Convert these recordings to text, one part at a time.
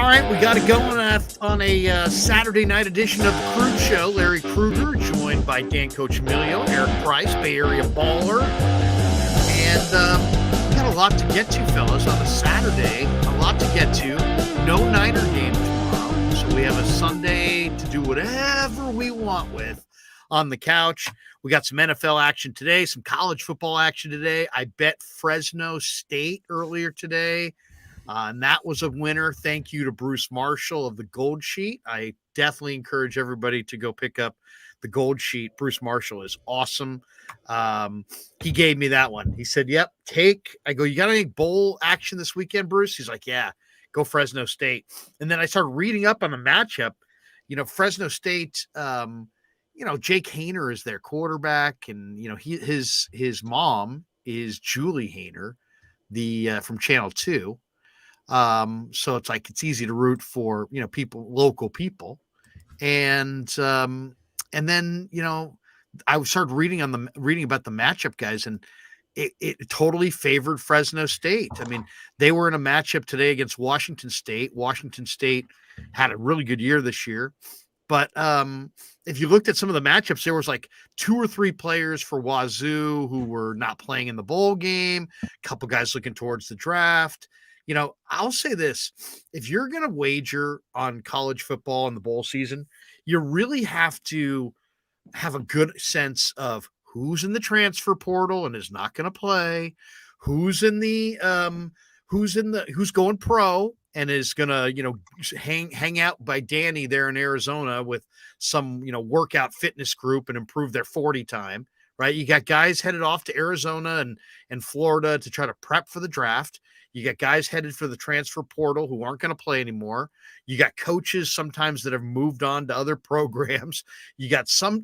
right, we got it going on a Saturday night edition of the Krueg Show. Larry Krueger, joined by Dan Coccimilgio, Eric Price, Bay Area baller. And we got a lot to get to, fellas, on a Saturday. A lot to get to. No Niner game tomorrow. So we have a Sunday to do whatever we want with on the couch. We got some NFL action today, some college football action today. I bet Fresno State earlier today. And that was a winner. Thank you to Bruce Marshall of the Gold Sheet. I definitely encourage everybody to go pick up the Gold Sheet. Bruce Marshall is awesome. He gave me that one. He said, yep, I go, you got any bowl action this weekend, Bruce? He's like, yeah, go Fresno State. And then I started reading up on the matchup. Fresno State, Jake Haener is their quarterback. And, his mom is Julie Haener, from Channel 2. So it's easy to root for, local people. And then, I started reading about the matchup, guys, and it totally favored Fresno State. I mean, they were in a matchup today against Washington State. Washington State had a really good year this year. But if you looked at some of the matchups, there was like 2 or 3 players for Wazoo who were not playing in the bowl game, a couple guys looking towards the draft. I'll say this, if you're going to wager on college football in the bowl season, you really have to have a good sense of who's in the transfer portal and is not going to play, who's going pro and is going to, hang out by Danny there in Arizona with some, workout fitness group and improve their 40 time, right? You got guys headed off to Arizona and Florida to try to prep for the draft. You got guys headed for the transfer portal who aren't going to play anymore. You got coaches sometimes that have moved on to other programs. You got so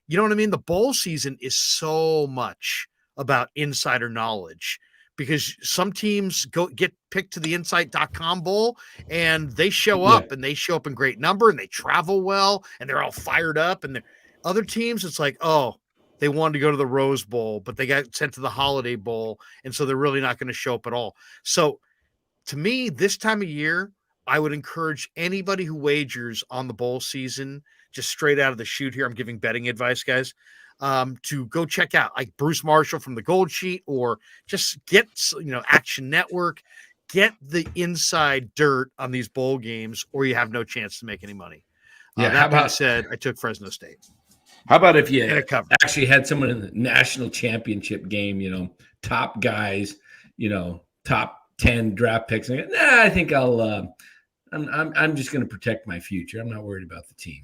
you know what I mean? The bowl season is so much about insider knowledge because some teams get picked to the insight.com bowl and they show up and they show up in great number and they travel well and they're all fired up. And other teams, it's like, oh, they wanted to go to the Rose Bowl, but they got sent to the Holiday Bowl, and so they're really not going to show up at all. So to me, this time of year, I would encourage anybody who wagers on the bowl season, just straight out of the chute here, I'm giving betting advice, guys, to go check out like Bruce Marshall from the Gold Sheet or just get, Action Network, get the inside dirt on these bowl games or you have no chance to make any money. That being said, I took Fresno State. How about if you actually had someone in the national championship game, top guys, top 10 draft picks? And I think I'm just going to protect my future. I'm not worried about the team.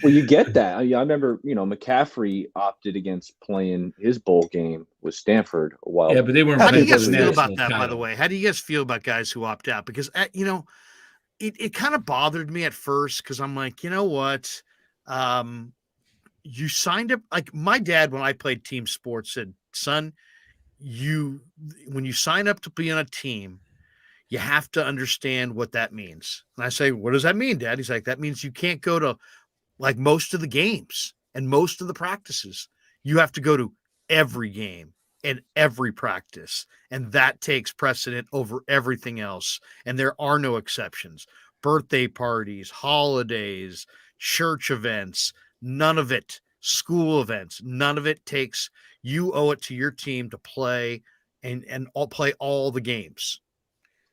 Well, you get that. I remember, McCaffrey opted against playing his bowl game with Stanford a while. Yeah, but they weren't. How do you guys feel about that, by the way? How do you guys feel about guys who opt out? Because, it kind of bothered me at first because I'm like, you know what? You signed up like my dad when I played team sports said, son, when you sign up to be on a team, you have to understand what that means. And I say, what does that mean, Dad? He's like, that means you can't go to like most of the games and most of the practices. You have to go to every game and every practice. And that takes precedent over everything else. And there are no exceptions. Birthday parties, holidays, church events, none of it, school events, none of it takes, you owe it to your team to play and play all the games.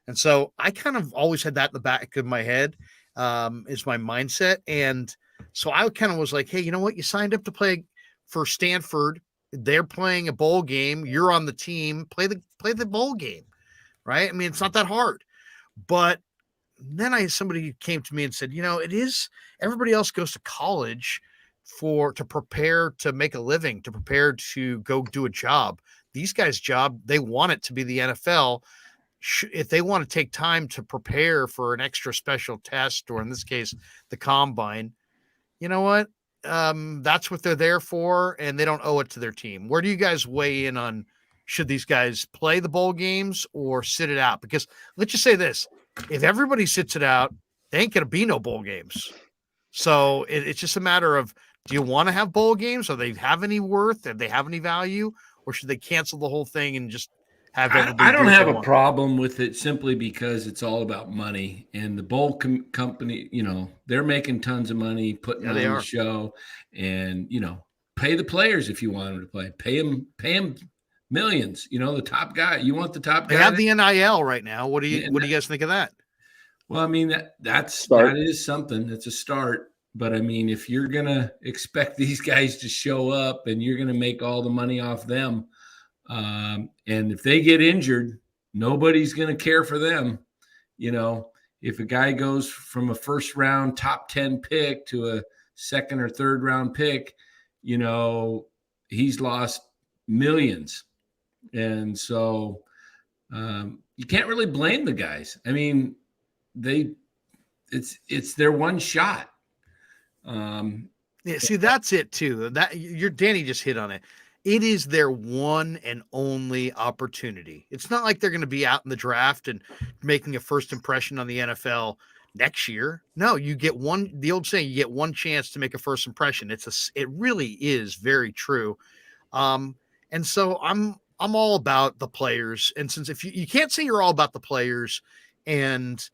And so I kind of always had that in the back of my head, is my mindset. And so I kind of was like, hey, you know what? You signed up to play for Stanford. They're playing a bowl game. You're on the team. Play the bowl game, right? I mean, it's not that hard. But then somebody came to me and said, it is, everybody else goes to college to prepare to make a living, to prepare to go do a job. These guys' job, they want it to be the NFL. If they want to take time to prepare for an extra special test, or in this case, the combine, you know what? That's what they're there for, and they don't owe it to their team. Where do you guys weigh in on should these guys play the bowl games or sit it out? Because let's just say this. If everybody sits it out, they ain't going to be no bowl games. So it's just a matter of, do you want to have bowl games? Do they have any worth? Do they have any value? Or should they cancel the whole thing and just have everybody. I don't have a problem with it simply because it's all about money, and the bowl company, they're making tons of money putting on the show, and pay the players if you want them to play. Pay them millions. The top guy. You want the top guy. They have the NIL right now. What do you guys think of that? Well, I mean that is something. It's a start. But I mean, if you're gonna expect these guys to show up and you're gonna make all the money off them, and if they get injured, nobody's gonna care for them. If a guy goes from a first round top 10 pick to a second or third round pick, he's lost millions, and so you can't really blame the guys. I mean, it's their one shot. See, that's it too. Danny just hit on it. It is their one and only opportunity. It's not like they're going to be out in the draft and making a first impression on the NFL next year. No, you get the old saying, you get one chance to make a first impression. It really is very true. And so I'm all about the players. And since if you can't say you're all about the players and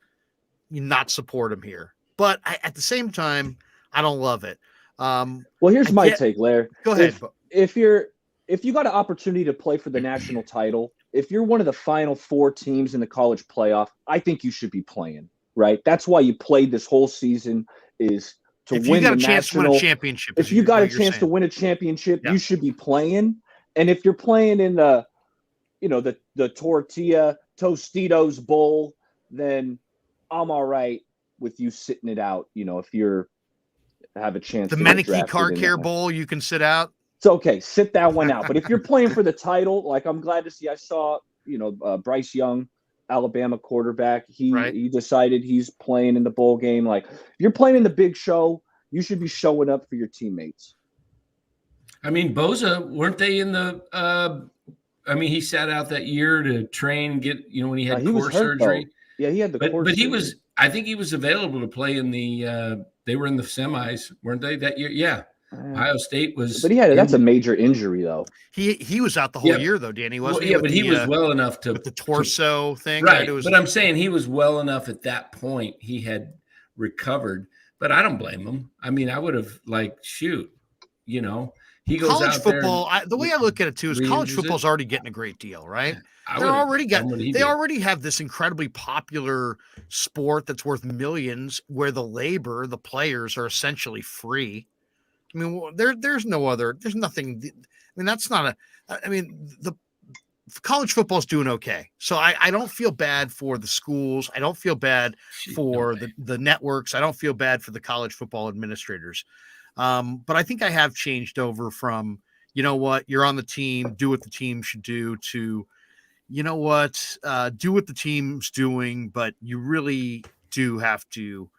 you not support them here, but at the same time, I don't love it. Well, here's my take, Lair. Go ahead. If you got an opportunity to play for the national title, if you're one of the final 4 teams in the college playoff, I think you should be playing, right? That's why you played this whole season is to win the national. If you got a chance to win a championship, if you got a chance to win a championship, you should be playing. And if you're playing in the Tortilla Tostitos Bowl, then I'm all right with you sitting it out. If you're have a chance. The Menike Car Care Bowl, you can sit out. It's okay, sit that one out. But if you're playing for the title, like I'm glad to see, I saw Bryce Young, Alabama quarterback. He decided he's playing in the bowl game. Like if you're playing in the big show, you should be showing up for your teammates. I mean, Boza, weren't they in the? He sat out that year to train, when he had core surgery. Though. Yeah, he had the core. But he was. I think he was available to play in the. They were in the semis, weren't they, that year? Yeah. Ohio State was. But that's a major injury, though. He was out the whole year, though, Danny, wasn't he? Yeah, but he was well enough to. With the torso thing. Right. But I'm saying he was well enough at that point. He had recovered. But I don't blame him. I mean, I would have, he goes college out football. The way I look at it, too, is college football's already getting a great deal, right? They already have this incredibly popular sport that's worth millions, where the players are essentially free. I mean, there's nothing. I mean, that's not the college football's doing okay. So I don't feel bad for the schools. I don't feel bad for the networks. I don't feel bad for the college football administrators. But I think I have changed over from, you're on the team, do what the team should do, to, do what the team's doing, but you really do have to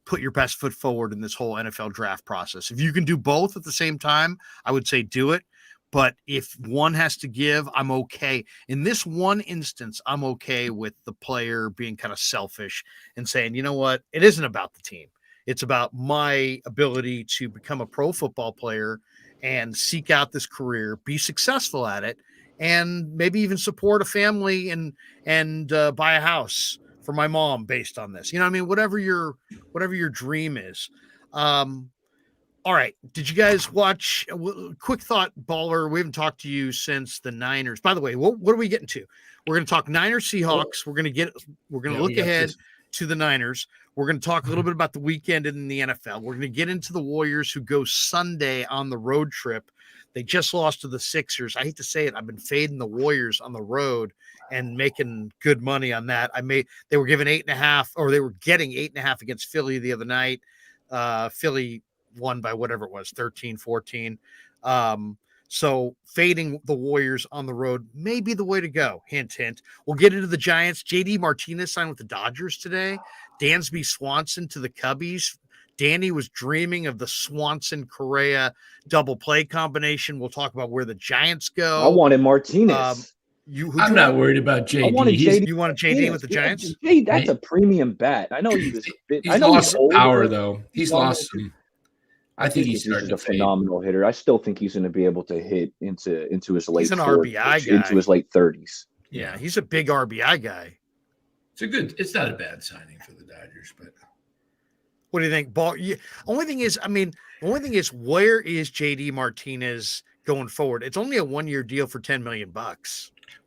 put your best foot forward in this whole NFL draft process. If you can do both at the same time, I would say do it. But if one has to give, I'm okay. In this one instance, I'm okay with the player being kind of selfish and saying, you know what, it isn't about the team. It's about my ability to become a pro football player and seek out this career, be successful at it, and maybe even support a family and buy a house for my mom based on this. Whatever your dream is. All right. Did you guys watch? Quick thought, Baller. We haven't talked to you since the Niners. By the way, what are we getting to? We're going to talk Niners Seahawks. We're going to look ahead to the Niners. We're going to talk a little bit about the weekend in the NFL. We're going to get into the Warriors, who go Sunday on the road trip. They just lost to the Sixers. I hate to say it, I've been fading the Warriors on the road and making good money on that. They were given 8.5, or they were getting 8.5 against Philly the other night. Philly won by whatever it was, 13-14. So fading the Warriors on the road may be the way to go. Hint, hint. We'll get into the Giants. JD Martinez signed with the Dodgers today. Dansby Swanson to the Cubbies. Danny was dreaming of the Swanson-Correa double play combination. We'll talk about where the Giants go. I wanted Martinez. I'm not worried about JD. You wanted JD with the Giants? That's a premium bat. I know he was a bit. He's lost some power, though. He's lost some. I think he's a phenomenal hitter. I still think he's going to be able to hit into his late. He's an RBI guy. Into his late 30s. Yeah, he's a big RBI guy. It's not a bad signing for the Dodgers, but what do you think? Only thing is, where is JD Martinez going forward? It's only a 1-year deal for $10 million.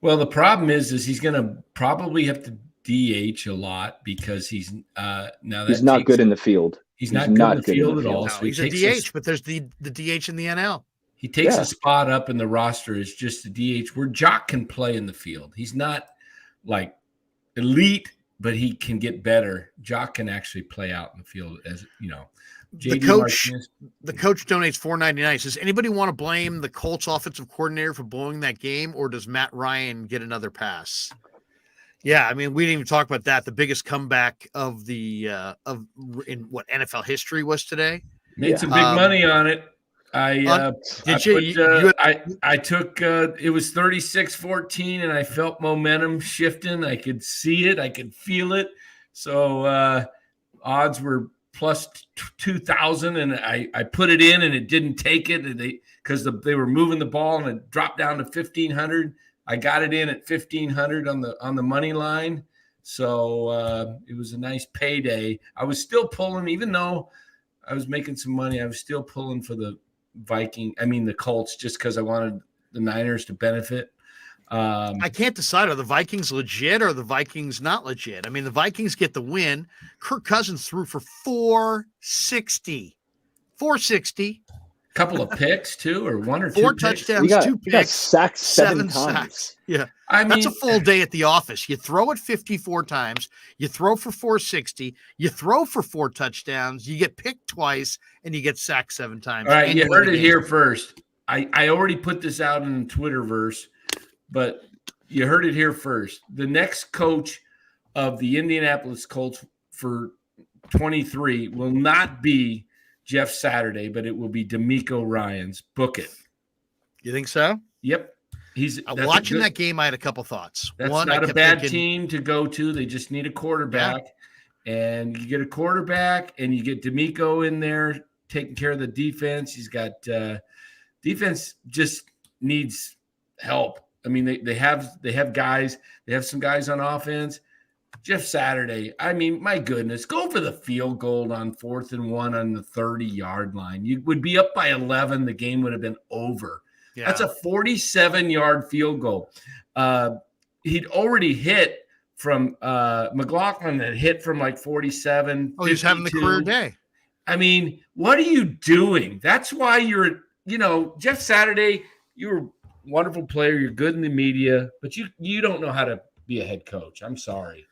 Well, the problem is he's going to probably have to DH a lot because he's not good in the field. He's not good in the field at all. No, so he's a DH, but there's the DH in the NL. He takes a spot up in the roster as just a DH where Jock can play in the field. He's not like elite, but he can get better. Jock can actually play out in the field as The coach donates $4.99. Does anybody want to blame the Colts offensive coordinator for blowing that game, or does Matt Ryan get another pass? Yeah, I mean, we didn't even talk about that. The biggest comeback of in what NFL history was today. Made some big money on it. I took it was 36-14 and I felt momentum shifting. I could see it. I could feel it. So odds were plus 2,000 and I put it in and it didn't take it because they were moving the ball and it dropped down to 1,500. I got it in at 1,500 on the money line. So it was a nice payday. I was still pulling, even though I was making some money, I was still pulling for the Colts, just because I wanted the Niners to benefit. I can't decide, are the Vikings legit or are the Vikings not legit? I mean, the Vikings get the win. Kirk Cousins threw for 460. Couple of picks too, or one or two. 4 touchdowns, 2 picks, got sacked 7 times. Sacks. Yeah, that's a full day at the office. You throw it 54 times, you throw for 460, you throw for 4 touchdowns, you get picked twice, and you get sacked 7 times. All right, you heard it here first. I already put this out in Twitterverse, but you heard it here first. The next coach of the Indianapolis Colts for 23 will not be Jeff Saturday, but it will be D'Amico Ryans. Book it. You think so? Yep. He's watching that game. I had a couple thoughts. That's not a bad team to go to. They just need a quarterback, and you get a quarterback, and you get D'Amico in there taking care of the defense. He's got defense just needs help. I mean, they have guys. They have some guys on offense. Jeff Saturday, I mean, my goodness, go for the field goal on 4th and 1 on the 30-yard line. You would be up by 11. The game would have been over. Yeah. That's a 47-yard field goal. He'd already hit from McLaughlin had hit from like 47. Oh, he's having the career day. I mean, what are you doing? That's why Jeff Saturday, you're a wonderful player. You're good in the media, but you don't know how to be a head coach. I'm sorry.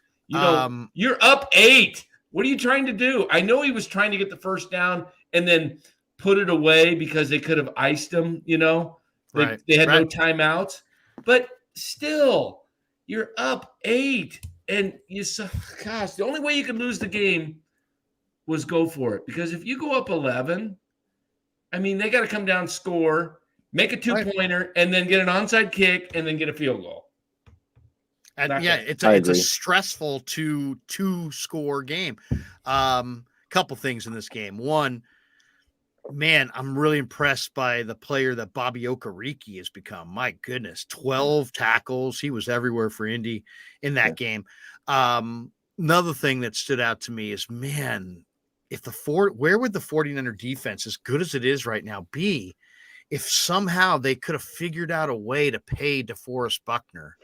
You're up 8. What are you trying to do? I know he was trying to get the first down and then put it away because they could have iced him, They had no timeouts. But still, you're up 8. And the only way you could lose the game was go for it. Because if you go up 11, I mean, they got to come down, score, make a 2-pointer, and then get an onside kick and then get a field goal. And it's a stressful two-score game. Couple things in this game. One, man, I'm really impressed by the player that Bobby Okereke has become. My goodness, 12 tackles. He was everywhere for Indy in that game. Another thing that stood out to me is, man, where would the 49er defense, as good as it is right now, be if somehow they could have figured out a way to pay DeForest Buckner?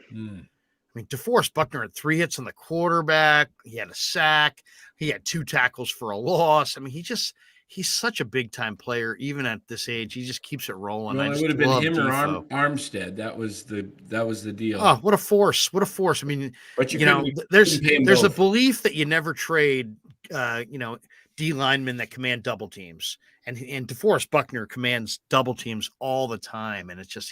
I mean, DeForest Buckner had 3 hits on the quarterback. He had a sack. He had 2 tackles for a loss. I mean, he's such a big-time player, even at this age. He just keeps it rolling. Well, it would have been him or Armstead. That was the deal. Oh, what a force. What a force. I mean, but there's a belief that you never trade, D linemen that command double teams. And DeForest Buckner commands double teams all the time. And it's just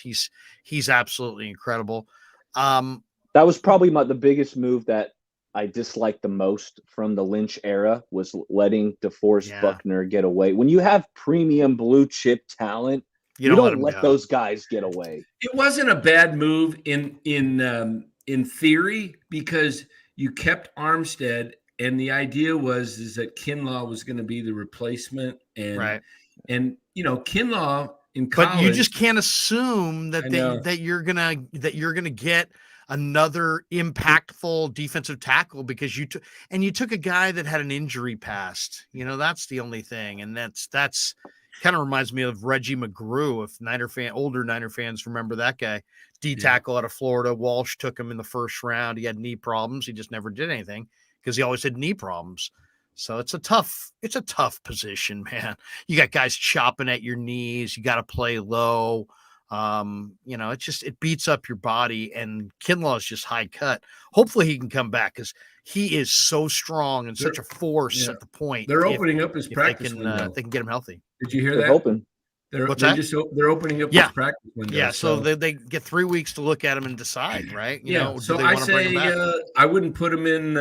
he's absolutely incredible. That was probably the biggest move that I disliked the most from the Lynch era, was letting DeForest Buckner get away. When you have premium blue chip talent, you don't let those guys get away. It wasn't a bad move in theory, because you kept Armstead, and the idea was that Kinlaw was going to be the replacement, and Kinlaw in college. But you just can't assume that you're gonna get another impactful defensive tackle because you took a guy that had an injury past. That's the only thing. And that's kind of reminds me of Reggie McGrew. If older Niner fans remember that guy, D tackle out of Florida. Walsh took him in the first round. He had knee problems. He just never did anything because he always had knee problems. So it's a tough position, man. You got guys chopping at your knees. You got to play low. It beats up your body, and Kinlaw is just high cut. Hopefully he can come back because he is so strong and such a force at the point. They're opening up his practice window. They can get him healthy. Did you hear they're that? Open. They're opening up his practice window. Yeah, so they get 3 weeks to look at him and decide, right? So I say I wouldn't put him in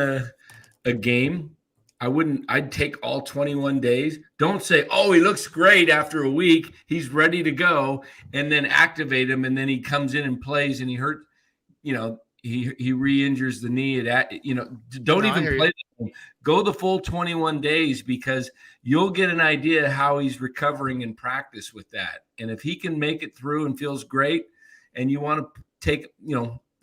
a game. I'd take all 21 days. Don't say, oh, he looks great after a week. He's ready to go, and then activate him. And then he comes in and plays and he hurt, he re-injures the knee. Don't even play them. Go the full 21 days because you'll get an idea how he's recovering in practice with that. And if he can make it through and feels great and you want to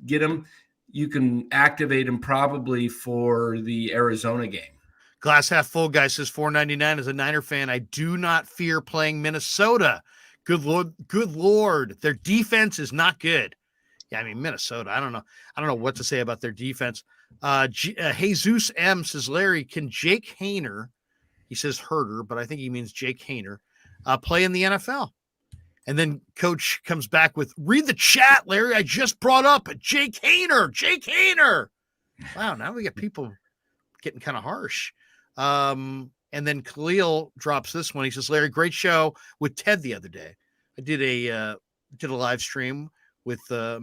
get him, you can activate him probably for the Arizona game. Glass half full guy says $4.99 as a Niner fan. I do not fear playing Minnesota. Good Lord. Their defense is not good. Yeah, I mean, Minnesota, I don't know what to say about their defense. Jesus M says, Larry, can Jake Haener, he says Herder, but I think he means Jake Haener, play in the NFL? And then Coach comes back with, read the chat, Larry. I just brought up Jake Haener. Wow, now we got people getting kind of harsh. And then Khalil drops this one. He says, Larry, great show with Ted the other day. I did a live stream with a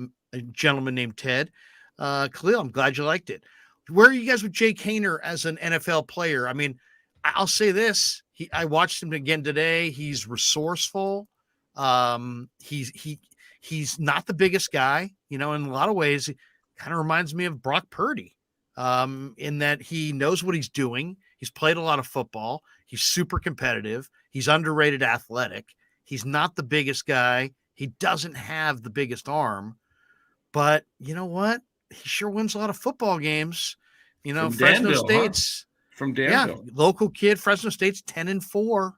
gentleman named Ted. Khalil, I'm glad you liked it. Where are you guys with Jake Haener as an NFL player? I mean, I'll say this. I watched him again today. He's resourceful. He's not the biggest guy, in a lot of ways. It kind of reminds me of Brock Purdy, in that he knows what he's doing. He's played a lot of football. He's super competitive. He's underrated athletic. He's not the biggest guy. He doesn't have the biggest arm, but you know what? He sure wins a lot of football games. From Fresno Danville, State's from Danville. Yeah, local kid. Fresno State's 10-4.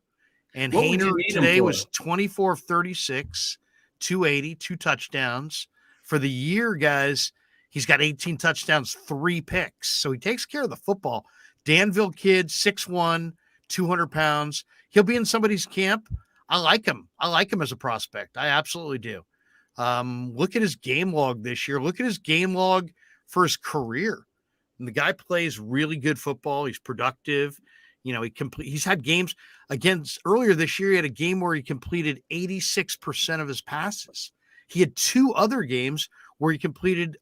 And Haener today was 24 of 36, 280, 2 touchdowns. For the year, guys, he's got 18 touchdowns, 3 picks. So he takes care of the football. Danville kid, 6'1", 200 pounds. He'll be in somebody's camp. I like him. I like him as a prospect. I absolutely do. Look at his game log this year. Look at his game log for his career. And the guy plays really good football. He's productive. He's had games against earlier this year. He had a game where he completed 86% of his passes. He had 2 other games where he completed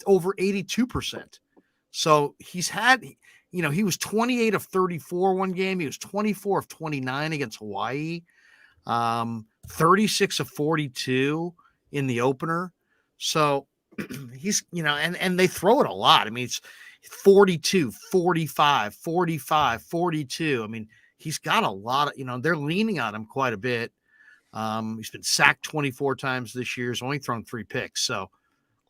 over 82%. So he's had, he was 28 of 34 one game. He was 24 of 29 against Hawaii. 36 of 42 in the opener. So he's, and they throw it a lot. I mean, it's 42, 45, 45, 42. I mean, he's got a lot of, they're leaning on him quite a bit. He's been sacked 24 times this year. He's only thrown 3 picks. So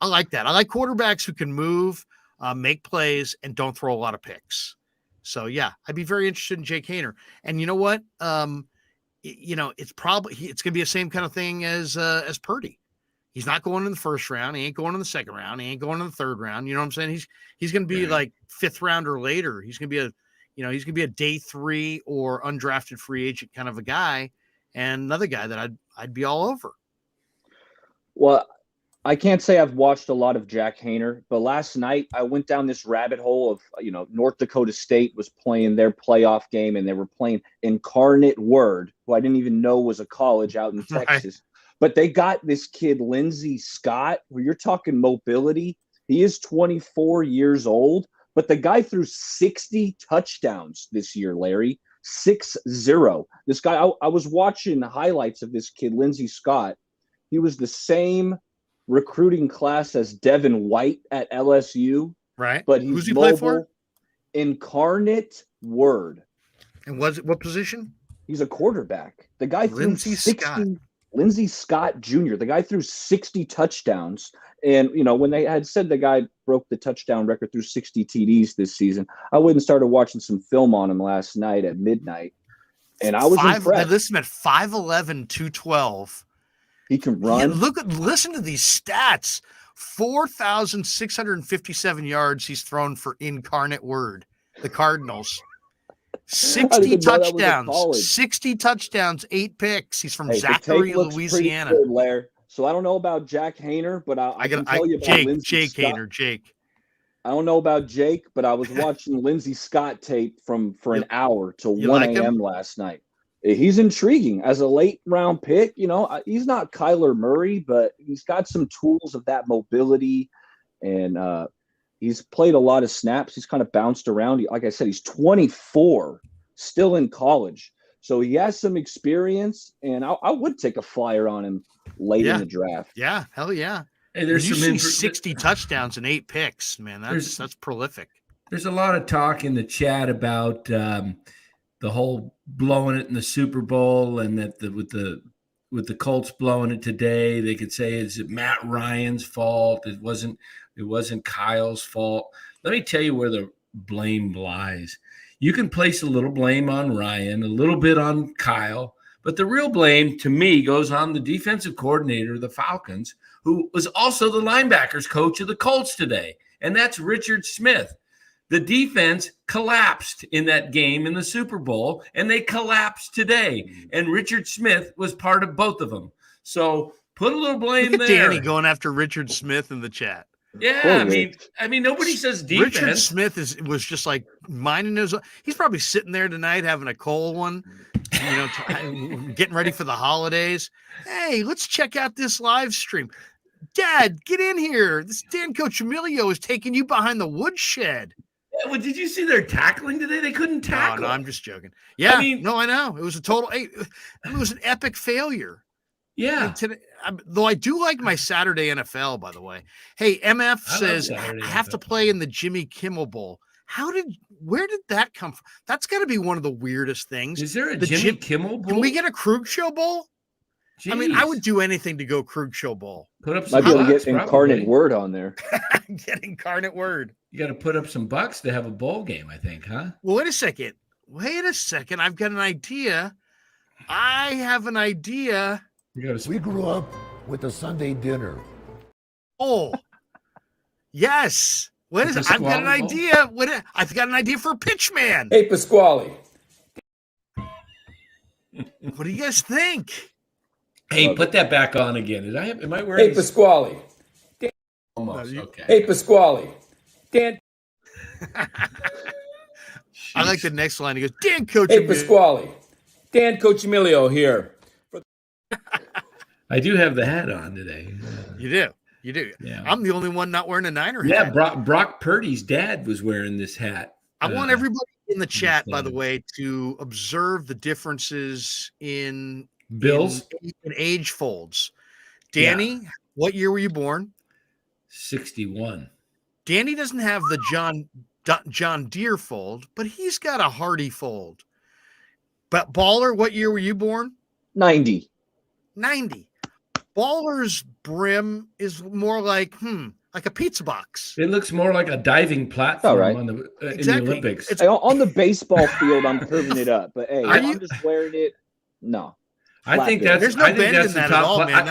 I like that. I like quarterbacks who can move, make plays, and don't throw a lot of picks. So yeah, I'd be very interested in Jake Haener. And you know what? It's going to be the same kind of thing as Purdy. He's not going in the first round. He ain't going in the second round. He ain't going in the third round. You know what I'm saying? He's going to be like 5th round or later. He's going to be a day 3 or undrafted free agent kind of a guy, and another guy that I'd be all over. Well, I can't say I've watched a lot of Jack Haener, but last night I went down this rabbit hole of, North Dakota State was playing their playoff game, and they were playing Incarnate Word, who I didn't even know was a college out in Texas. Right. But they got this kid, Lindsey Scott, where you're talking mobility. He is 24 years old, but the guy threw 60 touchdowns this year, Larry. 6-0. This guy, I was watching the highlights of this kid, Lindsey Scott. He was the same recruiting class as Devin White at LSU. Right. But who's he play for? Incarnate Word. And what position? He's a quarterback. The guy threw 60. Scott. Lindsey Scott Jr., the guy threw 60 touchdowns. And, when they had said the guy broke the touchdown record through 60 TDs this season, I went and started watching some film on him last night at midnight. And I was impressed. Listen at 5'11", 212. He can run. Yeah, listen to these stats. 4,657 yards he's thrown for Incarnate Word, the Cardinals. 60 touchdowns, 8 picks. He's from Zachary, Louisiana. Good, Lair. So I don't know about Jack Hayner, but I can tell you about Jake Hayner. Jake. I don't know about Jake, but I was watching Lindsey Scott tape for an hour till 1 a.m. last night. He's intriguing as a late round pick. He's not Kyler Murray, but he's got some tools of that mobility, and he's played a lot of snaps. He's kind of bounced around. Like I said, he's 24, still in college. So he has some experience, and I would take a flyer on him late in the draft. Yeah, hell yeah. Hey, there's you see 60 touchdowns and 8 picks, man. That's prolific. There's a lot of talk in the chat about the whole blowing it in the Super Bowl, and that with the Colts blowing it today, they could say it's Matt Ryan's fault. It wasn't Kyle's fault. Let me tell you where the blame lies. You can place a little blame on Ryan, a little bit on Kyle, but the real blame to me goes on the defensive coordinator of the Falcons, who was also the linebackers coach of the Colts today, and that's Richard Smith. The defense collapsed in that game in the Super Bowl, and they collapsed today. And Richard Smith was part of both of them. So put a little blame there. Danny going after Richard Smith in the chat. Yeah, I mean, nobody says defense. Richard Smith was just like minding his. He's probably sitting there tonight having a cold one, getting ready for the holidays. Hey, let's check out this live stream. Dad, get in here. This Dan Coccimilgio is taking you behind the woodshed. Yeah, well, did you see their tackling today? They couldn't tackle. No, I'm just joking. Yeah, I know. It was it was an epic failure. Yeah. Though I do like my Saturday NFL, by the way. Hey, MF says I have to play in the Jimmy Kimmel Bowl. Where did that come from? That's got to be one of the weirdest things. Is there a Jimmy Kimmel Bowl? Can we get a Krueg Show Bowl? Jeez. I mean, I would do anything to go Krueg Show Bowl. Put up some might be able to get Incarnate Word on there. Get Incarnate Word. You got to put up some bucks to have a bowl game, I think, huh? Well, wait a second. I've got an idea. I have an idea. We grew up with a Sunday dinner. Oh, yes. What is it? I've got an idea. I've got an idea for a pitch man. Hey, Pasquale. What do you guys think? Hey, put that back on again. Am I wearing? Hey, Pasquale. Almost. Okay. Hey, Pasquale. Dan. I like the next line. He goes, Dan Coccimilgio. Hey, Pasquale. Dan Coccimilgio here. I do have the hat on today. You do. Yeah. I'm the only one not wearing a Niner hat. Yeah, Brock Purdy's dad was wearing this hat. I want everybody in the chat, by the way, to observe the differences in Bills in age folds. Danny, what year were you born? 61. Danny doesn't have the John Deere fold, but he's got a Hardy fold. But Baller, what year were you born? 90. Baller's brim is more like a pizza box. It looks more like a diving platform in the Olympics. On the baseball field, I'm curving it up, but hey, I'm just wearing it. No. I think there's no bend in that at all, man.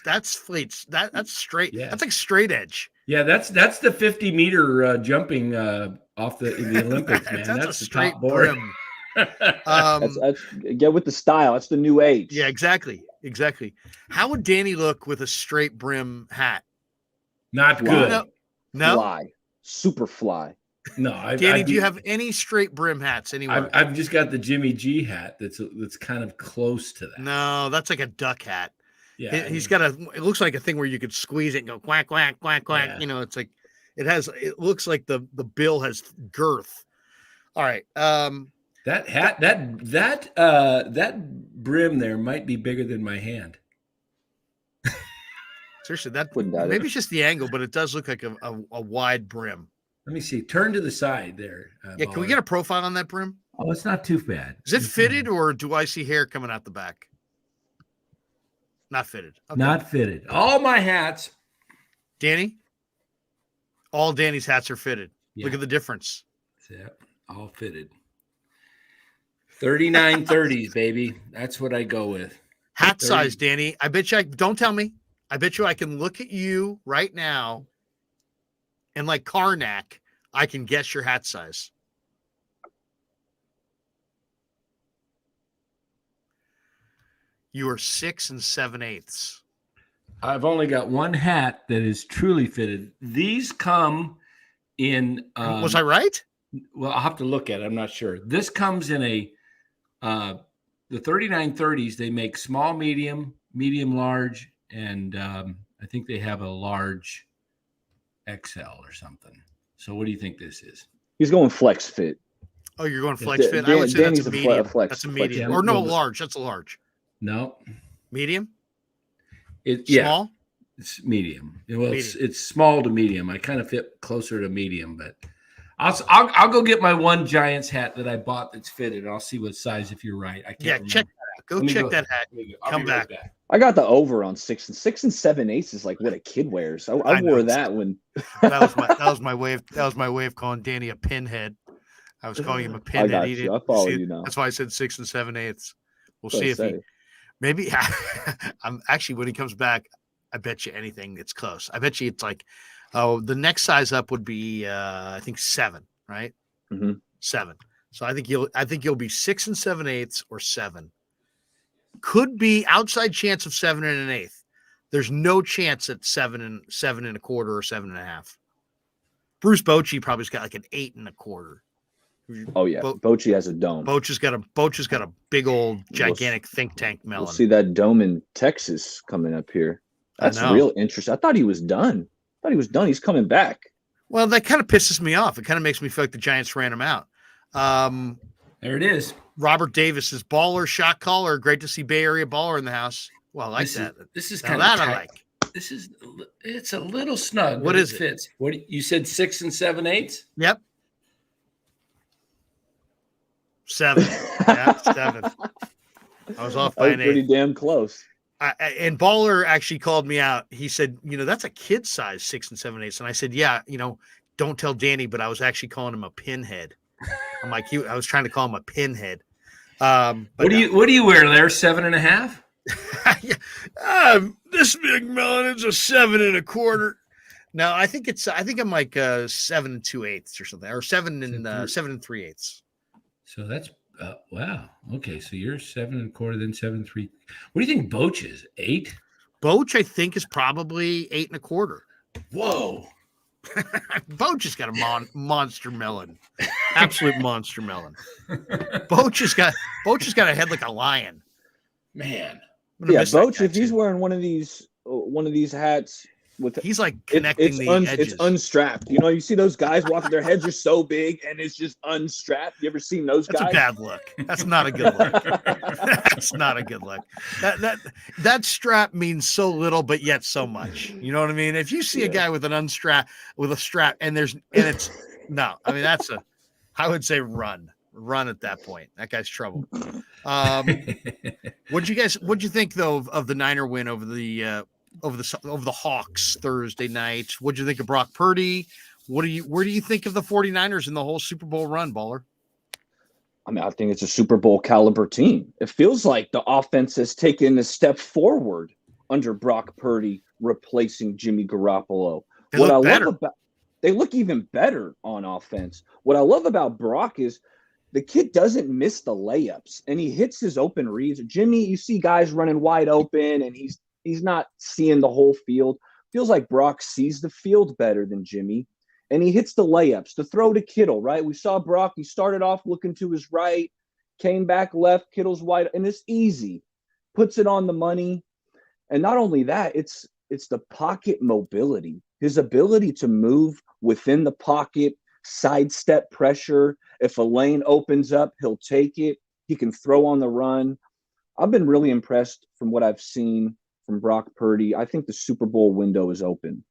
That's straight. Yeah. That's like straight edge. Yeah, that's the 50-meter jumping off the Olympics, man. That's the straight top board. brim. That's get with the style. That's the new age. Yeah, exactly. How would Danny look with a straight brim hat? Not good. No. Fly. Super fly. No, Danny, do you have any straight brim hats anywhere? I've just got the Jimmy G hat that's kind of close to that. No, that's like a duck hat. Yeah, he's got it looks like a thing where you could squeeze it and go quack, quack, quack, quack. Yeah. It's like it looks like the bill has girth. All right. That hat, that brim there might be bigger than my hand. Seriously, maybe it's just the angle, but it does look like a wide brim. Let me see. Turn to the side there. Can we get a profile on that brim? Oh, it's not too bad. Is it fitted, or do I see hair coming out the back? Not fitted. Okay. Not fitted. All my hats. Danny? All Danny's hats are fitted. Yeah. Look at the difference. Yeah, all fitted. 3930s, baby. That's what I go with. Hat size, Danny. I bet you don't tell me. I bet you I can look at you right now and like Karnak, I can guess your hat size. You are 6 7/8. I've only got one hat that is truly fitted. These come in. Was I right? Well, I'll have to look at it. I'm not sure. This comes in the 3930s. They make small, medium, large, and I think they have a large XL or something. So what do you think this is? He's going flex fit. Oh, you're going flex fit? I would say that's a medium. That's a medium. Or no, large. That's a large. No. Medium? Small? It's medium. Well, medium. It's small to medium. I kind of fit closer to medium, but I'll go get my one Giants hat that I bought that's fitted. And I'll see what size if you're right. I can't remember. Check that out. Go check that hat. Come back. Right back. I got the over on 6 7/8 is like what a kid wears. I wore that when that was my way of calling Danny a pinhead. I was calling him a pinhead. I got you. I follow you now. That's why I said 6 7/8. We'll see if he maybe I'm actually when he comes back, I bet you anything it's close. I bet you it's like the next size up would be I think 7, right? Mm-hmm. 7. So I think you'll be 6 7/8 or 7. Could be outside chance of 7 1/8. There's no chance at 7 1/4 or 7 1/2. Bruce Bochy probably's got like an 8 1/4. Oh yeah, Bochy has a dome. Bochy's got a big old gigantic think tank melon. We'll see that dome in Texas coming up here. That's real interesting. I thought he was done. He's coming back. Well, that kind of pisses me off. It kind of makes me feel like the Giants ran him out. There it is. Robert Davis is baller, shot caller. Great to see Bay Area baller in the house. Well, I like that. This is now kind that of I like. It's a little snug. What is it? Fits. What you said 6 7/8? Yep. 7. Yeah, 7. I was off by an 8. Pretty damn close. And Baller actually called me out. He said, that's a kid size 6 7/8. And I said, yeah, don't tell Danny, but I was actually calling him a pinhead. I'm like, I was trying to call him a pinhead. What do you wear there? 7 1/2? This big melon is a 7 1/4. No, I think I'm like 7 2/8 or something, or 7 3/8. So that's wow. Okay, so you're 7 1/4, then 7 3. What do you think Boch is? 8? Boch, I think, is probably 8 1/4. Whoa. Boch has got a monster melon, absolute monster melon. Boch has got a head like a lion. Man, yeah, Boch. If he's wearing one of these hats, he's like connecting the edges. It's unstrapped. You see those guys walking, their heads are so big and it's just unstrapped. You ever seen those guys? That's a bad look. That's not a good look. That's not a good look. That strap means so little, but yet so much. You know what I mean? If you see a guy with a strap and it's no, I mean I would say run at that point. That guy's trouble. What'd you think though of the Niner win over the Hawks Thursday night? What'd you think of Brock Purdy? Where do you think of the 49ers in the whole Super Bowl run, Baller? I mean, I think it's a Super Bowl caliber team. It feels like the offense has taken a step forward under Brock Purdy replacing Jimmy Garoppolo. They look even better on offense. What I love about Brock is the kid doesn't miss the layups and he hits his open reads. Jimmy, you see guys running wide open and he's not seeing the whole field. Feels like Brock sees the field better than Jimmy. And he hits the layups, the throw to Kittle, right? We saw Brock. He started off looking to his right, came back left, Kittle's wide, and it's easy. Puts it on the money. And not only that, it's the pocket mobility. His ability to move within the pocket, sidestep pressure. If a lane opens up, he'll take it. He can throw on the run. I've been really impressed from what I've seen from Brock Purdy. I think the Super Bowl window is open.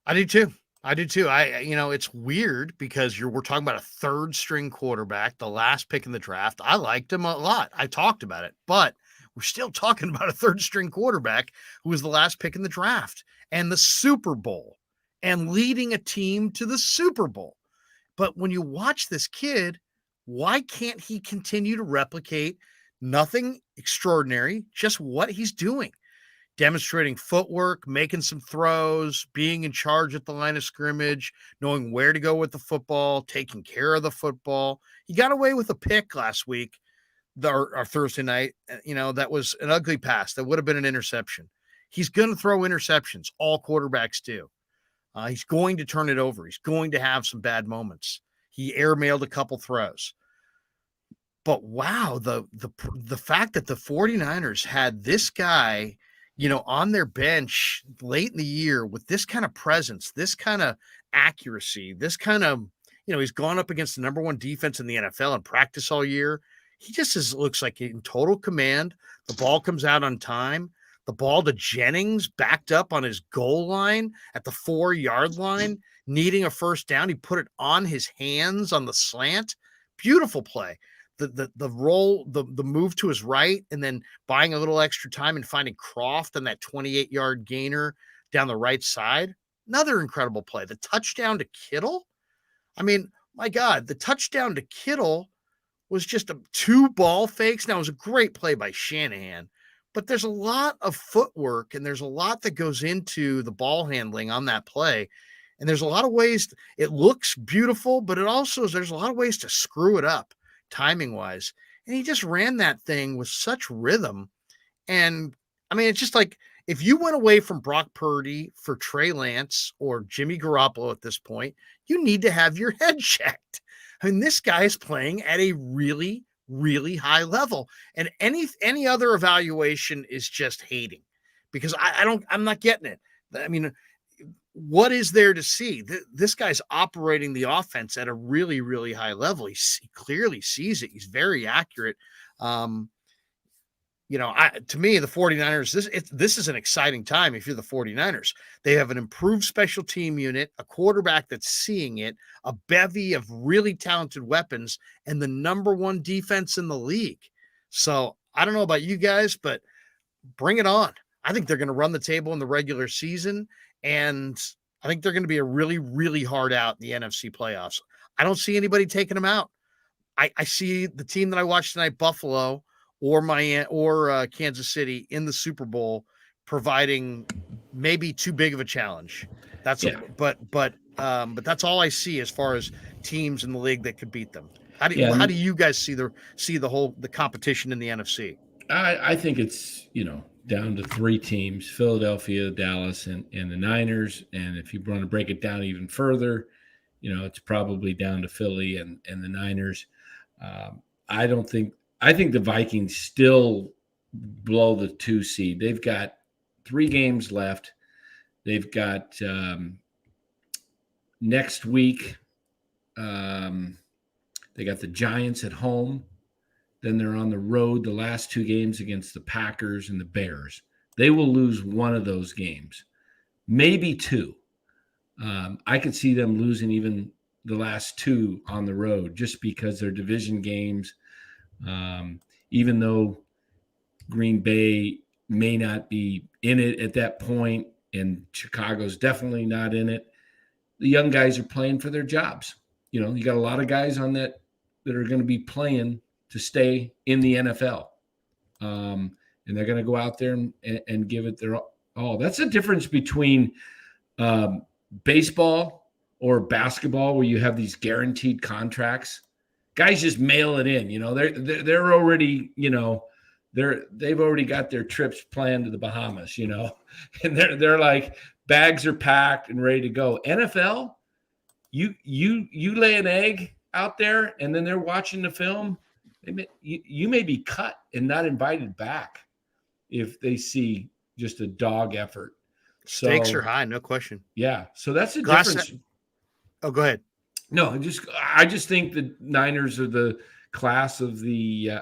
I do too. It's weird because we're talking about a third string quarterback, the last pick in the draft. I liked him a lot. I talked about it, but we're still talking about a third string quarterback who was the last pick in the draft and the Super Bowl and leading a team to the Super Bowl. But when you watch this kid, why can't he continue to replicate nothing extraordinary, just what he's doing? Demonstrating footwork, making some throws, being in charge at the line of scrimmage, knowing where to go with the football, taking care of the football. He got away with a pick last week, or Thursday night. That was an ugly pass. That would have been an interception. He's going to throw interceptions. All quarterbacks do. He's going to turn it over. He's going to have some bad moments. He airmailed a couple throws. But wow, the fact that the 49ers had this guy, on their bench late in the year with this kind of presence, this kind of accuracy, this kind of, he's gone up against the number one defense in the NFL in practice all year. He just looks like in total command. The ball comes out on time. The ball to Jennings backed up on his goal line at the 4-yard line, needing a first down. He put it on his hands on the slant. Beautiful play. The roll, the move to his right, and then buying a little extra time and finding Croft on that 28-yard gainer down the right side. Another incredible play. The touchdown to Kittle. I mean, my God, the touchdown to Kittle was just 2 ball fakes. Now, it was a great play by Shanahan, but there's a lot of footwork and there's a lot that goes into the ball handling on that play. And there's a lot of ways it looks beautiful, but there's a lot of ways to screw it up timing wise. And he just ran that thing with such rhythm. And I mean, it's just like, if you went away from Brock Purdy for Trey Lance or Jimmy Garoppolo at this point, you need to have your head checked. I mean, this guy is playing at a really, really high level, and any other evaluation is just hating, because I'm not getting it. I mean, what is there to see? This guy's operating the offense at a really, really high level. He clearly sees it. He's very accurate. To me, the 49ers, this is an exciting time if you're the 49ers. They have an improved special team unit, a quarterback that's seeing it, a bevy of really talented weapons, and the number one defense in the league. So I don't know about you guys, but bring it on. I think they're going to run the table in the regular season, and I think they're going to be a really, really hard out in the NFC playoffs. I don't see anybody taking them out. I see the team that I watched tonight, Buffalo, or Kansas City in the Super Bowl, providing maybe too big of a challenge. But that's all I see as far as teams in the league that could beat them. How do you guys see the competition in the NFC? I think it's down to 3 teams: Philadelphia, Dallas, and the Niners. And if you want to break it down even further, it's probably down to Philly and the Niners. I think the Vikings still blow the 2 seed. They've got 3 games left. They've got next week. They got the Giants at home. Then they're on the road, the last 2 games against the Packers and the Bears. They will lose one of those games, maybe 2. I could see them losing even the last 2 on the road, just because they're division games. Even though Green Bay may not be in it at that point, and Chicago's definitely not in it, the young guys are playing for their jobs. You got a lot of guys on that are going to be playing to stay in the NFL. And they're going to go out there and give it their all. That's the difference between baseball or basketball, where you have these guaranteed contracts. Guys just mail it in. They're already, they've already got their trips planned to the Bahamas, and they're like, bags are packed and ready to go. NFL, you lay an egg out there, and then they're watching the film. You may be cut and not invited back if they see just a dog effort. Stakes are high, no question. Yeah, so that's the difference. Oh, go ahead. No, I just think the Niners are the class of the.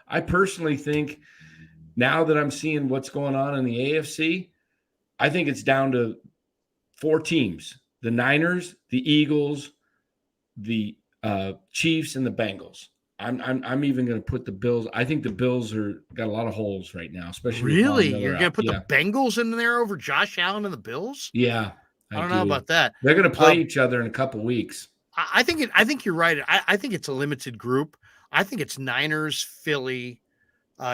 I personally think, now that I'm seeing what's going on in the AFC, I think it's down to 4 teams: the Niners, the Eagles, the Chiefs, and the Bengals. I'm even going to put the Bills. I think the Bills got a lot of holes right now, especially Really. With You're going to put the Bengals in there over Josh Allen and the Bills? Yeah, I don't know about that. They're going to play each other in a couple weeks. I think you're right. I think it's a limited group. I think it's Niners, Philly,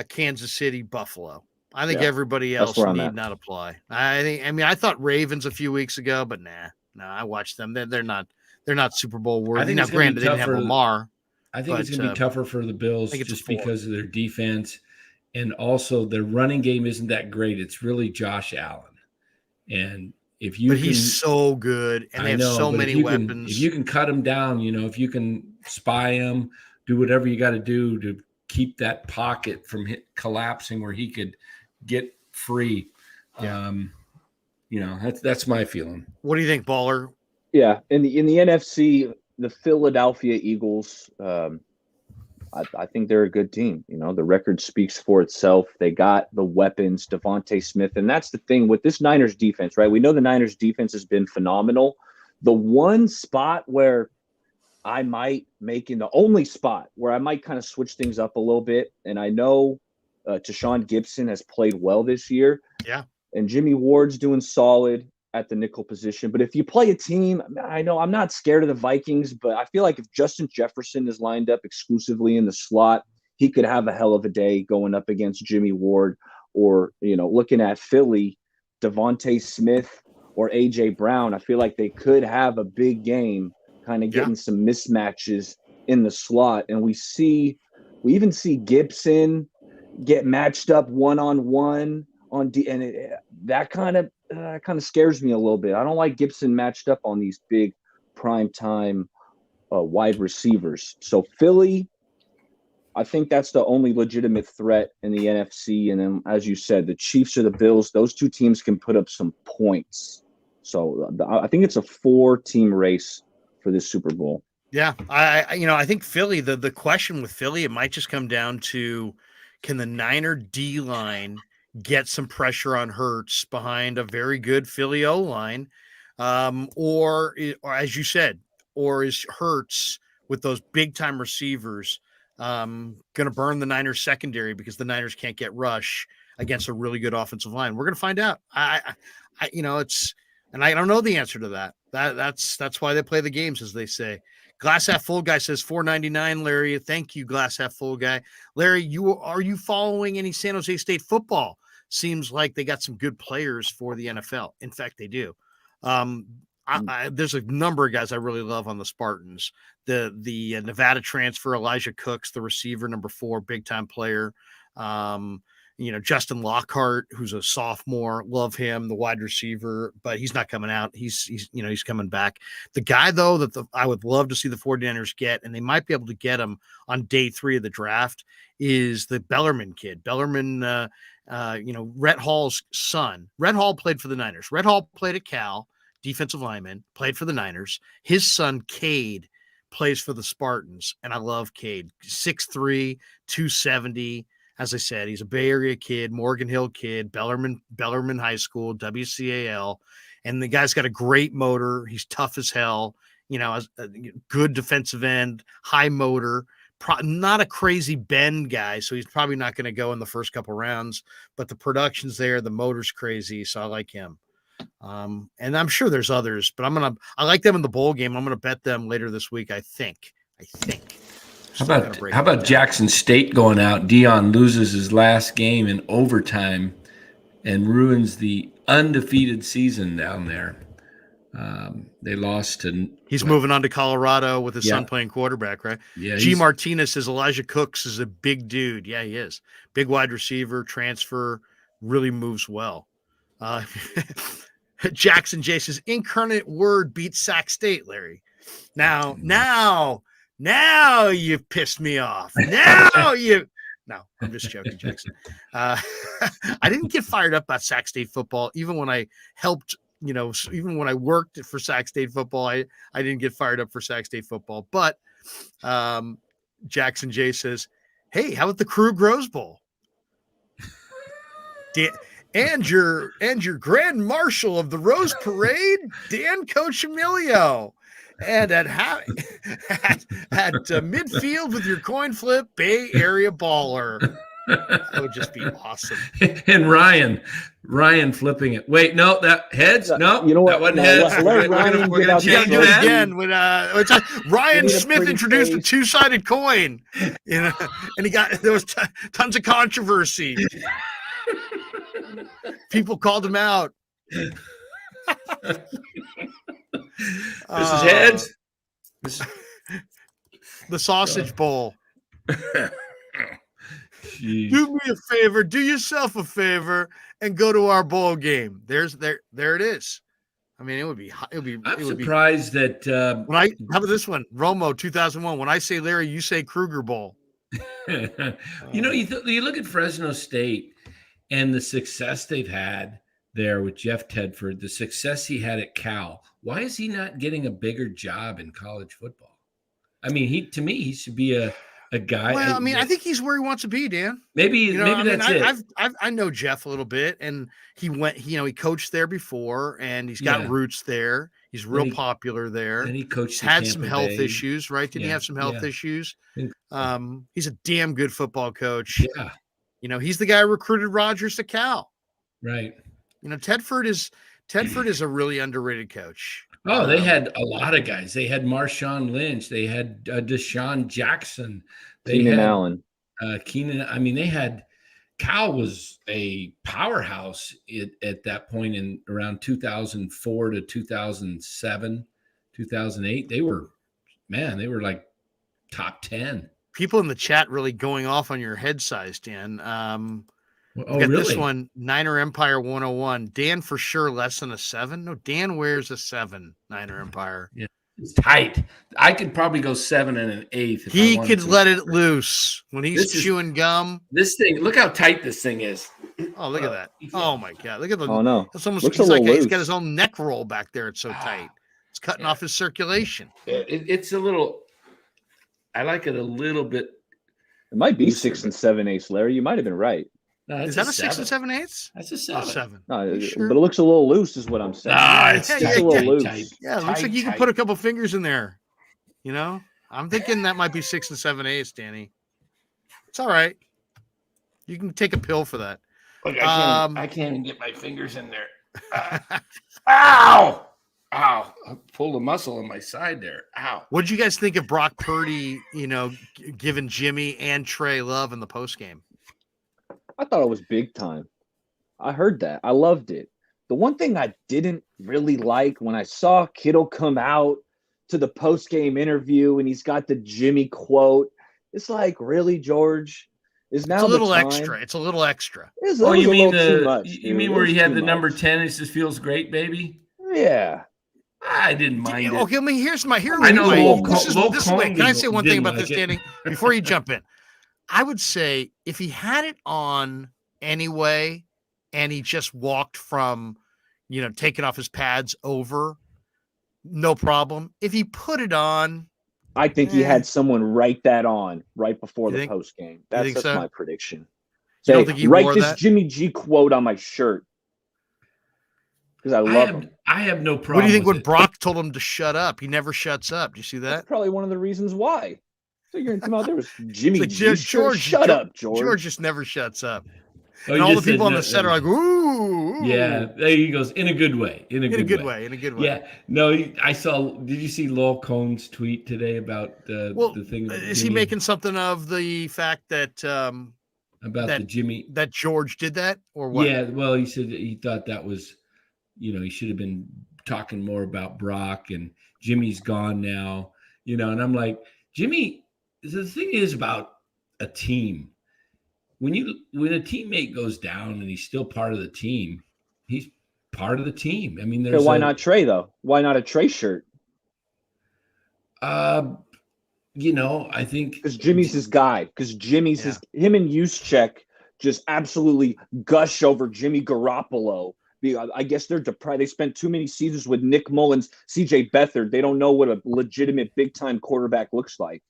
Kansas City, Buffalo. I think everybody else need not apply. I thought Ravens a few weeks ago, but nah, I watched them. They're not Super Bowl worthy. Now, granted, they didn't have Lamar. I think it's going to be tougher for the Bills just because of their defense, and also their running game isn't that great. It's really Josh Allen, and he's so good, and they have so many weapons. If you can cut him down, if you can spy him, do whatever you got to do to keep that pocket from collapsing where he could get free. Yeah. That's my feeling. What do you think, Baller? Yeah, in the NFC, the Philadelphia Eagles, I think they're a good team. The record speaks for itself. They got the weapons, Devontae Smith, and that's the thing with this Niners defense, right? We know the Niners defense has been phenomenal. The one spot where I might the only spot where I might kind of switch things up a little bit, and I know Tashawn Gibson has played well this year. Yeah. And Jimmy Ward's doing solid at the nickel position. But if you play a team, I know I'm not scared of the Vikings, but I feel like if Justin Jefferson is lined up exclusively in the slot, he could have a hell of a day going up against Jimmy Ward, or, looking at Philly, Devontae Smith or A.J. Brown. I feel like they could have a big game kind of getting some mismatches in the slot. And we even see Gibson get matched up one-on-one on D, and that kind of scares me a little bit. I don't like Gibson matched up on these big primetime wide receivers. So Philly, I think that's the only legitimate threat in the NFC. And then, as you said, the Chiefs or the Bills, those two teams can put up some points. So I think it's a 4-team race for this Super Bowl. Yeah, I think Philly, the question with Philly, it might just come down to, can the Niner D-line get some pressure on Hurts behind a very good Philly O-line? Or as you said, or is Hurts with those big-time receivers going to burn the Niners secondary because the Niners can't get rush against a really good offensive line? We're going to find out. And I don't know the answer to that. That's why they play the games, as they say. Glass half full guy says $4.99, Larry. Thank you, glass half full guy. Larry, are you following any San Jose State football? Seems like they got some good players for the NFL. In fact, they do. There's a number of guys I really love on the Spartans. The Nevada transfer, Elijah Cooks, the receiver, number 4, big time player. Justin Lockhart, who's a sophomore, love him, the wide receiver, but he's not coming out. He's coming back. The guy, though, that I would love to see the 49ers get, and they might be able to get him on day 3 of the draft, is the Bellarmine kid. Bellarmine, Rhett Hall's son. Rhett Hall played for the Niners. Rhett Hall played at Cal, defensive lineman, played for the Niners. His son, Cade, plays for the Spartans, and I love Cade. 6'3", 270. As I said, he's a Bay Area kid, Morgan Hill kid, Bellarmine High School, WCAL, and the guy's got a great motor. He's tough as hell, a good defensive end, high motor, not a crazy bend guy, so he's probably not going to go in the first couple rounds, but the production's there, the motor's crazy, so I like him. And I'm sure there's others, but I like them in the bowl game. I'm going to bet them later this week, I think. How about Jackson State going out? Dion loses his last game in overtime and ruins the undefeated season down there. They lost to. He's moving on to Colorado with his son playing quarterback, right? Yeah. G. Martinez says Elijah Cooks is a big dude. Yeah, he is. Big wide receiver, transfer, really moves well. Jackson J says Incarnate Word beats Sac State, Larry. Now you've pissed me off. No, I'm just joking, Jackson. I didn't get fired up about Sac State football, even when I helped, even when I worked for Sac State football, I didn't get fired up for Sac State football. But Jackson J says, hey, how about the Krueg Rose Bowl? And your Grand Marshal of the Rose Parade, Dan Coccimilgio. And at midfield with your coin flip, Bay Area baller. That would just be awesome. And Ryan flipping it. Wait, no, that heads. No, you know what? That wasn't No, heads. let We're Ryan gonna give out change the Do it that. again. When Ryan need a Smith pretty introduced a face. two-sided coin, and there was tons of controversy. People called him out. This is heads. The sausage bowl. Jeez. Do me a favor, do yourself a favor, and go to our bowl game. There it is. I mean, it would be. I'm surprised that how about this one? Romo 2001. When I say Larry, you say Krueger Bowl. you look at Fresno State and the success they've had there with Jeff Tedford, the success he had at Cal. Why is he not getting a bigger job in college football? I mean, he should be a guy. Well, I mean, I think he's where he wants to be, Dan. Maybe that's it. I know Jeff a little bit, and he went. He coached there before, and he's got roots there. He's real popular there. And he coached. Had some health issues, right? Didn't he have some health issues? He's a damn good football coach. Yeah. He's the guy who recruited Rodgers to Cal. Right. Tedford is a really underrated coach. Oh, they had a lot of guys. They had Marshawn Lynch. They had Deshaun Jackson. Keenan Allen. Keenan. I mean, they had Cal was a powerhouse at that point in around 2004 to 2007, 2008. They were like top 10. People in the chat really going off on your head size, Dan. Really? This one, Niner Empire 101. Dan for sure less than a 7. No, Dan wears a 7. Niner Empire. Yeah, it's tight. I could probably go 7 and an 8. He could let it loose when he's chewing gum. This thing, look how tight this thing is. Oh, look at that. Oh my God. Look at the. Oh no. It's almost Looks he's loose. got his own neck roll back there. It's so tight. It's cutting off his circulation. It's a little. I like it a little bit. It might be 6 and 7/8, Larry. You might have been right. No, is that a 6 and 7/8? That's a 7. 7. No, sure? But it looks a little loose, is what I'm saying. It's a little loose. Yeah, it looks like you can put a couple fingers in there. I'm thinking that might be 6 and 7/8, Danny. It's all right. You can take a pill for that. Look, I can't even get my fingers in there. Ow! Ow! I pulled a muscle on my side there. Ow! What did you guys think of Brock Purdy? Giving Jimmy and Trey love in the post game. I thought it was big time. I heard that. I loved it. The one thing I didn't really like when I saw Kittle come out to the post-game interview and he's got the Jimmy quote, it's like, really, George? Is now it's a little the time? extra. It's a little extra. You mean where he had the number 10? It just feels great, baby. Yeah. I didn't mind it. Okay, I mean, here's my. I know. Can I say one thing about this, Danny? Before you jump in, I would say if he had it on anyway, and he just walked from, taking off his pads over, no problem. If he put it on, I think he had someone write that on right before the post game. That's so? My prediction. You don't think he write wore this that? Jimmy G quote on my shirt because I love him. I have no problem. What do you think when Brock told him to shut up? He never shuts up. Do you see that? That's probably one of the reasons why. So you're gonna come out there with Jimmy like G. George, shut up, George. George just never shuts up. Oh, and all the people on the set are like, ooh. Yeah, there he goes. In a good way. In a good way. Yeah. No, I saw. Did you see Lowell Cohn's tweet today about the thing? Is he making something of the fact that about the Jimmy that George did that or what? Yeah. Well, he said he thought that was, he should have been talking more about Brock, and Jimmy's gone now. And I'm like, Jimmy. The thing is about a team. When a teammate goes down and he's still part of the team, he's part of the team. I mean, why not Trey though? Why not a Trey shirt? I think because Jimmy's his guy. Because him and Juszczyk just absolutely gush over Jimmy Garoppolo. I guess they're deprived. They spent too many seasons with Nick Mullins, CJ Beathard. They don't know what a legitimate big time quarterback looks like.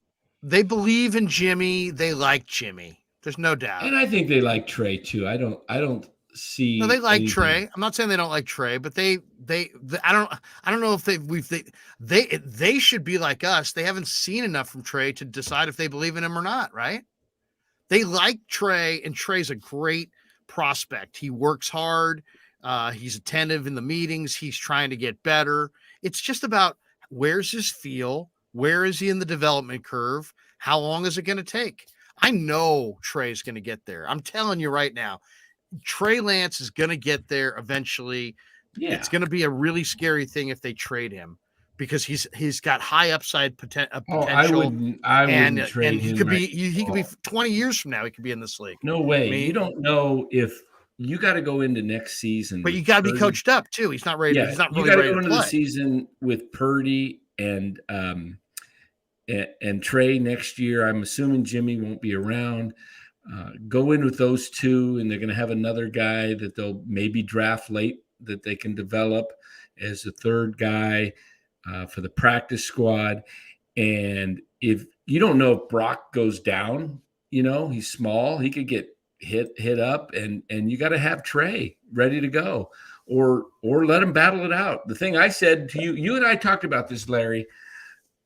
They believe in Jimmy. They like Jimmy. There's no doubt. And I think they like Trey too. I don't see. No, they like anything. Trey. I'm not saying they don't like Trey, but they I don't know if they should be like us. They haven't seen enough from Trey to decide if they believe in him or not, right? They like Trey, and Trey's a great prospect. He works hard. He's attentive in the meetings. He's trying to get better. It's just about where's his feel? Where is he in the development curve? How long is it going to take? I know Trey's going to get there. I'm telling you right now, Trey Lance is going to get there eventually. Yeah. It's going to be a really scary thing if they trade him because he's got high upside potential. I wouldn't trade him. He could be 20 years from now. He could be in this league. No way. I mean, you don't know if you got to go into next season, but you got to be coached up too. He's not ready. Yeah, he's not really you got to ready go to into play. the season with Purdy and Trey next year. I'm assuming Jimmy won't be around. Go in with those two, and they're going to have another guy that they'll maybe draft late that they can develop as a third guy for the practice squad. And if you don't know if Brock goes down, he's small, he could get hit up, and you got to have Trey ready to go, or let him battle it out. The thing I said to you and I talked about this, Larry,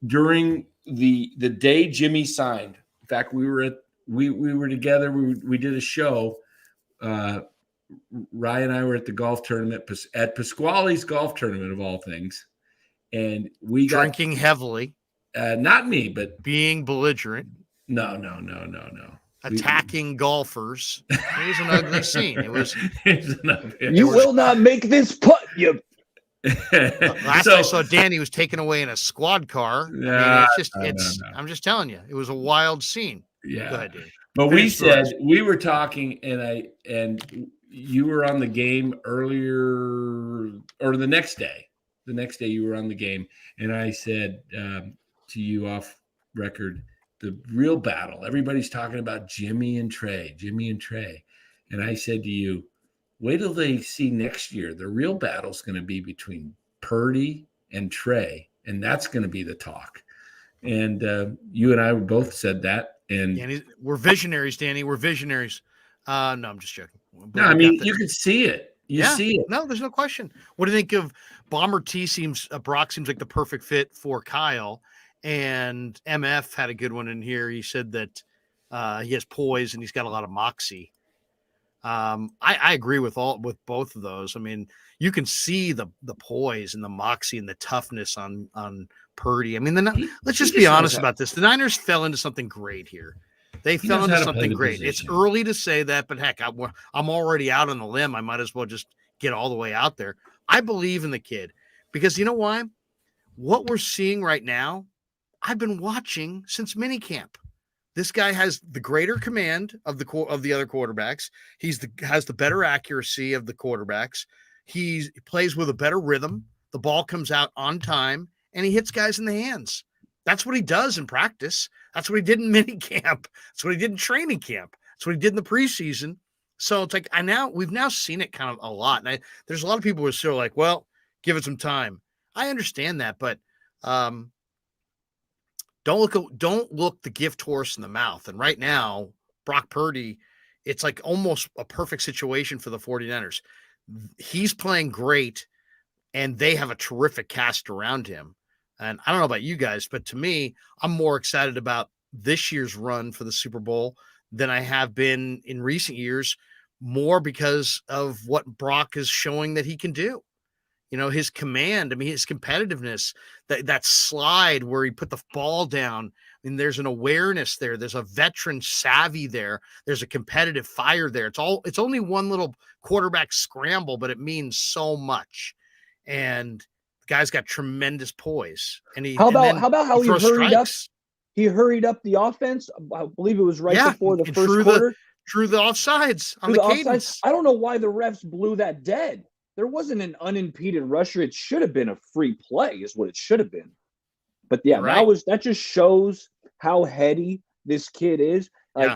during the day Jimmy signed. In fact, we were together. We did a show. Ryan and I were at the golf tournament at Pasquale's golf tournament of all things, and we got drinking heavily. Not me, but being belligerent. No. Attacking golfers. It was an ugly scene. It was. You will not make this putt. You. Last I saw Danny was taken away in a squad car. I'm just telling you, it was a wild scene. Yeah. Go ahead, Danny. But we were talking, and you were on the game earlier, or the next day. The next day you were on the game, and I said to you off record, the real battle. Everybody's talking about Jimmy and Trey, and I said to you, wait till they see next year. The real battle's going to be between Purdy and Trey, and that's going to be the talk. And you and I both said that. And we're visionaries, Danny. We're visionaries. No, I'm just joking. No, I mean, you can see it. You see it. No, there's no question. What do you think of Bomber T? Brock seems like the perfect fit for Kyle. And MF had a good one in here. He said that he has poise and he's got a lot of moxie. I agree with both of those. I mean, you can see the poise and the moxie and the toughness on Purdy. I mean, let's just be honest about this. The Niners fell into something great here. They fell into something great. It's early to say that, but heck, I'm already out on the limb. I might as well just get all the way out there. I believe in the kid because you know why? What we're seeing right now, I've been watching since minicamp. This guy has the greater command of the other quarterbacks. Has the better accuracy of the quarterbacks. He plays with a better rhythm. The ball comes out on time, and he hits guys in the hands. That's what he does in practice. That's what he did in minicamp. That's what he did in training camp. That's what he did in the preseason. So it's like we've now seen it kind of a lot. And there's a lot of people who are still like, well, give it some time. I understand that, but don't look the gift horse in the mouth. And right now, Brock Purdy, it's like almost a perfect situation for the 49ers. He's playing great, and they have a terrific cast around him. And I don't know about you guys, but to me, I'm more excited about this year's run for the Super Bowl than I have been in recent years, more because of what Brock is showing that he can do. You know, his command, I mean, his competitiveness, that slide where he put the ball down. I mean, there's an awareness there. There's a veteran savvy there. There's a competitive fire there. It's only one little quarterback scramble, but it means so much. And the guy's got tremendous poise. And how about how he hurried up? He hurried up the offense. I believe it was before the first quarter. Drew the offsides on the cadence. I don't know why the refs blew that dead. There wasn't an unimpeded rusher. It should have been a free play is what it should have been. But yeah, right. that just shows how heady this kid is.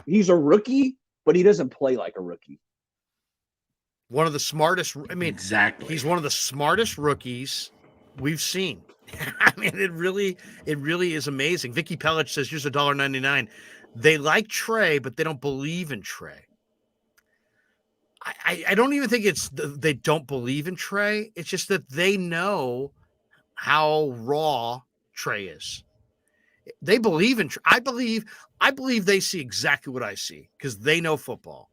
He's a rookie, but he doesn't play like a rookie. One of the smartest. I mean, exactly. He's one of the smartest rookies we've seen. I mean, it really is amazing. Vicky Pellich says, here's $1.99. They like Trey, but they don't believe in Trey. I don't even think they don't believe in Trey. It's just that they know how raw Trey is. They believe in. I believe they see exactly what I see because they know football,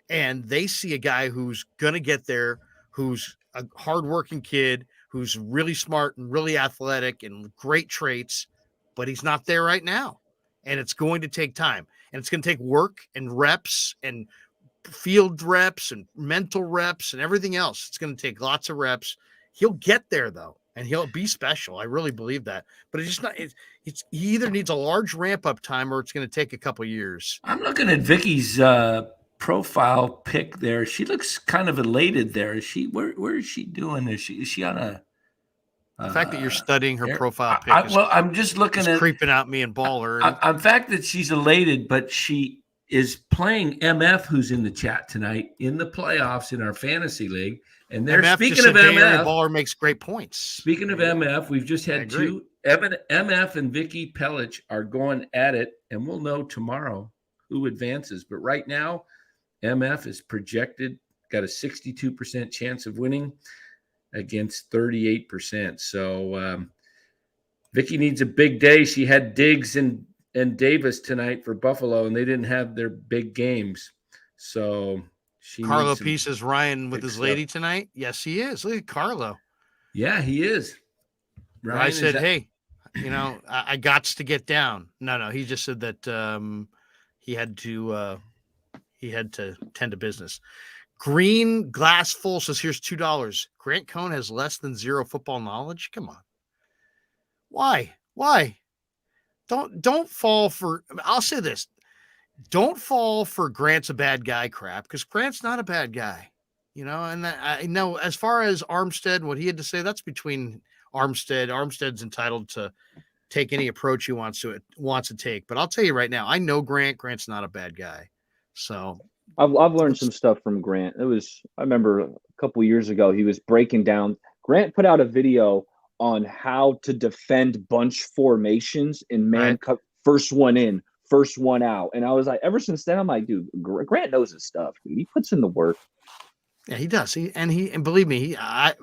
and they see a guy who's gonna get there, who's a hardworking kid, who's really smart and really athletic and great traits, but he's not there right now, and it's going to take time, and it's going to take work and reps and field reps and mental reps and everything else. It's going to take lots of reps. He'll get there though, and he'll be special. I really believe that. But it's just not. He either needs a large ramp up time or it's going to take a couple years. I'm looking at Vicky's profile pic there. She looks kind of elated there. Is she? Where is she doing? Is she on a? The fact that you're studying her profile pic I'm just looking at creeping out me and Baller. The fact that she's elated, but she is playing MF, who's in the chat tonight in the playoffs in our fantasy league. And they're speaking of MF. Baller makes great points. Speaking of MF, we've just had two. MF and Vicky Pellich are going at it, and we'll know tomorrow who advances. But right now, MF is projected, got a 62% chance of winning against 38%. So Vicky needs a big day. She had Diggs and Davis tonight for Buffalo, and they didn't have their big games. So Carlo P says Ryan with his lady tonight. Yes, he is. Look at Carlo. Yeah, he is. Ryan, I said, hey, I gots to get down. No, he just said that he had to tend to business. Green Glass Full says, here's $2. Grant Cohn has less than zero football knowledge. Come on. Why? Don't fall for, I'll say this. Don't fall for Grant's a bad guy crap, because Grant's not a bad guy, and I know as far as Armstead, what he had to say, that's between Armstead. Armstead's entitled to take any approach he wants to take. But I'll tell you right now, I know Grant's not a bad guy. So I've learned some stuff from Grant. I remember a couple of years ago, he was breaking down. Grant put out a video on how to defend bunch formations in man cut, first one in, first one out. And I was like, ever since then, I'm like, dude, Grant knows his stuff, dude. He puts in the work. Yeah, he does. And believe me, I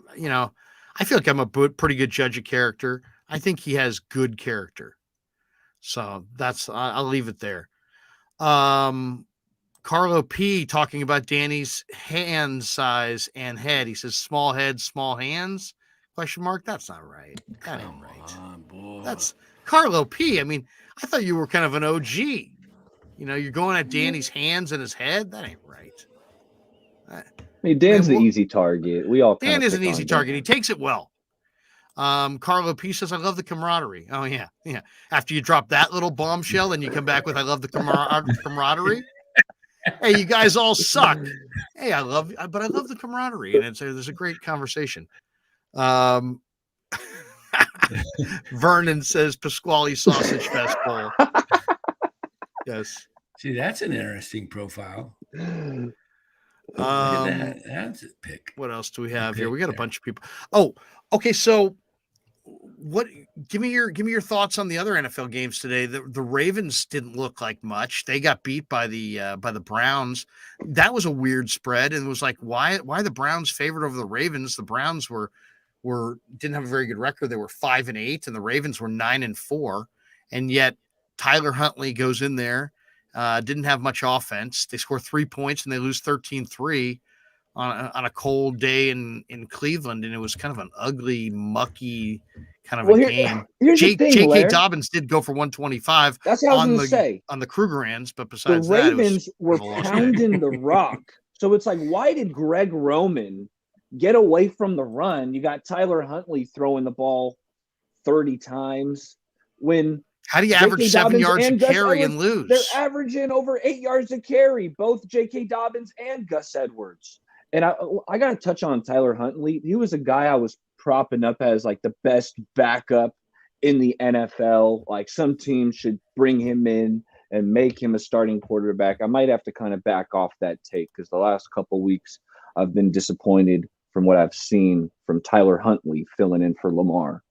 feel like I'm a pretty good judge of character. I think he has good character. So I'll leave it there. Carlo P talking about Danny's hand size and head. He says, small head, small hands? ? That's not right. That ain't right. Boy. That's Carlo P. I mean, I thought you were kind of an OG. You're going at Danny's hands and his head. That ain't right. I mean, Dan's an easy target. Dan is an easy target. He takes it well. Carlo P says, I love the camaraderie. Oh, yeah. After you drop that little bombshell, then you come back with, I love the camaraderie. Hey, you guys all suck. Hey, but I love the camaraderie. And there's a great conversation. Vernon says Pasquale Sausage Fest Bowl. Yes. See, that's an interesting profile. That's a pick. What else do we have here? We got a bunch of people. Oh, okay. So give me your thoughts on the other NFL games today. The Ravens didn't look like much. They got beat by the Browns. That was a weird spread. And it was like, why the Browns favored over the Ravens? The Browns didn't have a very good record. They were 5-8 and the Ravens were 9-4. And yet Tyler Huntley goes in there, didn't have much offense. They score 3 points and they lose 13-3 on a cold day in Cleveland. And it was kind of an ugly, mucky kind of a game. J.K. Dobbins did go for 125. That's what I was going to say. On the Krueger but besides the Ravens were pounding the rock. So it's like, why did Greg Roman get away from the run? You got Tyler Huntley throwing the ball 30 times. How do you average 7 yards a carry and lose? They're averaging over 8 yards a carry, both J.K. Dobbins and Gus Edwards. And I got to touch on Tyler Huntley. He was a guy I was propping up as like the best backup in the NFL. Like some teams should bring him in and make him a starting quarterback. I might have to kind of back off that take because the last couple of weeks I've been disappointed from what I've seen from Tyler Huntley filling in for Lamar.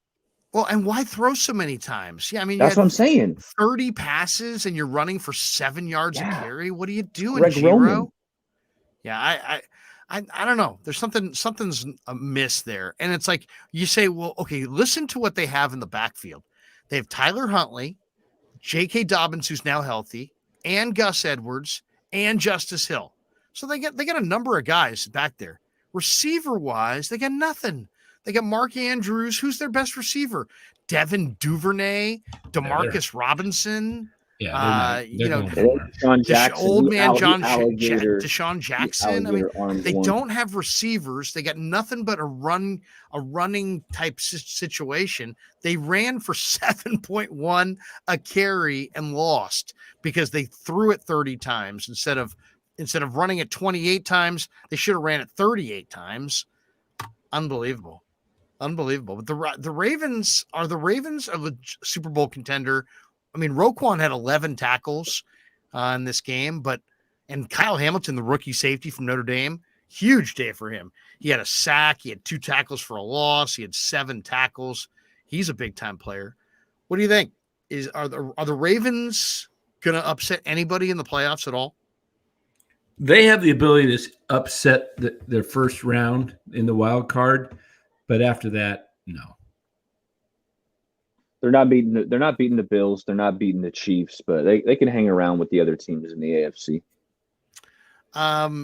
Well, and why throw so many times? Yeah, I mean, that's what I'm saying. 30 passes and you're running for 7 yards a carry. What are you doing, Greg Giro? Roman. Yeah, I don't know. There's something's amiss there. And it's like you say, well, okay, listen to what they have in the backfield. They have Tyler Huntley, J.K. Dobbins, who's now healthy, and Gus Edwards and Justice Hill. So they got a number of guys back there. Receiver wise, they got nothing. They got Mark Andrews, who's their best receiver. Devin Duvernay, Demarcus Robinson. Yeah, Deshaun Jackson, old man Deshaun Jackson. I mean, they don't have receivers. They got nothing but a running type situation. They ran for 7.1 a carry and lost because they threw it 30 times instead of running it 28 times. They should have ran it 38 times. Unbelievable. But the Ravens are a Super Bowl contender. I mean, Roquan had 11 tackles in this game, and Kyle Hamilton, the rookie safety from Notre Dame, huge day for him. He had a sack. He had 2 tackles for a loss. He had 7 tackles. He's a big time player. What do you think? Are the Ravens going to upset anybody in the playoffs at all? They have the ability to upset their first round in the wild card, but after that, no. They're not beating the Bills. They're not beating the Chiefs, but they can hang around with the other teams in the AFC.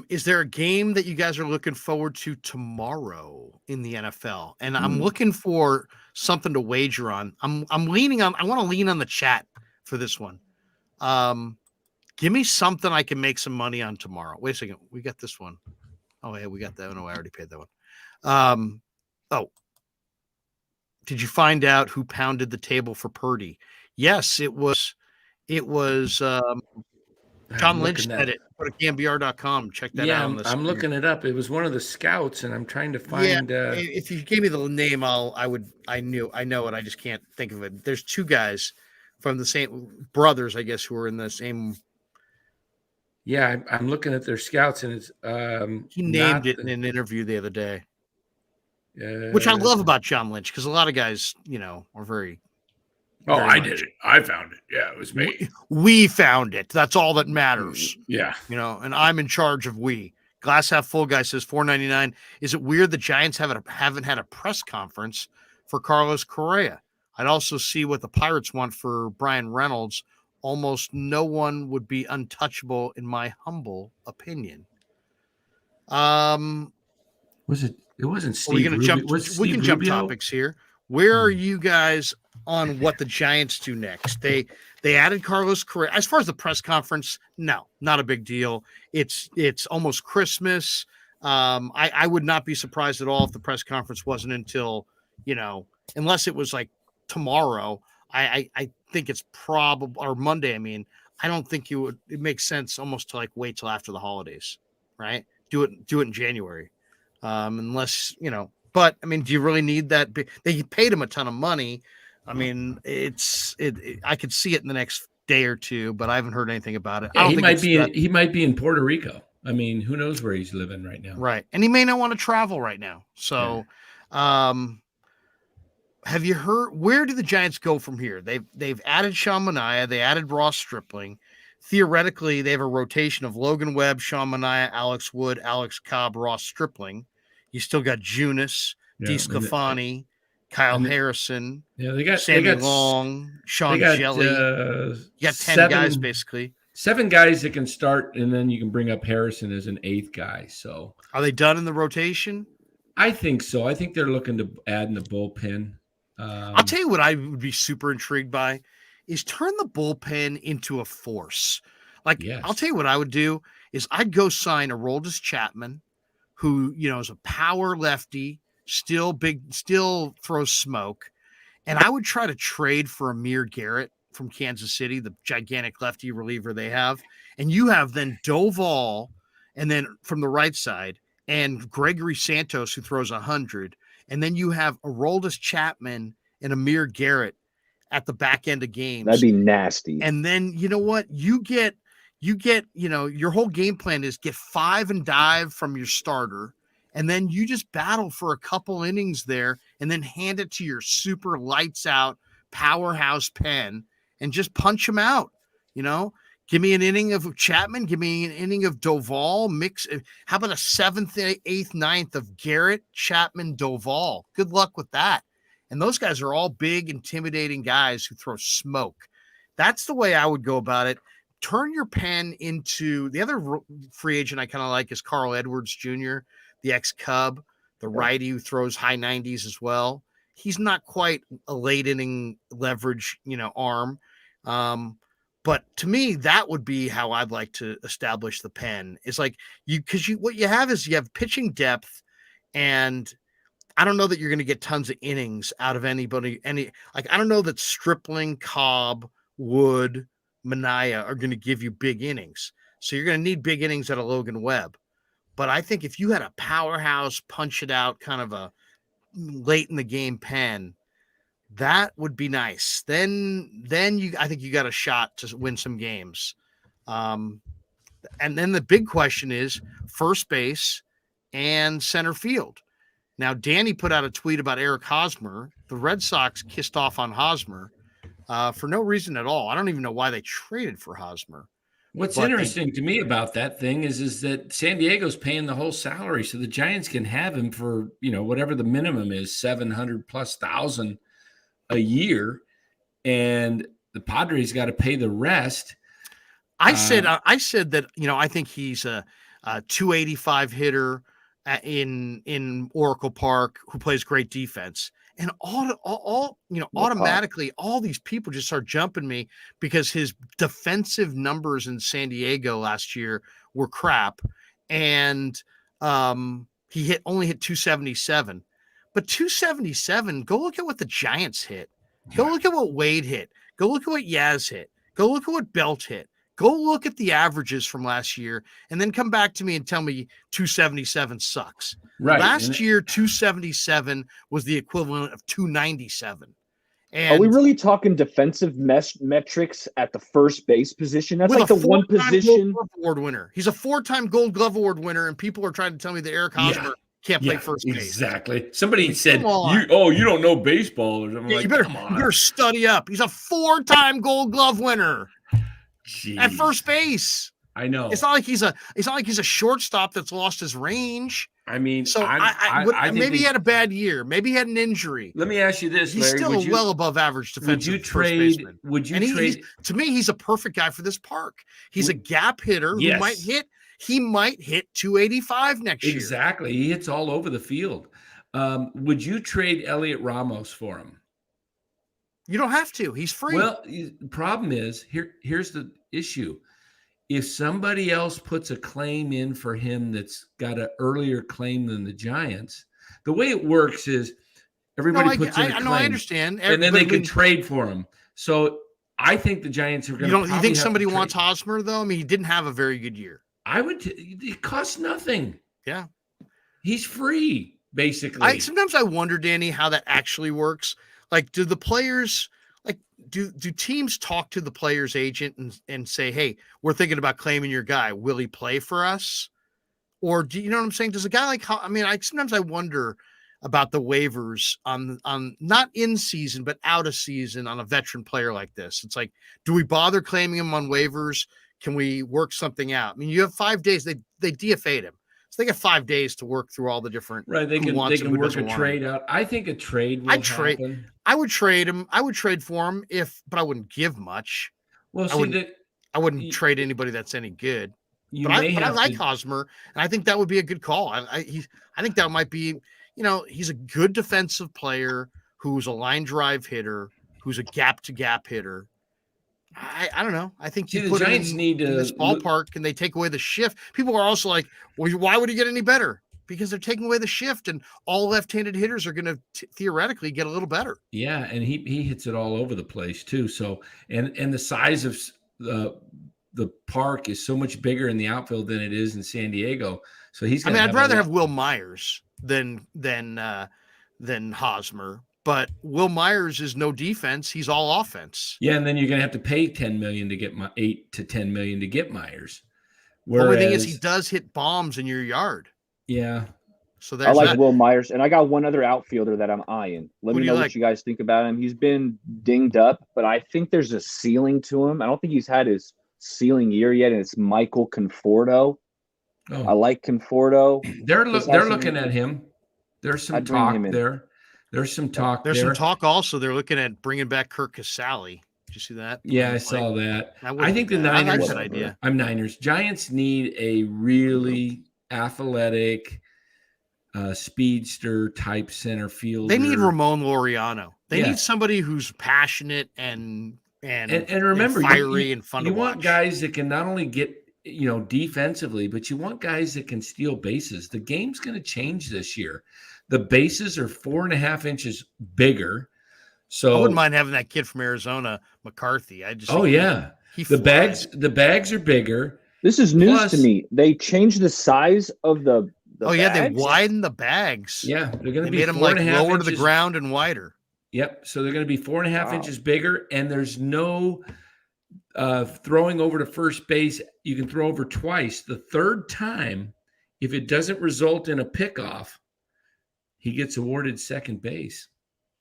Is there a game that you guys are looking forward to tomorrow in the NFL? And I'm looking for something to wager on. I want to lean on the chat for this one. Give me something I can make some money on tomorrow. Wait a second. We got this one. Oh, yeah, we got that. No, I already paid that one. Did you find out who pounded the table for Purdy? Yes, it was John Lynch said it. Go to Gambiar.com. Check that out. Yeah, I'm looking it up. It was one of the scouts, and I'm trying to find. If you gave me the name, I know it. I just can't think of it. There's 2 guys from the same brothers, I guess, who are in the same. Yeah, I'm looking at their scouts, and it's. He named it in an interview the other day. Which I love about John Lynch, because a lot of guys, are very. I did it. I found it. Yeah, it was me. We found it. That's all that matters. Yeah. And I'm in charge of we. Glass half full guy says $4.99. Is it weird the Giants haven't had a press conference for Carlos Correa? I'd also see what the Pirates want for Brian Reynolds. Almost no one would be untouchable, in my humble opinion. Was it? It wasn't Steve. We can jump topics here. Where are you guys on what the Giants do next? They added Carlos Correa. As far as the press conference, no, not a big deal. It's almost Christmas. I would not be surprised at all if the press conference wasn't until, unless it was like tomorrow. I think it's probably, or Monday. I mean, I don't think it makes sense almost to like wait till after the holidays, right? Do it in January. Unless, but I mean, do you really need that? They paid him a ton of money. I mean, I could see it in the next day or 2, but I haven't heard anything about it. Yeah, he might be in Puerto Rico. I mean, who knows where he's living right now? Right. And he may not want to travel right now. So, have you heard, where do the Giants go from here? They've added Sean Mania. They added Ross Stripling. Theoretically, they have a rotation of Logan Webb, Sean Mania, Alex Wood, Alex Cobb, Ross Stripling. You still got Junis, DeSclafani, Kyle Harrison, Sammy Long, Sean Jelly. You got 10 guys, basically. 7 guys that can start, and then you can bring up Harrison as an 8th guy. So, are they done in the rotation? I think so. I think they're looking to add in the bullpen. I'll tell you what I would be super intrigued by is turn the bullpen into a force. Like, yes. I'll tell you what I would do is I'd go sign Aroldis Chapman, who, is a power lefty, still throws smoke. And I would try to trade for Amir Garrett from Kansas City, the gigantic lefty reliever they have. And you have then Doval, and then from the right side, and Gregory Santos, who throws 100. And then you have Aroldis Chapman and Amir Garrett at the back end of games. That'd be nasty. And then, you know what? You get, your whole game plan is get 5 and dive from your starter. And then you just battle for a couple innings there and then hand it to your super lights out powerhouse pen and just punch them out. Give me an inning of Chapman. Give me an inning of Doval. How about a 7th, 8th, 9th of Garrett, Chapman, Doval? Good luck with that. And those guys are all big, intimidating guys who throw smoke. That's the way I would go about it. Turn your pen into the other free agent I kind of like is Carl Edwards Jr., the ex-Cub, the righty who throws high 90s as well. He's not quite a late inning leverage, arm. But to me, that would be how I'd like to establish the pen. It's like what you have is you have pitching depth, and I don't know that you're going to get tons of innings out of anybody. I don't know that Stripling, Cobb, Wood, Minaya are going to give you big innings. So you're going to need big innings out of Logan Webb. But I think if you had a powerhouse, punch it out kind of a late in the game pen, that would be nice. Then I think you got a shot to win some games. And then the big question is first base and center field. Now, Danny put out a tweet about Eric Hosmer. The Red Sox kissed off on Hosmer for no reason at all. I don't even know why they traded for Hosmer. What's interesting to me about that thing is that San Diego's paying the whole salary, so the Giants can have him for whatever the minimum is, $700,000+ a year, and the Padres got to pay the rest. I said that I think he's a 285 hitter in Oracle Park who plays great defense. And automatically all these people just start jumping me because his defensive numbers in San Diego last year were crap. And he only hit 277. But 277, go look at what the Giants hit. Go look at what Wade hit. Go look at what Yaz hit. Go look at what Belt hit. Go look at the averages from last year and then come back to me and tell me 277 sucks. Right. Last year, 277 was the equivalent of 297. And are we really talking defensive metrics at the first base position? That's like the one position. Gold Glove Award winner. He's a 4-time Gold Glove Award winner, and people are trying to tell me that Eric Hosmer can't play first base. Exactly. Somebody said, you don't know baseball or something. You better study up. He's a 4-time Gold Glove winner. Jeez. At first base. I know. It's not like he's a shortstop that's lost his range. I mean, so maybe he had a bad year. Maybe he had an injury. Let me ask you this, Larry. He's still well above average defensive first baseman. To me, he's a perfect guy for this park. He's a gap hitter who might hit 285 next year. Exactly. He hits all over the field. Would you trade Elliot Ramos for him? You don't have to. He's free. Well, the problem is here's the issue. If somebody else puts a claim in for him that's got an earlier claim than the Giants, the way it works is everybody puts in a claim. I understand. And then they can trade for him. So I think the Giants are going to. You think somebody wants Hosmer, though? I mean, he didn't have a very good year. It costs nothing. Yeah. He's free, basically. Sometimes I wonder, Danny, how that actually works. Like, do the players, do teams talk to the player's agent and say, hey, we're thinking about claiming your guy. Will he play for us? Or do you know what I'm saying? Does a guy sometimes I wonder about the waivers on not in season, but out of season on a veteran player like this. It's like, do we bother claiming him on waivers? Can we work something out? I mean, you have 5 days. They DFA'd him. So they got 5 days to work through all the different. Right. They can work a trade out. I think a trade will happen. I would trade him. I would trade for him but I wouldn't give much. Well, I wouldn't trade anybody that's any good. But I like Hosmer, and I think that would be a good call. I think that might be, he's a good defensive player who's a line drive hitter, who's a gap to gap hitter. I don't know. I think the Giants need in this ballpark, and they take away the shift. People are also like, well, why would he get any better? Because they're taking away the shift, and all left-handed hitters are going to theoretically get a little better. Yeah, and he hits it all over the place too. So and the size of the park is so much bigger in the outfield than it is in San Diego. So I'd rather have Will Myers than Hosmer. But Will Myers is no defense; he's all offense. Yeah, and then you're going to have to pay $10 million to get $8 to $10 million to get Myers. The only thing is, he does hit bombs in your yard. Yeah. So I like Will Myers, and I got one other outfielder that I'm eyeing. Let me know what you guys think about him. He's been dinged up, but I think there's a ceiling to him. I don't think he's had his ceiling year yet, and it's Michael Conforto. Oh. I like Conforto. They're looking at him. There's some talk there. There's some talk There's there. some talk also. They're looking at bringing back Kirk Casale. Did you see that? Yeah, I saw that. I think the Niners. I like that idea. I'm Niners. Giants need a really athletic, speedster type center fielder. They need Ramon Laureano. They need somebody who's passionate and remember, fiery and fun to watch. You want guys that can not only get defensively, but you want guys that can steal bases. The game's going to change this year. The bases are 4.5 inches bigger. So I wouldn't mind having that kid from Arizona, McCarthy. The bags are bigger. This is news to me. They changed the size of the bags. They widened the bags. Yeah, they're going to be made them lower to the ground and wider. Yep. So they're going to be 4.5 inches bigger, and there's no throwing over to first base. You can throw over twice. The third time, if it doesn't result in a pickoff, he gets awarded second base.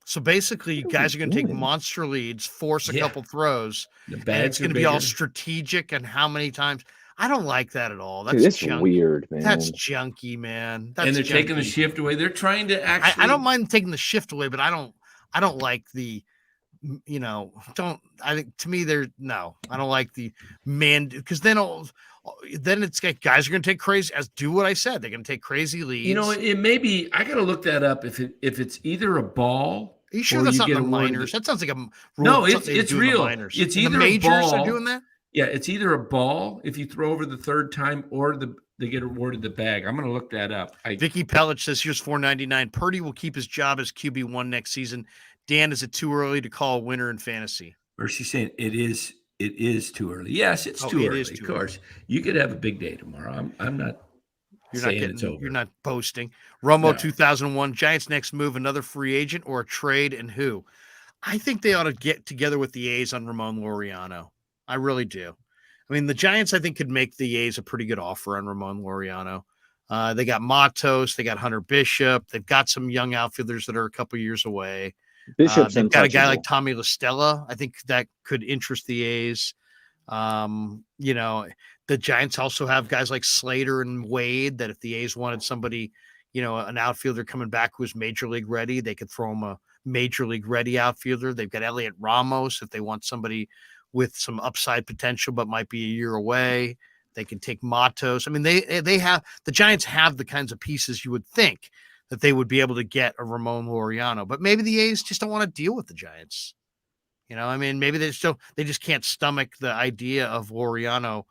So basically, guys are going to take monster leads, force a couple throws, and it's going to be all strategic and how many times. I don't like that at all. That's weird, man. That's junky, man. And they're taking the shift away. They're trying to actually. I don't mind taking the shift away, but I don't like the. I think to me I don't like the man, because then it's like guys are going to take crazy, do what I said. They're going to take crazy leads. It may be, I got to look that up. If it's either a ball. Are you sure that's not in the minors? That sounds like a rule. No, it's real. It's either the majors a ball. Are doing that. Yeah, it's either a ball if you throw over the third time, or they get awarded the bag. I'm going to look that up. Vicky Pellich says here's $4.99. Purdy will keep his job as QB1 next season. Dan, is it too early to call a winner in fantasy? Or she's saying it is too early. Yes, it's too early. Of course, you could have a big day tomorrow. I'm not. You're not boasting. Romo 2001 Giants next move, another free agent or a trade, and who? I think they ought to get together with the A's on Ramon Laureano. I really do. I mean, the Giants, I think, could make the A's a pretty good offer on Ramon Laureano. They got Matos, they got Hunter Bishop, they've got some young outfielders that are a couple years away. Bishop's they've got a guy like Tommy LaStella. I think that could interest the A's. The Giants also have guys like Slater and Wade that if the A's wanted somebody, an outfielder coming back who's major league ready, they could throw him a major league ready outfielder. They've got Elliot Ramos if they want somebody with some upside potential but might be a year away. They can take Matos. I mean, the Giants have the kinds of pieces you would think that they would be able to get a Ramon Laureano, but maybe the A's just don't want to deal with the Giants. Maybe they just can't stomach the idea of Laureano,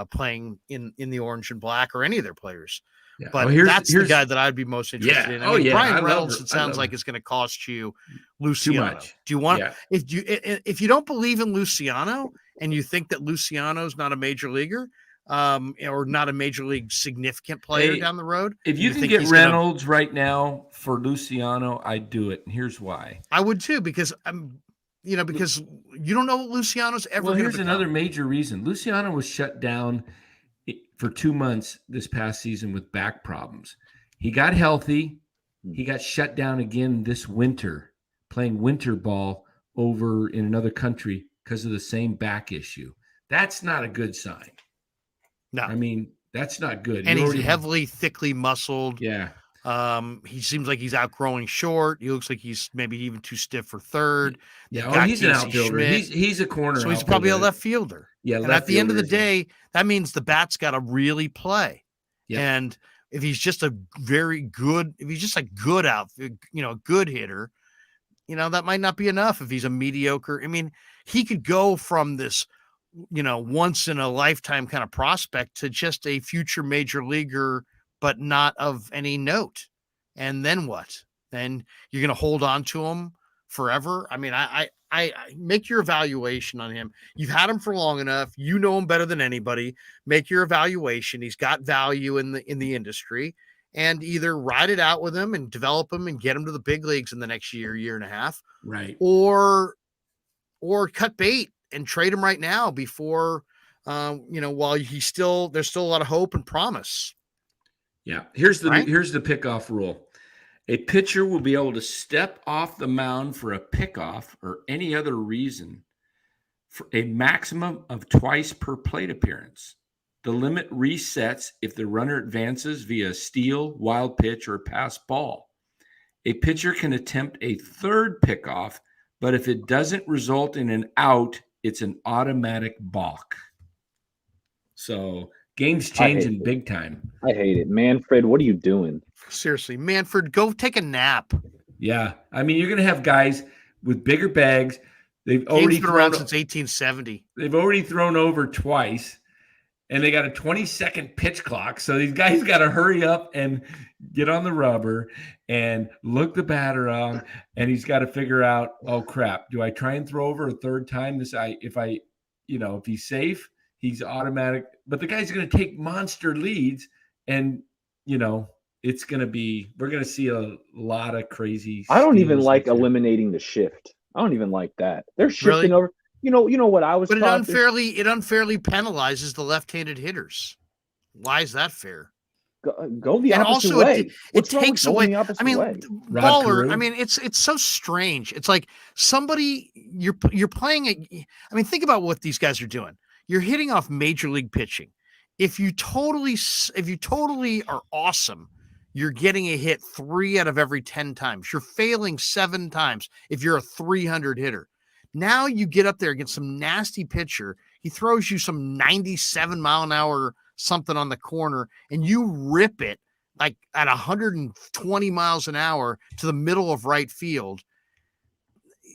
playing in the orange and black or any of their players. Yeah. But that's the guy that I'd be most interested in. Brian Reynolds, it sounds like it's going to cost you Luciano. Too much. Do you want if you don't believe in Luciano and you think that Luciano's not a major leaguer, or not a major league significant player down the road? If you can get Reynolds right now for Luciano, I'd do it. And here's why. I would too, because because you don't know what Luciano's ever. Well, here's another major reason. Luciano was shut down for 2 months this past season with back problems. He got healthy. He got shut down again this winter, playing winter ball over in another country because of the same back issue. That's not a good sign. No. I mean, that's not good. And he's heavily, thickly muscled. Yeah. He seems like he's outgrowing short. He looks like he's maybe even too stiff for third. Yeah, he's an outfielder. He's a corner. So he's probably a left fielder. Yeah, and at the end of the day, that means the bat's got to really play. Yep. And if he's just a good good hitter, that might not be enough. If he's a mediocre, I mean, he could go from this, once in a lifetime kind of prospect to just a future major leaguer, but not of any note. And then what? Then you're going to hold on to him forever? I mean, I make your evaluation on him. You've had him for long enough. You know him better than anybody. Make your evaluation. He's got value in the industry, and either ride it out with him and develop him and get him to the big leagues in the next year and a half. Right. Or cut bait and trade him right now before, while there's still a lot of hope and promise. Yeah. Here's the pickoff rule. A pitcher will be able to step off the mound for a pickoff or any other reason for a maximum of twice per plate appearance. The limit resets if the runner advances via steal, wild pitch, or pass ball. A pitcher can attempt a third pickoff, but if it doesn't result in an out, it's an automatic balk. So game's changing big time. I hate it. Manfred, what are you doing? Seriously, Manfred, go take a nap. Yeah. I mean, you're going to have guys with bigger bags. They've already been around since 1870. They've already thrown over twice, and they got a 20-second pitch clock. So these guys got to hurry up and get on the rubber and look the batter on, and he's got to figure out, oh crap, do I try and throw over a third time? If he's safe, he's automatic. But the guy's going to take monster leads, and it's going to be, we're going to see a lot of crazy. I don't even like eliminating the shift. I don't even like that. They're shifting over. You know what I was. But it unfairly penalizes the left-handed hitters. Why is that fair? Go the opposite way. It takes away. I mean, baller. Krueger. I mean, it's so strange. It's like somebody you're playing. I mean, think about what these guys are doing. You're hitting off major league pitching. If you totally are awesome, you're getting a hit 3 out of every 10 times. You're failing 7 times if you're a 300 hitter. Now you get up there against some nasty pitcher. He throws you some 97 mile an hour something on the corner, and you rip it like at 120 miles an hour to the middle of right field.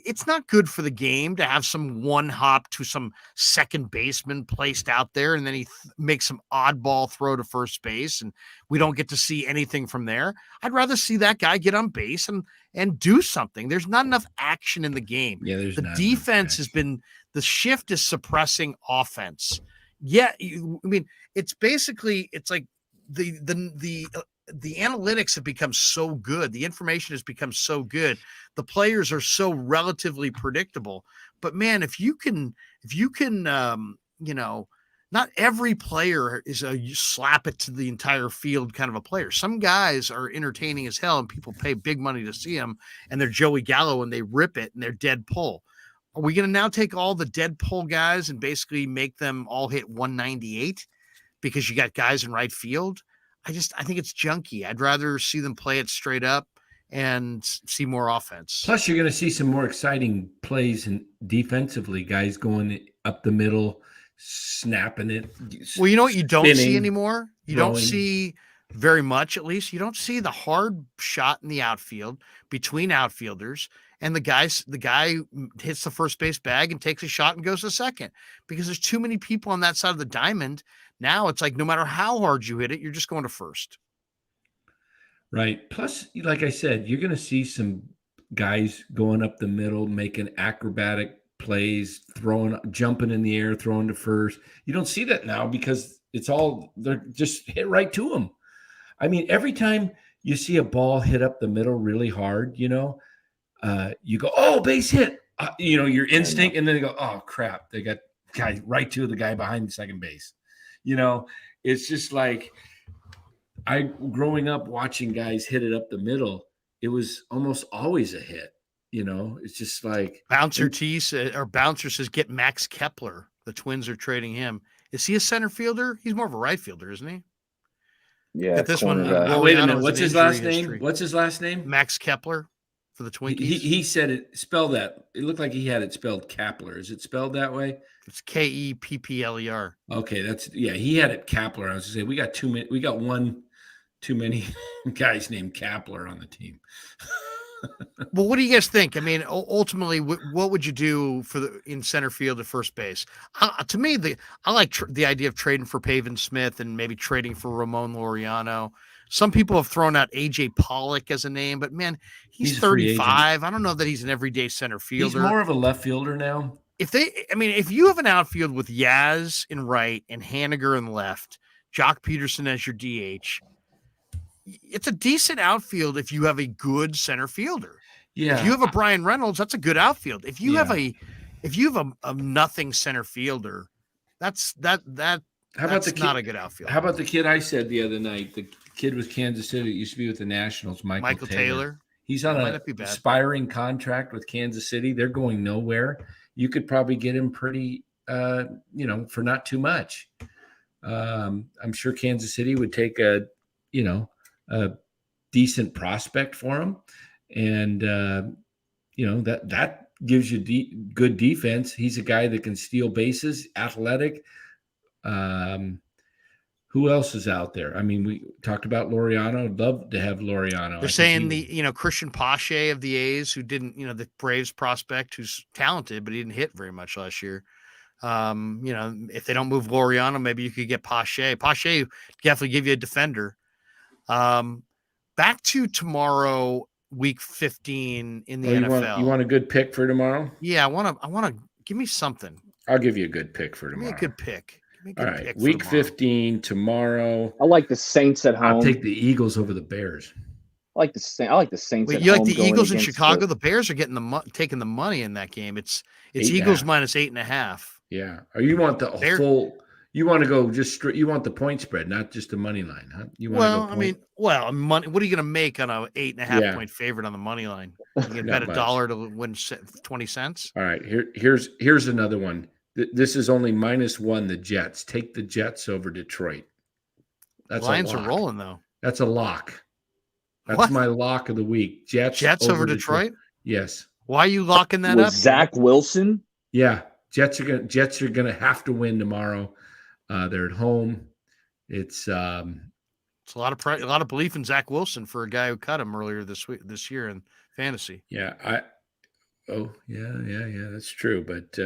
It's not good for the game to have some one hop to some second baseman placed out there, and then he makes some oddball throw to first base, and we don't get to see anything from there. I'd rather see that guy get on base and do something. There's not enough action in the game. Yeah, the defense has been, the shift is suppressing offense. Yeah, I mean, it's basically, it's like the analytics have become so good. The information has become so good. The players are so relatively predictable. But man, if you can, not every player is you slap it to the entire field kind of a player. Some guys are entertaining as hell, and people pay big money to see them, and they're Joey Gallo, and they rip it, and they're dead pull. Are we going to now take all the dead pull guys and basically make them all hit 198 because you got guys in right field? I think it's junky. I'd rather see them play it straight up and see more offense. Plus, you're going to see some more exciting plays and defensively, guys going up the middle, snapping it. Well, you know what you don't see anymore? You don't see very much, at least. You don't see the hard shot in the outfield between outfielders, and the guy hits the first base bag and takes a shot and goes to second, because there's too many people on that side of the diamond. Now it's like no matter how hard you hit it, you're just going to first. Right. Plus, like I said, you're going to see some guys going up the middle, making acrobatic plays, jumping in the air, throwing to first. You don't see that now because they're just hit right to them. I mean, every time you see a ball hit up the middle really hard, you go, oh, base hit, your instinct. And then they go, oh crap, they got guy right to the guy behind second base. It's just like, growing up watching guys hit it up the middle, it was almost always a hit. It's just like Bouncer says, get Max Kepler. The Twins are trading him. Is he a center fielder? He's more of a right fielder, isn't he? Yeah. Get this one. Wait a minute. What's his last name? Max Kepler for the Twinkies. He said it. Spell that. It looked like he had it spelled Kepler. Is it spelled that way? It's Keppler. Okay, he had it Kepler. I was going to say we got one too many guys named Kepler on the team. Well, what do you guys think? I mean, ultimately, what would you do in center field at first base? To me, I like the idea of trading for Pavin Smith and maybe trading for Ramon Laureano. Some people have thrown out AJ Pollock as a name, but man, he's 35. I don't know that he's an everyday center fielder. He's more of a left fielder now. If you have an outfield with Yaz in right and Haniger in left, Jock Peterson as your DH, it's a decent outfield if you have a good center fielder. Yeah. If you have a Brian Reynolds, that's a good outfield. If you have a nothing center fielder, that's not a good outfield. How about the kid I said the other night? The kid with Kansas City that used to be with the Nationals, Michael Taylor. He's on an expiring contract with Kansas City. They're going nowhere. you could probably get him pretty, for not too much. I'm sure Kansas City would take a decent prospect for him. And, that gives you good defense. He's a guy that can steal bases, athletic. Who else is out there? I mean, we talked about Laureano. I'd love to have Laureano. They're saying Christian Pache of the A's, who didn't, the Braves prospect, who's talented, but he didn't hit very much last year. If they don't move Laureano, maybe you could get Pache. Pache definitely give you a defender. Back to tomorrow, week 15 in the NFL. You want a good pick for tomorrow? Yeah, I want to give me something. I'll give you a good pick for tomorrow. Give me a good pick. All right, week 15 tomorrow. I like the Saints at home. I'll take the Eagles over the Bears. I like the Saints. Wait, at you home like the Eagles in against Chicago? The Bears are getting taking the money in that game. It's Eagles minus 8.5. Yeah. Or you want the full? You want to go just straight? You want the point spread, not just the money line, huh? Money. What are you going to make on a 8.5 point favorite on the money line? You can bet $1 to win 20 cents. All right. Here's another one. This is only -1. The Jets. Take the Jets over Detroit. That's Lions are rolling though. That's a lock. That's my lock of the week. Jets over Detroit. Yes. Why are you locking that up? Zach Wilson. Yeah. Jets are gonna have to win tomorrow. They're at home. It's a lot of belief in Zach Wilson for a guy who cut him earlier this year in fantasy. Yeah. That's true. But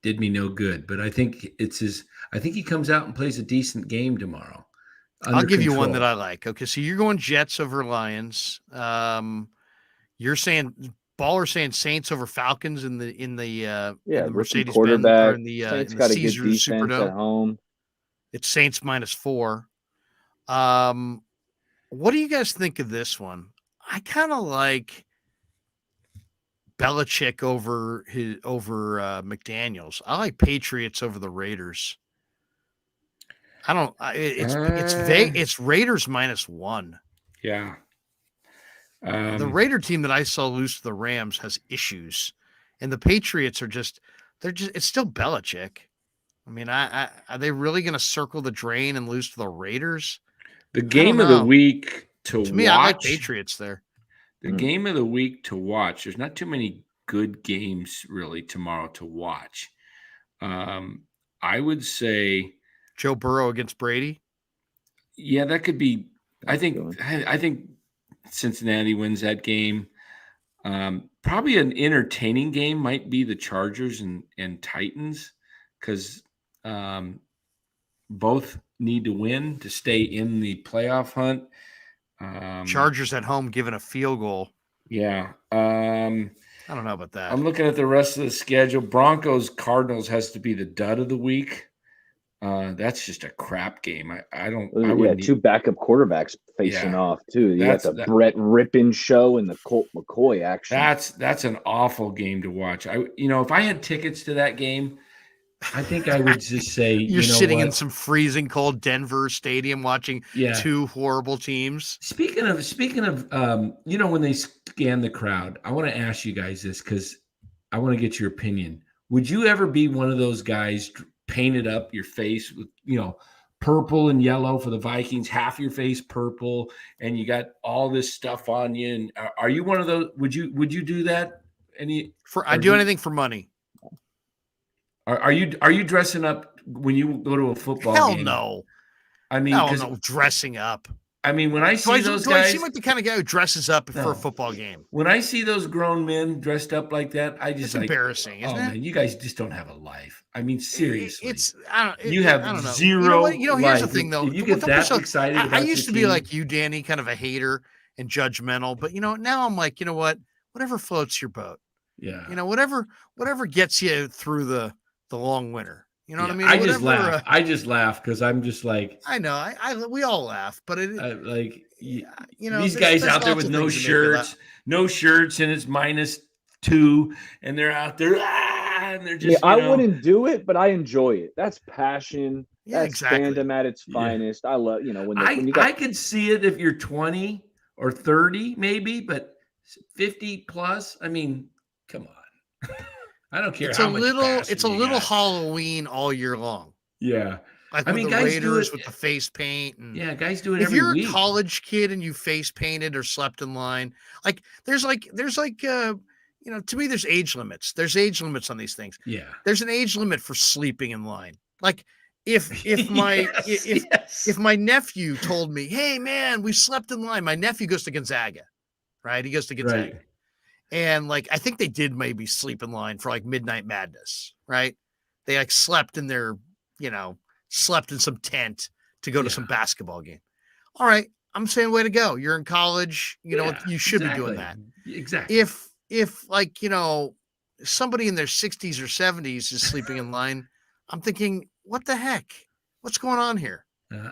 did me no good. But I think I think he comes out and plays a decent game tomorrow. I'll give you one that I like. Okay, so you're going Jets over Lions. You're saying Baller's saying Saints over Falcons in the Mercedes quarterback. In the Saints in got the a good Caesars defense Superdome. at home. It's Saints -4. What do you guys think of this one? I kind of like Belichick over McDaniels. I like Patriots over the Raiders. I don't. It's Raiders -1. Yeah. The Raider team that I saw lose to the Rams has issues, and the Patriots it's still Belichick. I mean, are they really going to circle the drain and lose to the Raiders? The game of the week to me, watch. I like Patriots there. The game of the week to watch. There's not too many good games really tomorrow to watch. I would say Joe Burrow against Brady. Yeah, that could be. I think Cincinnati wins that game. Probably an entertaining game might be the Chargers and Titans, because both need to win to stay in the playoff hunt. Chargers at home given a field goal. Yeah. I don't know about that. I'm looking at the rest of the schedule. Broncos Cardinals has to be the dud of the week. That's just a crap game. I wouldn't. Two backup quarterbacks facing off too. You got the Brett Rippon show and the Colt McCoy action. That's an awful game to watch. If I had tickets to that game, I think I would just say you're sitting in some freezing cold Denver stadium watching two horrible teams. Speaking of, when they scan the crowd, I want to ask you guys this because I want to get your opinion. Would you ever be one of those guys painted up your face with, purple and yellow for the Vikings, half your face purple, and you got all this stuff on you? And are you one of those? Would you do that? I do anything for money. Are you dressing up when you go to a football game? Hell no. I mean, no, dressing up. I mean, when I see those guys, I seem like the kind of guy who dresses up for a football game. When I see those grown men dressed up like that, it's embarrassing. Isn't it? Man, you guys just don't have a life. I mean, seriously, you have zero. Here's the thing, though. If you get that excited, I used to be like you, Danny, kind of a hater and judgmental. But now I'm like, you know what? Whatever floats your boat. Yeah. Whatever gets you through the long winter. You know what I mean? I just laugh because I'm just like, I know. We all laugh, but these guys out there with no shirts, and it's -2, and they're out there, and they're just. I wouldn't do it, but I enjoy it. That's passion. Yeah, that's fandom at its finest. I love, I could see it if you're 20 or 30, maybe, but 50 plus. I mean, come on. I don't care It's how a much little passing you got. Halloween all year long. Yeah. Like I with mean, the guys do Raiders it. with the face paint. And Yeah, guys do it if every you're a week. college kid and you face painted or slept in line, there's to me, there's age limits. There's age limits on these things. Yeah. There's an age limit for sleeping in line. Like if my if my nephew told me, hey man, we slept in line. My nephew goes to Gonzaga, right? He goes to Gonzaga. Right. And I think they did maybe sleep in line for Midnight Madness, right? They slept in their, slept in some tent to go to some basketball game. All right. I'm saying way to go. You're in college. You should be doing that. Exactly. If somebody in their 60s or 70s is sleeping in line, I'm thinking, what the heck? What's going on here?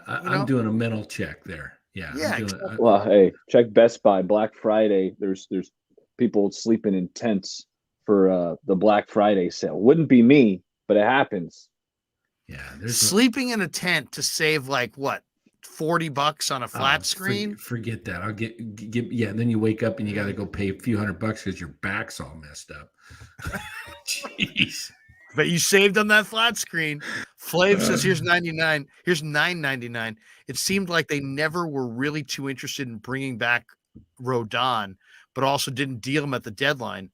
I'm doing a mental check there. Yeah. Yeah. Well, hey, check Best Buy Black Friday. There's people sleeping in tents for the Black Friday sale. Wouldn't be me, but it happens. Yeah, sleeping in a tent to save $40 on a flat screen. Forget that. I'll get yeah. Then you wake up and you got to go pay a few $100 because your back's all messed up. Jeez. But you saved on that flat screen. Flav says here's 99. Here's $9.99. It seemed like they never were really too interested in bringing back Rodon, but also didn't deal him at the deadline.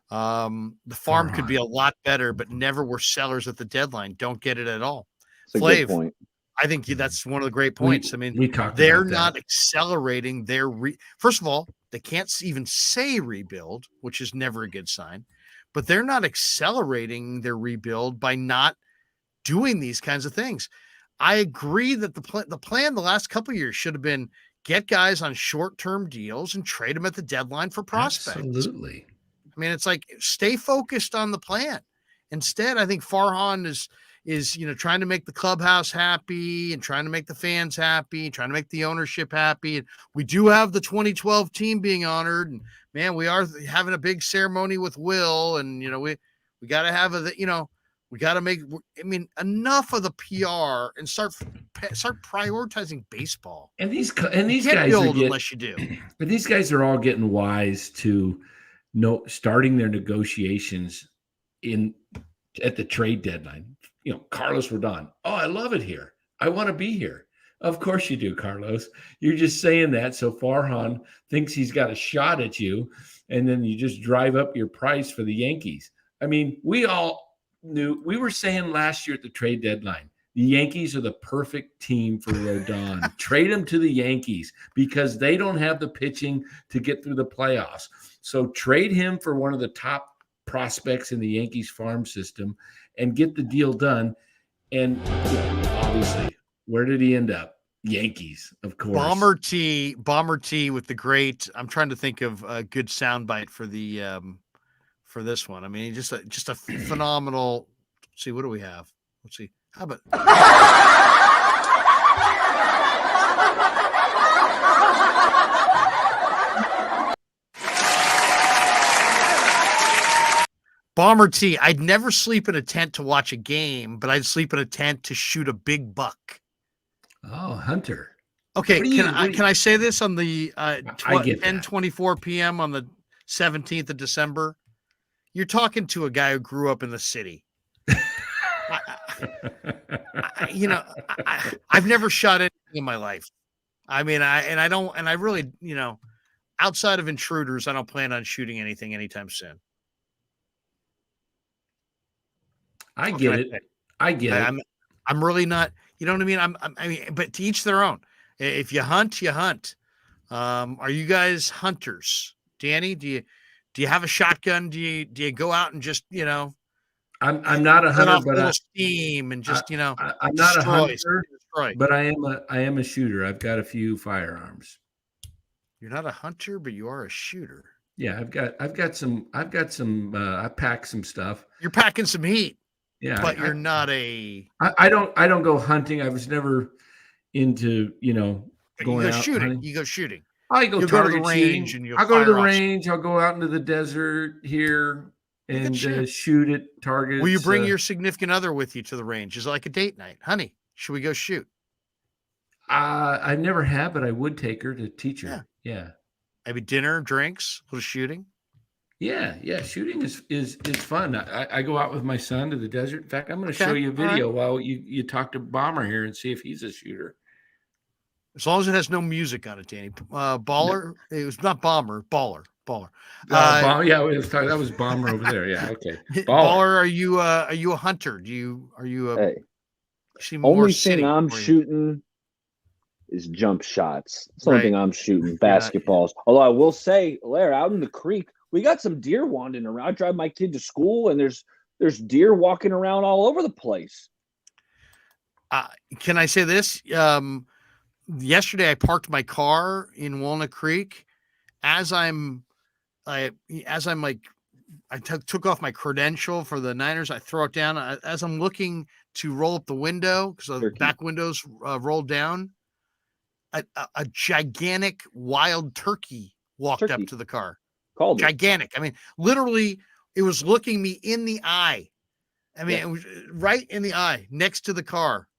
The farm could be a lot better, but never were sellers at the deadline. Don't get it at all. Flav, point. I think that's one of the great points. They're not accelerating their first of all, they can't even say rebuild, which is never a good sign, but they're not accelerating their rebuild by not doing these kinds of things. I agree that the plan the last couple of years should have been get guys on short-term deals and trade them at the deadline for prospects. Absolutely. I mean, it's stay focused on the plan. Instead, I think Farhan is trying to make the clubhouse happy and trying to make the fans happy, trying to make the ownership happy. And we do have the 2012 team being honored. And man, we are having a big ceremony with Will. And, we got to have we got to make, enough of the PR and start prioritizing baseball. And these guys unless you do. But these guys are all getting wise to starting their negotiations at the trade deadline. Carlos Rodon. Oh, I love it here. I want to be here. Of course you do, Carlos. You're just saying that so Farhan thinks he's got a shot at you, and then you just drive up your price for the Yankees. I mean, we all knew. We were saying last year at the trade deadline, the Yankees are the perfect team for Rodon. Trade him to the Yankees because they don't have the pitching to get through the playoffs. So trade him for one of the top prospects in the Yankees farm system and get the deal done. And obviously, where did he end up? Yankees, of course. Bomber T with the great. I'm trying to think of a good soundbite for the for this one. I mean, just a phenomenal. Let's see, what do we have? Let's see. How about? Bomber T, I'd never sleep in a tent to watch a game, but I'd sleep in a tent to shoot a big buck. Oh, Hunter. Okay, can I say this on the 10:24 p.m. on the 17th of December? You're talking to a guy who grew up in the city. I've never shot anything in my life. I mean, I really, outside of intruders, I don't plan on shooting anything anytime soon. I get it. I'm really not, you know what I mean? But to each their own. If you hunt, you hunt. Are you guys hunters? Danny, do you have a shotgun? Do you go out and just, I'm not a hunter, but steam and just, I'm not a hunter, but I am a shooter. I've got a few firearms. You're not a hunter, but you are a shooter. Yeah, I've got some I pack some stuff. You're packing some heat. Yeah. But you're not a I don't go hunting. I was never into, going out shooting. Hunting. You go shooting. I go to the range shooting. I'll go to the range. I'll go out into the desert here and shoot at targets. Will you bring your significant other with you to the range? Is it like a date night? Honey, should we go shoot? I never have, but I would take her to teach her. Yeah. Maybe dinner, drinks, a little shooting. Yeah. Shooting is fun. I go out with my son to the desert. In fact, I'm going to show Okay, you a all right. video while you talk to Bomber here and see if he's a shooter. As long as it has no music on it, Danny. Baller. It was not Bomber. Baller. Yeah, that was Bomber over there. Yeah, okay. Baller. Are you a hunter? Are you a? Hey, See more only city. thing I'm shooting is jump shots. It's the only Right. thing I'm shooting. Yeah. Basketballs. Although I will say, Lair, out in the creek, we got some deer wandering around. I drive my kid to school, and there's deer walking around all over the place. Can I say this? Yesterday I parked my car in Walnut Creek. As I'm like, I took off my credential for the Niners. I throw it down as I'm looking to roll up the window because the back windows rolled down. A gigantic wild turkey walked up to the car. Called gigantic. I mean, literally, it was looking me in the eye. I mean, it was right in the eye next to the car.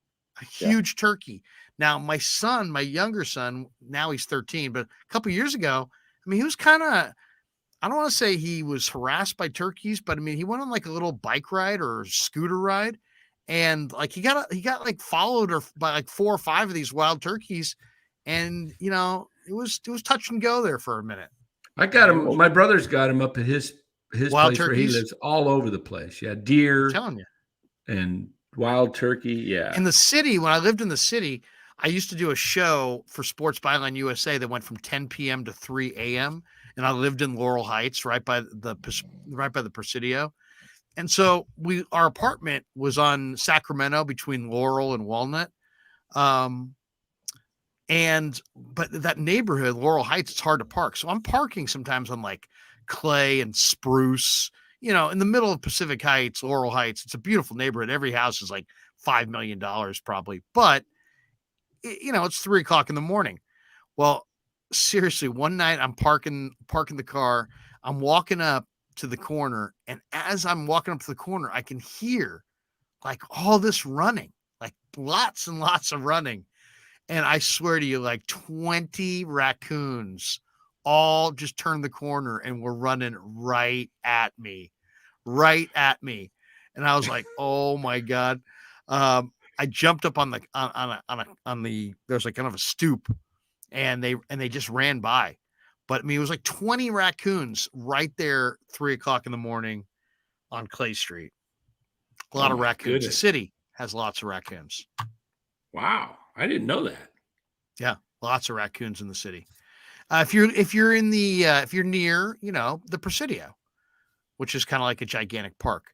A huge turkey. Now, my son, my younger son, now he's 13, but a couple of years ago, I mean, he was kind of, I don't want to say he was harassed by turkeys, but I mean, he went on like a little bike ride or scooter ride, and like he got like followed by like 4 or 5 of these wild turkeys, and it was touch and go there for a minute. I got him. My brother's got him up at his place where he lives, all over the place. Yeah, deer. I'm telling you. And wild turkey. Yeah. In the city, when I lived in the city, I used to do a show for Sports Byline USA that went from 10 p.m. to 3 a.m. And I lived in Laurel Heights, right by the Presidio. And so our apartment was on Sacramento between Laurel and Walnut. But that neighborhood, Laurel Heights, it's hard to park. So I'm parking sometimes on like Clay and Spruce, in the middle of Pacific Heights, Laurel Heights. It's a beautiful neighborhood. Every house is like $5 million probably, but it's 3:00 in the morning. Well, seriously, one night I'm parking the car. I'm walking up to the corner. And as I'm walking up to the corner, I can hear like all this running, like lots and lots of running. And I swear to you, like 20 raccoons all just turned the corner and were running right at me. And I was like, oh my God. I jumped up on the there's like kind of a stoop, and they just ran by. But I mean, it was like 20 raccoons right there, 3:00 in the morning on Clay Street. A lot of raccoons. Goodness. The city has lots of raccoons. Wow. I didn't know that. Yeah. Lots of raccoons in the city. If you're near, the Presidio, which is kind of like a gigantic park.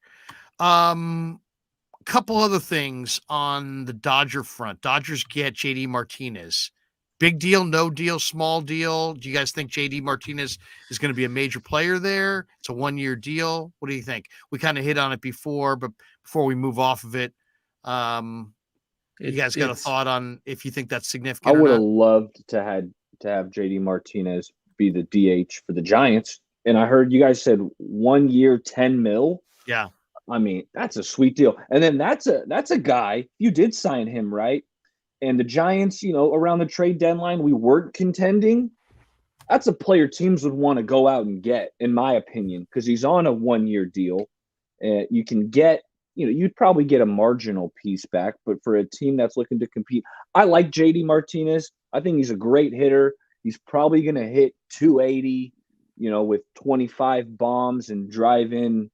Couple other things on the Dodger front. Dodgers get JD Martinez. Big deal, no deal, small deal. Do you guys think JD Martinez is going to be a major player there? It's a 1-year deal. What do you think? We kind of hit on it before, but before we move off of it, you guys got a thought on if you think that's significant? I would have loved to have JD Martinez be the DH for the Giants. And I heard you guys said 1 year, $10 million. Yeah. I mean, that's a sweet deal. And then that's a guy, you did sign him, right? And the Giants, around the trade deadline, we weren't contending. That's a player teams would want to go out and get, in my opinion, because he's on a 1-year deal. You can get, you'd probably get a marginal piece back, but for a team that's looking to compete, I like JD Martinez. I think he's a great hitter. He's probably going to hit 280, with 25 bombs and drive in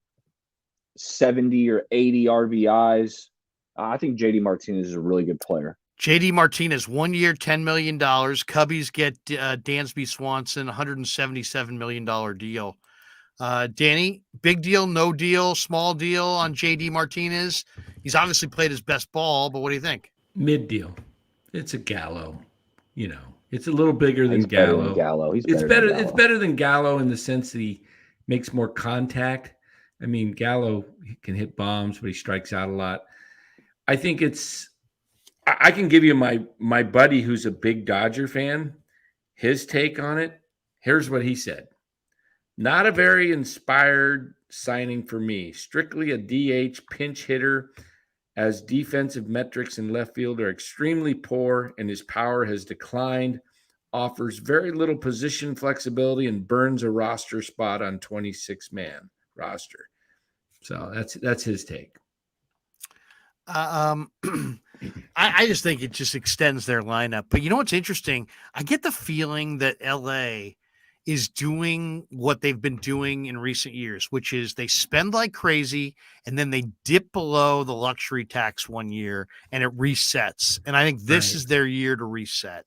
70 or 80 RBIs. I think JD Martinez is a really good player. JD Martinez, 1 year, $10 million. Cubbies get Dansby Swanson, $177 million deal. Danny, big deal, no deal, small deal on JD Martinez. He's obviously played his best ball, but what do you think? Mid deal. It's a Gallo. It's a little bigger than Gallo. It's better than Gallo in the sense that he makes more contact. I mean, Gallo can hit bombs, but he strikes out a lot. I think I can give you my buddy who's a big Dodger fan, his take on it. Here's what he said. Not a very inspired signing for me. Strictly a DH pinch hitter, as defensive metrics in left field are extremely poor and his power has declined. offers very little position flexibility and burns a roster spot on 26-man roster. So that's his take. I just think it just extends their lineup. But you know what's interesting? I get the feeling that LA is doing what they've been doing in recent years, which is they spend like crazy and then they dip below the luxury tax one year and it resets. And I think this is their year to reset.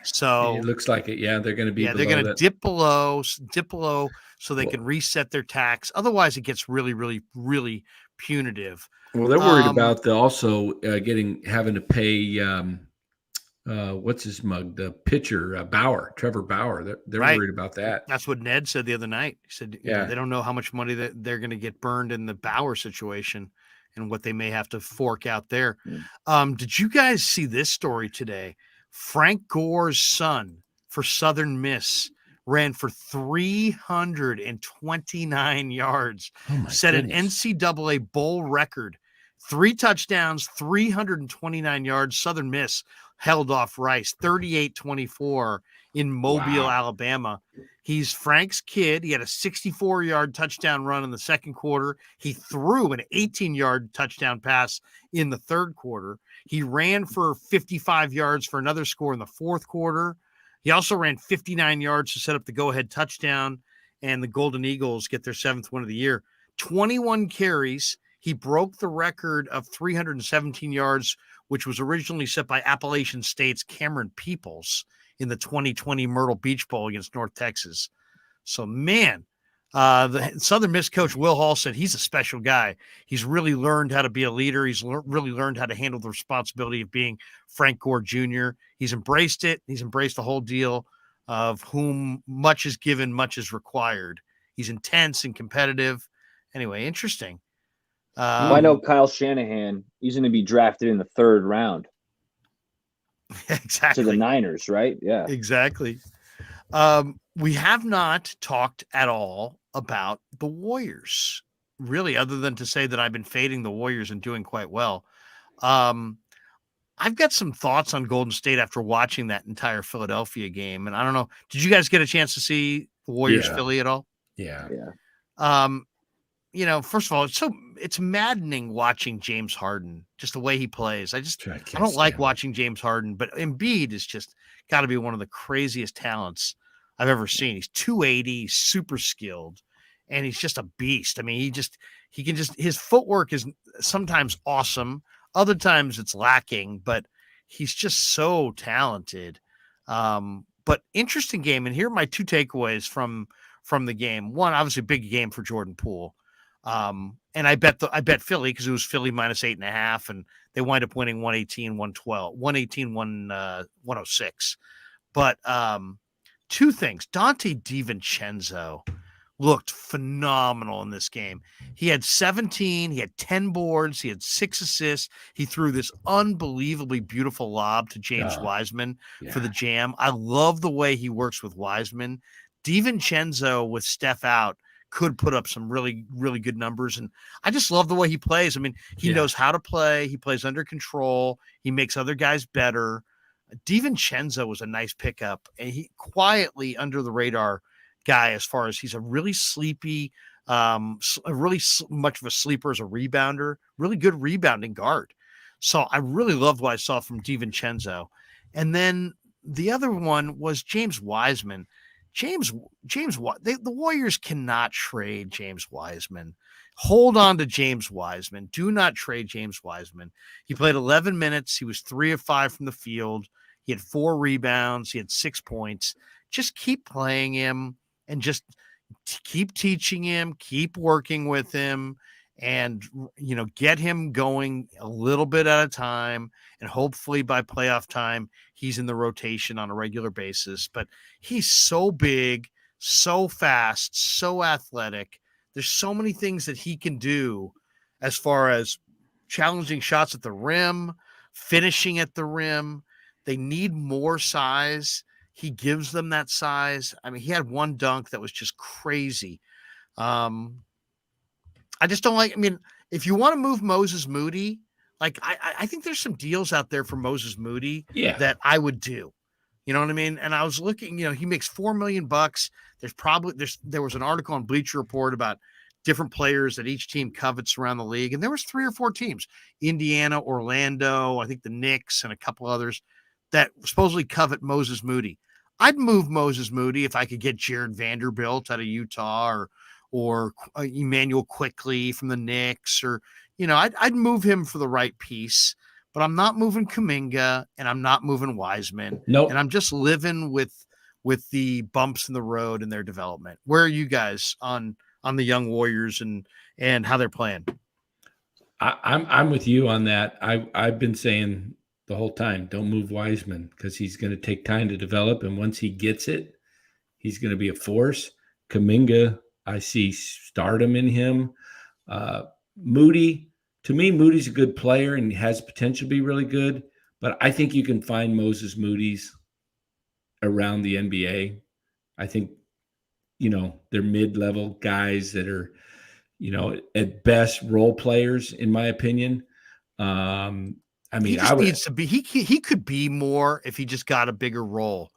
So it looks like it. Yeah, they're going to be. Yeah, they're going to dip below, so they can reset their tax. Otherwise, it gets really, really, really punitive. Well, they're worried about having to pay what's his mug, the pitcher, Trevor Bauer. They're worried about that. That's what Ned said the other night. He said, you know, they don't know how much money that they're going to get burned in the Bauer situation and what they may have to fork out there. Did you guys see this story today? Frank Gore's son for Southern Miss ran for 329 yards, set an NCAA bowl record, 3 touchdowns, 329 yards. Southern Miss held off Rice 38-24 in Mobile, Alabama. He's Frank's kid. He had a 64-yard touchdown run in the second quarter. He threw an 18-yard touchdown pass in the third quarter. He ran for 55 yards for another score in the fourth quarter. He also ran 59 yards to set up the go-ahead touchdown, and the Golden Eagles get their 7th win of the year. 21 carries. He broke the record of 317 yards, which was originally set by Appalachian State's Cameron Peoples in the 2020 Myrtle Beach Bowl against North Texas. So, man, the Southern Miss coach Will Hall said he's a special guy. He's really learned how to be a leader. He's really learned how to handle the responsibility of being Frank Gore Jr. He's embraced it. He's embraced the whole deal of whom much is given, much is required. He's intense and competitive. Anyway, interesting. I know Kyle Shanahan. He's going to be drafted in the 3rd round. Exactly. To the Niners, right? Yeah. Exactly. We have not talked at all about the Warriors, really, other than to say that I've been fading the Warriors and doing quite well. I've got some thoughts on Golden State after watching that entire Philadelphia game. And I don't know, did you guys get a chance to see the Warriors Philly at all? Yeah. You know, first of all, it's maddening watching James Harden, just the way he plays. I don't like watching James Harden, but Embiid is just got to be one of the craziest talents I've ever seen. He's 280, super skilled, and he's just a beast. I mean, his footwork is sometimes awesome. Other times it's lacking, but he's just so talented. But interesting game. And here are my 2 takeaways from the game. One, obviously big game for Jordan Poole. And I bet Philly, because it was Philly minus 8.5, and they wind up winning 106. But 2 things. Dante DiVincenzo looked phenomenal in this game. He had 17, he had 10 boards, he had 6 assists. He threw this unbelievably beautiful lob to James Wiseman for the jam. I love the way he works with Wiseman. DiVincenzo with Steph out could put up some really, really good numbers. And I just love the way he plays. I mean, he knows how to play. He plays under control. He makes other guys better. DiVincenzo was a nice pickup, and he quietly under the radar guy as far as he's a really sleepy, much of a sleeper as a rebounder, really good rebounding guard. So I really loved what I saw from DiVincenzo. And then the other one was James Wiseman. The Warriors cannot trade James Wiseman. Hold on to James Wiseman. Do not trade James Wiseman. He played 11 minutes. He was 3 of 5 from the field. He had 4 rebounds. He had 6 points. Just keep playing him and just keep teaching him, keep working with him, and, you know, get him going a little bit at a time. And hopefully by playoff time, he's in the rotation on a regular basis. But he's so big, so fast, so athletic. There's so many things that he can do as far as challenging shots at the rim, finishing at the rim. They need more size. He gives them that size. I mean, he had one dunk that was just crazy. I just don't like, I mean, if you want to move Moses Moody, like I think there's some deals out there for Moses Moody that I would do. You know what I mean? And I was looking, he makes $4 million. There was an article on Bleacher Report about different players that each team covets around the league. And there was 3 or 4 teams, Indiana, Orlando, I think the Knicks and a couple others that supposedly covet Moses Moody. I'd move Moses Moody if I could get Jared Vanderbilt out of Utah or Emmanuel Quickly from the Knicks, or, I'd move him for the right piece, but I'm not moving Kuminga and I'm not moving Wiseman. Nope. And I'm just living with the bumps in the road in their development. Where are you guys on the young Warriors and how they're playing? I'm with you on that. I've been saying the whole time, don't move Wiseman because he's going to take time to develop. And once he gets it, he's going to be a force. Kuminga, I see stardom in him. Moody, to me, Moody's a good player and has potential to be really good. But I think you can find Moses Moody's around the NBA. I think, they're mid-level guys that are, at best role players, in my opinion. He needs to be. He could be more if he just got a bigger role.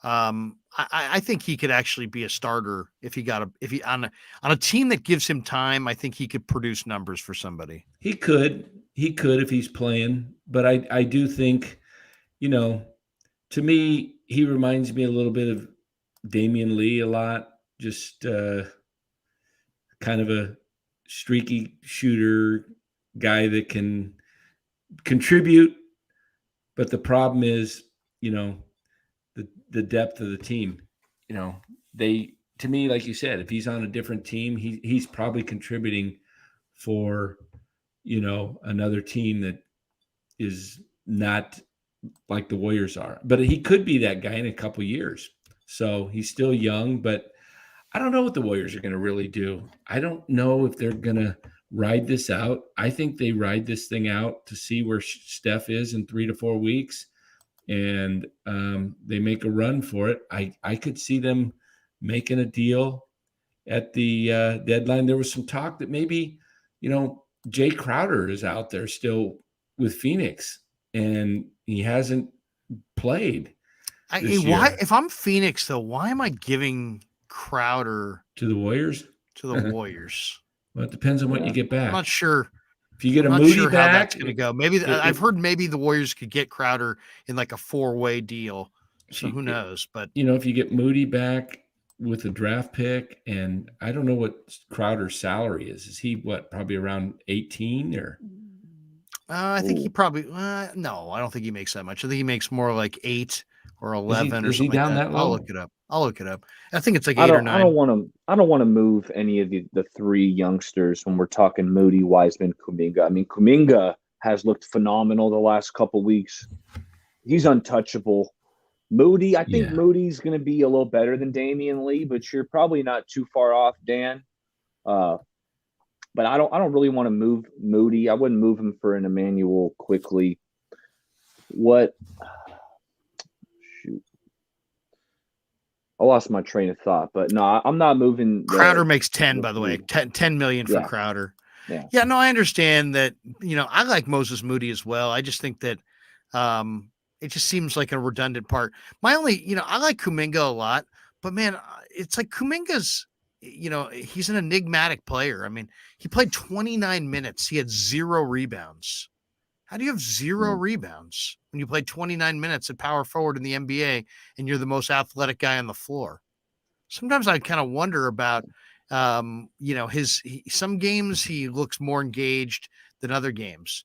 I think he could actually be a starter if he on a team that gives him time. I think he could produce numbers for somebody. He could if he's playing, but I do think, to me, he reminds me a little bit of Damian Lee a lot. Just kind of a streaky shooter guy that can contribute, but the problem is, the depth of the team. To me, like you said, if he's on a different team, he's probably contributing for, another team that is not like the Warriors are. But he could be that guy in a couple years. So he's still young, but I don't know what the Warriors are going to really do. I don't know if they're going to ride this out. I think they ride this thing out to see where Steph is in 3 to 4 weeks, and they make a run for it. I could see them making a deal at the deadline. There was some talk that maybe, Jay Crowder is out there still with Phoenix, and he hasn't played. If I'm Phoenix, though, why am I giving Crowder to the Warriors? Well, it depends on what you get back. I'm not sure. If you get a Moody how back, that's going to go. Maybe I've heard maybe the Warriors could get Crowder in like a 4-way deal. So who knows? But if you get Moody back with a draft pick, and I don't know what Crowder's salary is. Is he probably around 18 or? I think he probably no. I don't think he makes that much. I think he makes more like 8 or 11 or something. Is he down like that low? I'll look it up. I think it's like 8 or 9. I don't want to move any of the 3 youngsters when we're talking Moody, Wiseman, Kuminga. I mean, Kuminga has looked phenomenal the last couple weeks. He's untouchable. Moody, I think Moody's going to be a little better than Damian Lee, but you're probably not too far off, Dan. But I don't really want to move Moody. I wouldn't move him for an Emmanuel Quickly. Shoot. I lost my train of thought, but no, I'm not moving. Crowder makes 10, by the way, 10 million for Crowder. Yeah, no, I understand that. I like Moses Moody as well. I just think that it just seems like a redundant part. My only, I like Kuminga a lot, but man, it's like Kuminga's, he's an enigmatic player. I mean, he played 29 minutes. He had 0 rebounds. How do you have 0 rebounds when you play 29 minutes at power forward in the NBA and you're the most athletic guy on the floor? Sometimes I kind of wonder about, some games he looks more engaged than other games.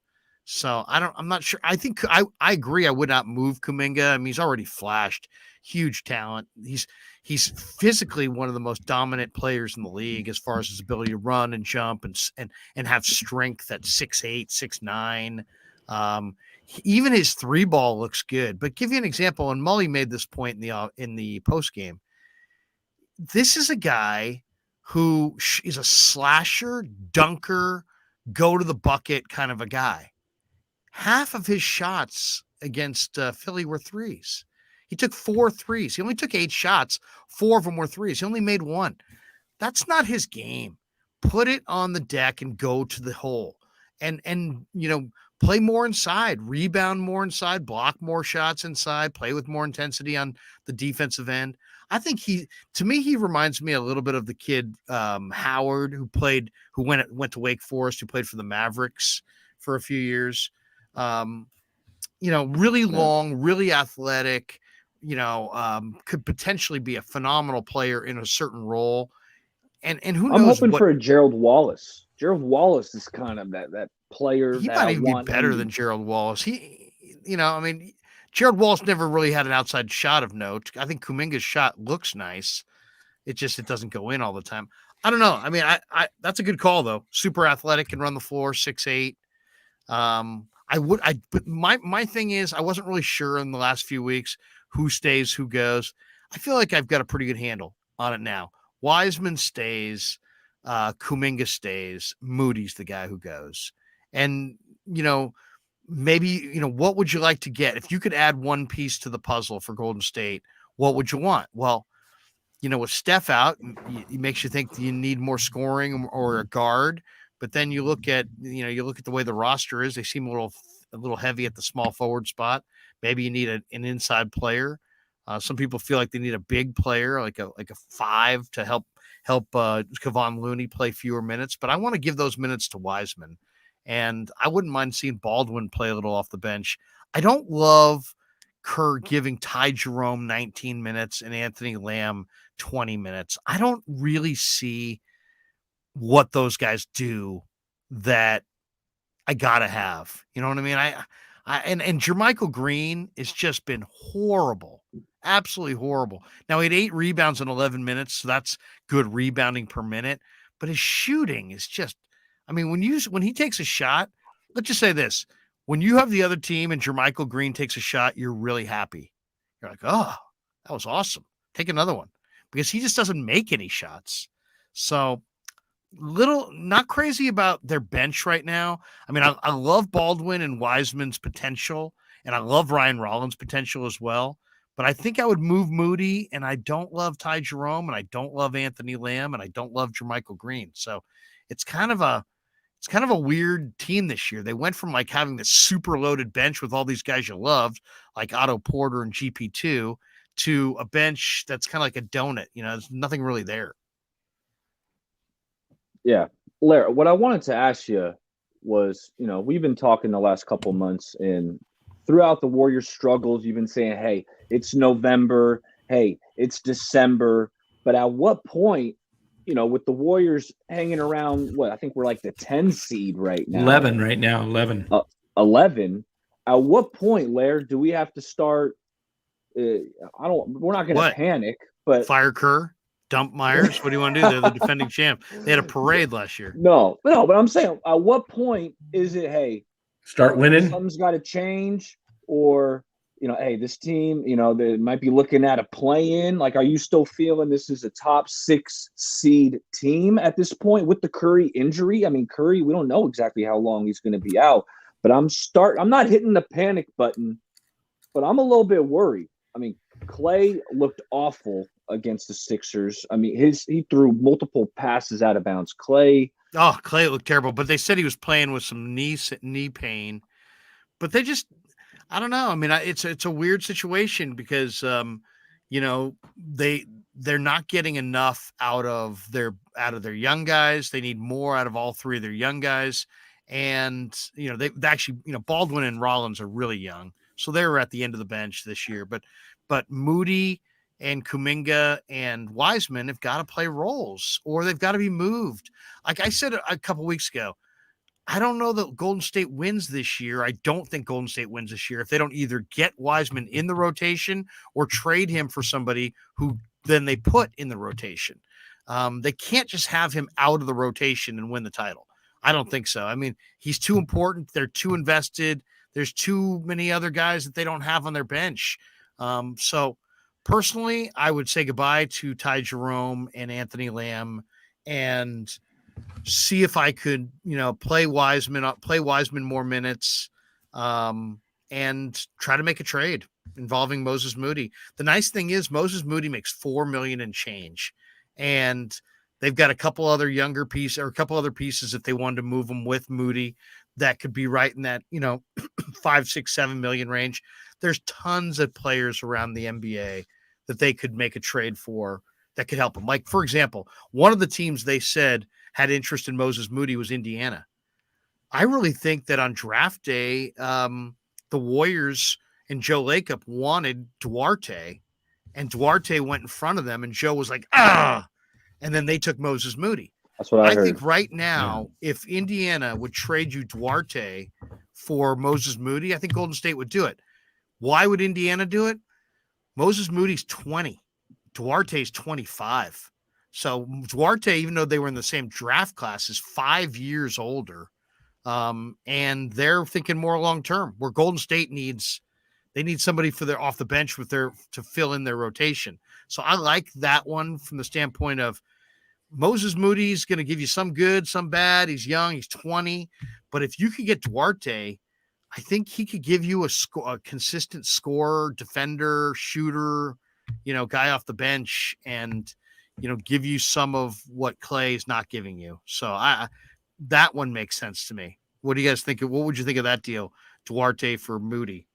So I'm not sure. I think I agree. I would not move Kuminga. I mean, he's already flashed huge talent. He's physically one of the most dominant players in the league as far as his ability to run and jump and have strength at 6'8", 6'9". Even his 3-ball looks good. But give you an example, and Mully made this point in the post game. This is a guy who is a slasher, dunker, go to the bucket kind of a guy. Half of his shots against Philly were threes. He took 4 threes. He only took 8 shots. 4 of them were threes. He only made 1. That's not his game. Put it on the deck and go to the hole. And play more inside, rebound more inside, block more shots inside, play with more intensity on the defensive end. I think he reminds me a little bit of the kid Howard who went to Wake Forest, who played for the Mavericks for a few years. Really long, really athletic, could potentially be a phenomenal player in a certain role. And who knows? I'm hoping for a Gerald Wallace. Gerald Wallace is kind of that player. He might even be better than Gerald Wallace. Gerald Wallace never really had an outside shot of note. I think Kuminga's shot looks nice. It doesn't go in all the time. I don't know. I mean, I that's a good call though. Super athletic, can run the floor, 6'8". But my thing is, I wasn't really sure in the last few weeks who stays, who goes. I feel like I've got a pretty good handle on it now. Wiseman stays, Kuminga stays, Moody's the guy who goes. And, maybe, what would you like to get? If you could add one piece to the puzzle for Golden State, what would you want? Well, with Steph out, it makes you think you need more scoring or a guard. But then you look at the way the roster is. They seem a little heavy at the small forward spot. Maybe you need an inside player. Some people feel like they need a big player, like a 5 to help Kevon Looney play fewer minutes. But I want to give those minutes to Wiseman, and I wouldn't mind seeing Baldwin play a little off the bench. I don't love Kerr giving Ty Jerome 19 minutes and Anthony Lamb 20 minutes. I don't really see what those guys do that I gotta have. You know what I mean? And Jermichael Green has just been horrible, absolutely horrible. Now he had 8 rebounds in 11 minutes, so that's good rebounding per minute. But his shooting is just, when he takes a shot, let's just say this: when you have the other team and Jermichael Green takes a shot, you're really happy. You're like, oh, that was awesome. Take another one, because he just doesn't make any shots. So. Not crazy about their bench right now. I love Baldwin and Wiseman's potential, and I love Ryan Rollins' potential as well. But I think I would move Moody, and I don't love Ty Jerome, and I don't love Anthony Lamb, and I don't love Jermichael Green. So it's kind of a weird team this year. They went from like having this super loaded bench with all these guys you loved, like Otto Porter and GP2, to a bench that's kind of like a donut. There's nothing really there. Yeah. Larry, what I wanted to ask you was, we've been talking the last couple months, and throughout the Warriors' struggles, you've been saying, hey, it's November, hey, it's December. But at what point, with the Warriors hanging around, I think we're like the 10 seed right now. 11 right now, 11. 11. At what point, Larry, do we have to start? We're not going to panic, but fire Kerr? Dump Myers? What do you want to do? They're the defending champ. They had a parade last year. No, but I'm saying, at what point is it, hey, start winning? Something's got to change, or, hey, this team, they might be looking at a play-in. Like, are you still feeling this is a top 6 seed team at this point with the Curry injury? Curry, we don't know exactly how long he's going to be out, but I'm not hitting the panic button, but I'm a little bit worried. Clay looked awful against the Sixers. He threw multiple passes out of bounds. Clay looked terrible, but they said he was playing with some knee pain. But they just, I don't know. It's a weird situation because they're not getting enough out of their young guys. They need more out of all 3 of their young guys. And they actually, Baldwin and Rollins are really young, so they were at the end of the bench this year. But Moody and Kuminga and Wiseman have got to play roles, or they've got to be moved. Like I said a couple weeks ago, I don't know that Golden State wins this year. I don't think Golden State wins this year if they don't either get Wiseman in the rotation or trade him for somebody who then they put in the rotation. They can't just have him out of the rotation and win the title. I don't think so. He's too important. They're too invested. There's too many other guys that they don't have on their bench. So personally, I would say goodbye to Ty Jerome and Anthony Lamb and see if I could, play Wiseman more minutes, and try to make a trade involving Moses Moody. The nice thing is Moses Moody makes $4 million and change, and they've got a couple other pieces if they wanted to move them with Moody. that could be right in that, 5, 6, 7 million range. There's tons of players around the NBA that they could make a trade for that could help them. Like, for example, one of the teams they said had interest in Moses Moody was Indiana. I really think that on draft day, the Warriors and Joe Lacob wanted Duarte, and Duarte went in front of them, and Joe was like, and then they took Moses Moody. That's what I heard. Think right now, if Indiana would trade you Duarte for Moses Moody, I think Golden State would do it. Why would Indiana do it? Moses Moody's 20. Duarte's 25. So Duarte, even though they were in the same draft class, is 5 years older. And they're thinking more long-term, where Golden State they need somebody for their off the bench to fill in their rotation. So I like that one from the standpoint of Moses Moody's going to give you some good, some bad. He's young, he's 20. But if you could get Duarte, I think he could give you a consistent scorer, defender, shooter, guy off the bench, and, give you some of what Clay is not giving you. So that one makes sense to me. What do you guys think? What would you think of that deal? Duarte for Moody.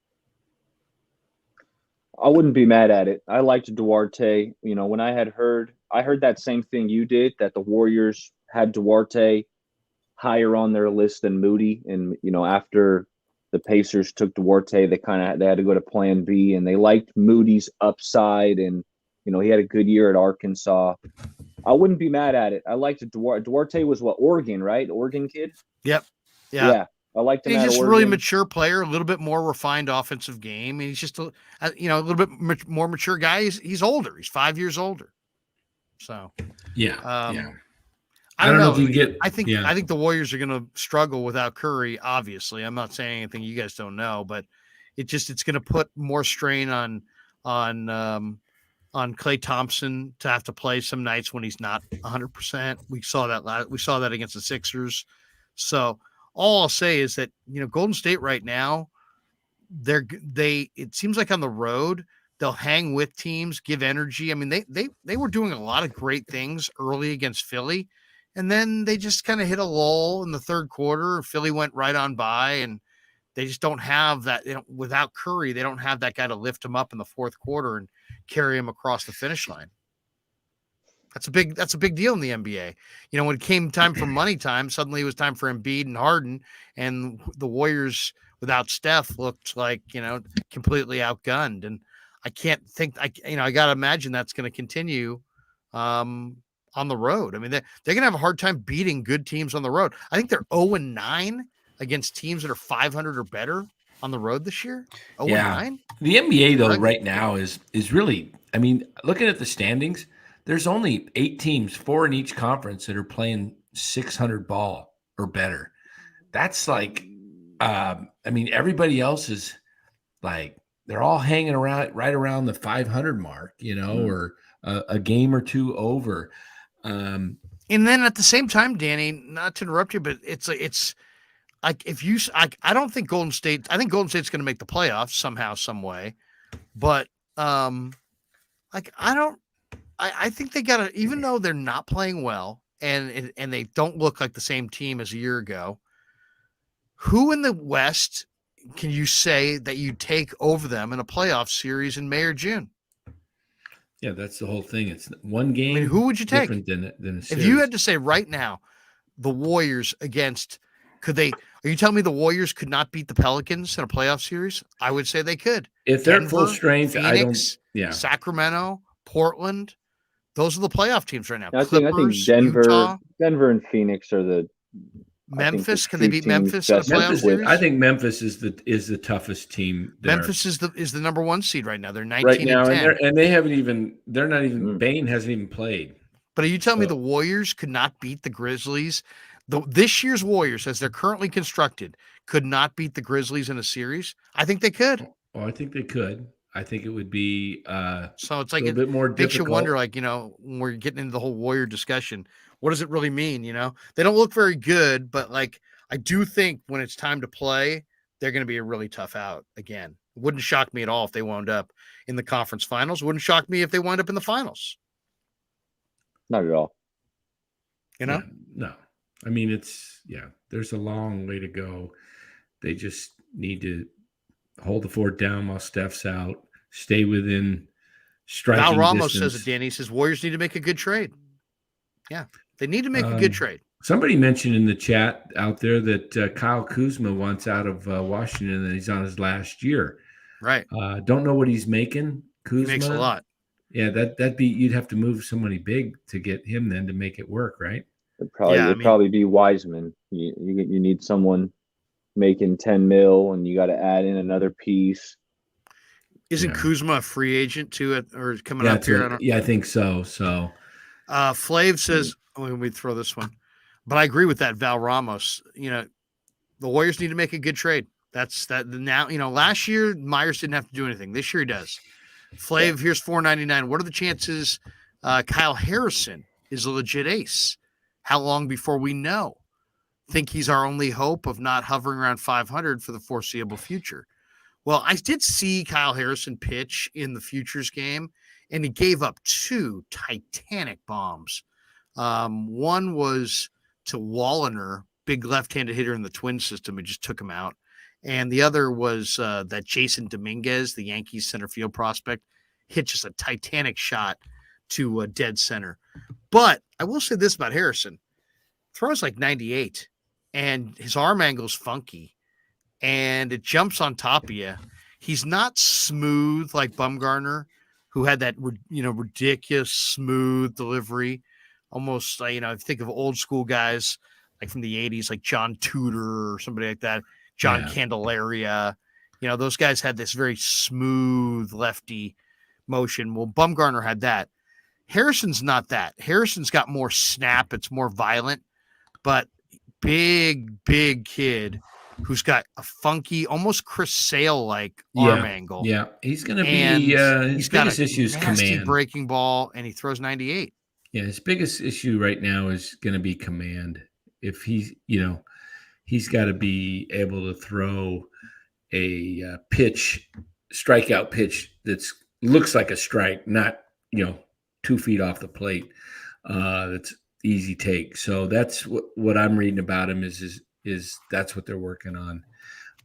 I wouldn't be mad at it. I liked Duarte. When I heard that same thing you did, that the Warriors had Duarte higher on their list than Moody. And, after the Pacers took Duarte, they had to go to plan B, and they liked Moody's upside. And, he had a good year at Arkansas. I wouldn't be mad at it. I liked Duarte. Duarte was Oregon, right? Oregon kid? Yep. Yeah. I liked him. He's just a really mature player, a little bit more refined offensive game. He's just a little bit more mature guy. He's older. He's 5 years older. So I don't know if you get. I think the Warriors are going to struggle without Curry. Obviously, I'm not saying anything you guys don't know, but it's going to put more strain on Klay Thompson to have to play some nights when he's not 100%. We saw that against the Sixers. So all I'll say is that Golden State right now, it seems like on the road they'll hang with teams, give energy. I mean, they were doing a lot of great things early against Philly, and then they just kind of hit a lull in the third quarter. Philly went right on by, and they just don't have that. Without Curry, they don't have that guy to lift him up in the fourth quarter and carry him across the finish line. That's a big deal in the NBA. When it came time for money time, suddenly it was time for Embiid and Harden, and the Warriors without Steph looked like, completely outgunned. And I can't think, I got to imagine that's going to continue on the road. I mean, they're going to have a hard time beating good teams on the road. I think they're 0-9 against teams that are 500 or better on the road this year. 0-9. The NBA though right now is really, I mean, looking at the standings, there's only 8 teams, 4 in each conference, that are playing 600 ball or better. That's like, everybody else is like, they're all hanging around right around the 500 mark, or a game or two over. And then at the same time, Danny, not to interrupt you, but it's like I don't think Golden State. I think Golden State's going to make the playoffs somehow, some way, but I think they got to, even though they're not playing well and they don't look like the same team as a year ago. Who in the West can you say that you take over them in a playoff series in May or June? Yeah, that's the whole thing. It's one game. I mean, who would you take? Than a series. If you had to say right now, the Warriors against, are you telling me the Warriors could not beat the Pelicans in a playoff series? I would say they could. If they're at full strength, Phoenix, Sacramento, Portland, those are the playoff teams right now. I think Denver, Utah, Denver and Phoenix are the Memphis. Can they beat Memphis in a playoff series? I think Memphis is the toughest team there. Memphis is the number 1 seed right now. They're 19 right now, and 10. and they haven't even. They're not even. Bane hasn't even played. But are you telling me the Warriors could not beat the Grizzlies? This year's Warriors, as they're currently constructed, could not beat the Grizzlies in a series? I think they could. Oh, I think they could. I think it would be so it's like a bit more makes difficult. You wonder, like, when we're getting into the whole Warrior discussion, what does it really mean? They don't look very good, but like I do think when it's time to play, they're going to be a really tough out again. It wouldn't shock me at all if they wound up in the conference finals. It wouldn't shock me if they wound up in the finals. Not at all. No. I mean, there's a long way to go. They just need to hold the fort down while Steph's out, stay within striking Val Ramos distance. says it, Danny. He says Warriors need to make a good trade. Yeah, they need to make a good trade. Somebody mentioned in the chat out there that Kyle Kuzma wants out of Washington and he's on his last year. Right. Don't know what he's making. Kuzma He makes a lot. Yeah, that'd be, you'd have to move somebody big to get him then to make it work, right? It'd probably be Wiseman. You need someone making 10 mil, and you got to add in another piece. Isn't Kuzma a free agent too, or coming up here? I think so. So, Flav says, let me throw this one, but I agree with that. Val Ramos, the Warriors need to make a good trade. That's that now. Last year Myers didn't have to do anything. This year he does. Flav, here's $4.99. What are the chances Kyle Harrison is a legit ace? How long before we know? Think he's our only hope of not hovering around 500 for the foreseeable future? Well, I did see Kyle Harrison pitch in the futures game, and he gave up 2 titanic bombs. One was to Walliner, big left-handed hitter in the Twin system, and just took him out. And the other was that Jason Dominguez, the Yankees center field prospect, hit just a titanic shot to dead center. But I will say this about Harrison. Throws like 98, and his arm angle's funky, and it jumps on top of you. He's not smooth like Bumgarner, who had that, ridiculous smooth delivery. Almost, if you think of old school guys like from the 80s, like John Tudor or somebody like that, John Candelaria, those guys had this very smooth lefty motion. Well, Bumgarner had that. Harrison's not that. Harrison's got more snap. It's more violent, but big kid who's got a funky, almost Chris Sale-like arm angle. Yeah, he's going to be his biggest issue is command. Breaking ball, and he throws 98. Yeah, his biggest issue right now is going to be command. If he's got to be able to throw a strikeout pitch that's looks like a strike, not 2 feet off the plate. That's easy take. So that's what I'm reading about him is that's what they're working on.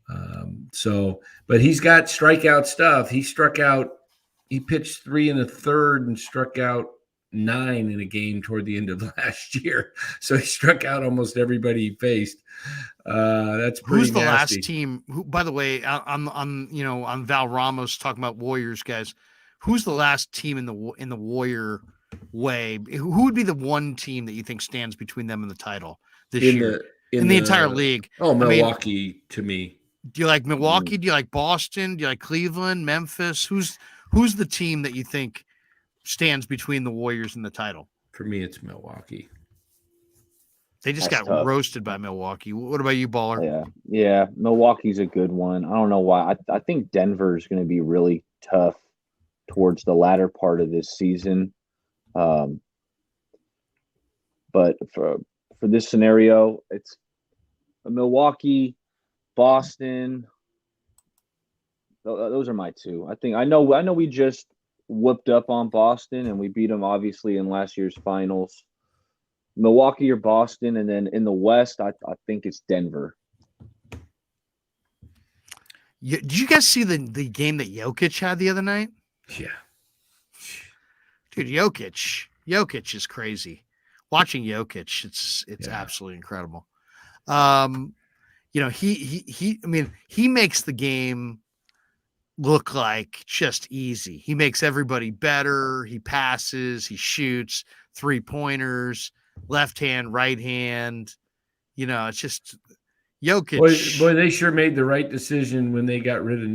But he's got strikeout stuff. He pitched 3 1/3 and struck out 9 in a game toward the end of last year. So he struck out almost everybody he faced. That's pretty Who's the nasty. last team? Who, by the way, on Val Ramos talking about Warriors guys. Who's the last team in the Warrior way? Who would be the one team that you think stands between them and the title this year in the entire league? Oh, Milwaukee to me. Do you like Milwaukee? Do you like Boston? Do you like Cleveland, Memphis? Who's the team that you think stands between the Warriors and the title? For me, it's Milwaukee. They just got roasted by Milwaukee. What about you, Baller? Yeah. Milwaukee's a good one. I don't know why. I think Denver is going to be really tough towards the latter part of this season. But for this scenario, it's Milwaukee, Boston. Those are my 2. I know we just whooped up on Boston and we beat them obviously in last year's finals. Milwaukee or Boston, and then in the West, I think it's Denver. Did you guys see the game that Jokic had the other night? Yeah. Dude, Jokic is crazy. Watching Jokic, it's absolutely incredible. He makes the game look like just easy. He makes everybody better. He passes, he shoots 3-pointers, left hand, right hand. It's just Jokic. Boy, they sure made the right decision when they got rid of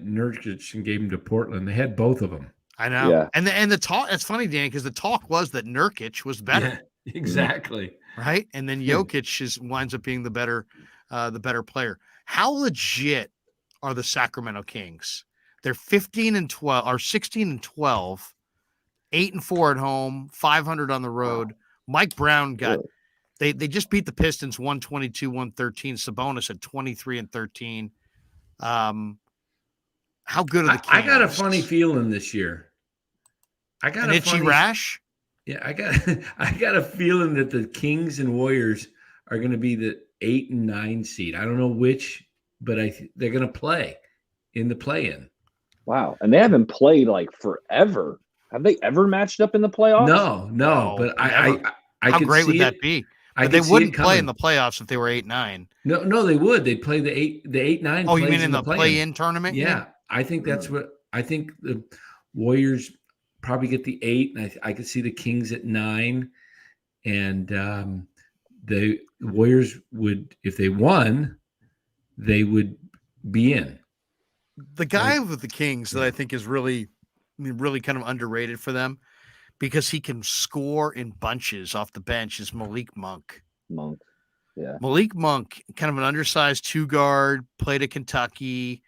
Nurkic and gave him to Portland. They had both of them. I know. Yeah. And the talk, it's funny, Dan, because the talk was that Nurkic was better. Yeah, exactly. Right. And then Jokic winds up being the better player. How legit are the Sacramento Kings? They're 15-12 or 16-12, 8-4 at home, 500 on the road. Mike Brown they just beat the Pistons 122-113. Sabonis at 23-13. How good are the Kings? I got a funny feeling this year. I got an itchy rash. Yeah, I got a feeling that the Kings and Warriors are going to be the 8 and 9 seed. I don't know which, but they're going to play in the play-in. Wow. And they haven't played like forever. Have they ever matched up in the playoffs? No. But I How could great see would that it. be? I But they could see wouldn't it play in coming. the playoffs if they were 8-9. No, they would. They'd play the 8-9. Oh, you mean in the the play-in tournament? Yeah, I think that's what I think. The Warriors probably get the 8, and I could see the Kings at 9, and the Warriors would, if they won, they would be in. The guy with the Kings that I think is really kind of underrated for them because he can score in bunches off the bench is Malik Monk. Yeah. Malik Monk, kind of an undersized 2-guard, played at Kentucky,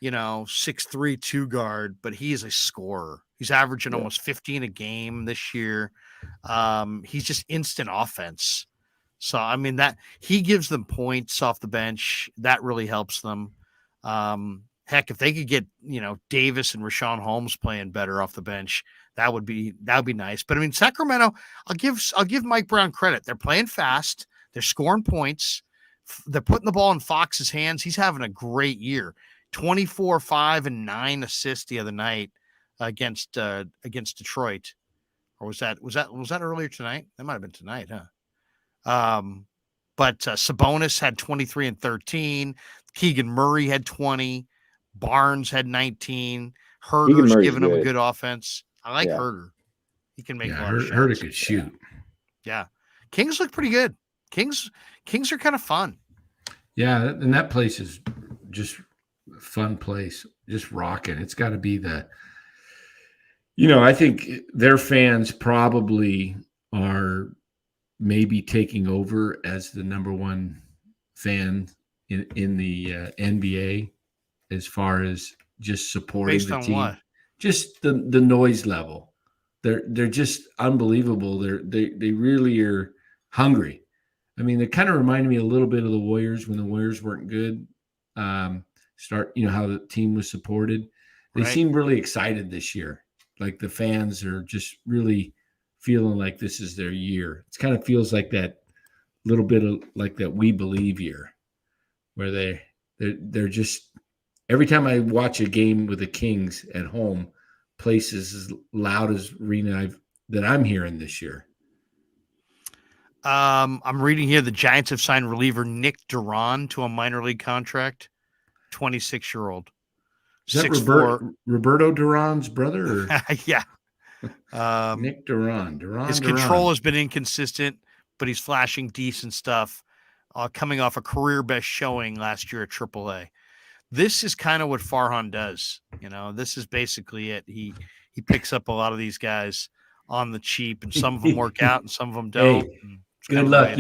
6'3" 2-guard, but he is a scorer. He's averaging almost 15 a game this year. He's just instant offense. So, I mean, that he gives them points off the bench. That really helps them. Heck, if they could get, Davis and Rashawn Holmes playing better off the bench, that would be nice. But I mean, Sacramento, I'll give Mike Brown credit. They're playing fast. They're scoring points. They're putting the ball in Fox's hands. He's having a great year. 24, 5, and 9 assists the other night against Detroit. Or was that earlier tonight? That might have been tonight, huh? But Sabonis had 23 and 13. Keegan Murray had 20. Barnes had 19. Herder's giving him a good offense. I like Herder. He can make a lot of shots. Herder could shoot. Yeah. Kings look pretty good. Kings are kind of fun. Yeah, and that place is just a fun place, just rocking. It's got to be I think their fans probably are maybe taking over as the number one fan in the NBA as far as just supporting Based the on team. What? Just the noise level. They're just unbelievable. They really are hungry. I mean, they kind of reminded me a little bit of the Warriors when the Warriors weren't good. How the team was supported. They seem really excited this year. Like the fans are just really feeling like this is their year. It kind of feels like that little bit of like that We Believe year, where they're just every time I watch a game with the Kings at home, place is as loud as arena that I'm hearing this year. I'm reading here the Giants have signed reliever Nick Duran to a minor league contract. 26-year-old. Is that Roberto Duran's brother? Or? Yeah. Nick Duran. His control has been inconsistent, but he's flashing decent stuff. Coming off a career best showing last year at AAA. This is kind of what Farhan does. This is basically it. He picks up a lot of these guys on the cheap, and some of them work out, and some of them don't. Hey, good luck.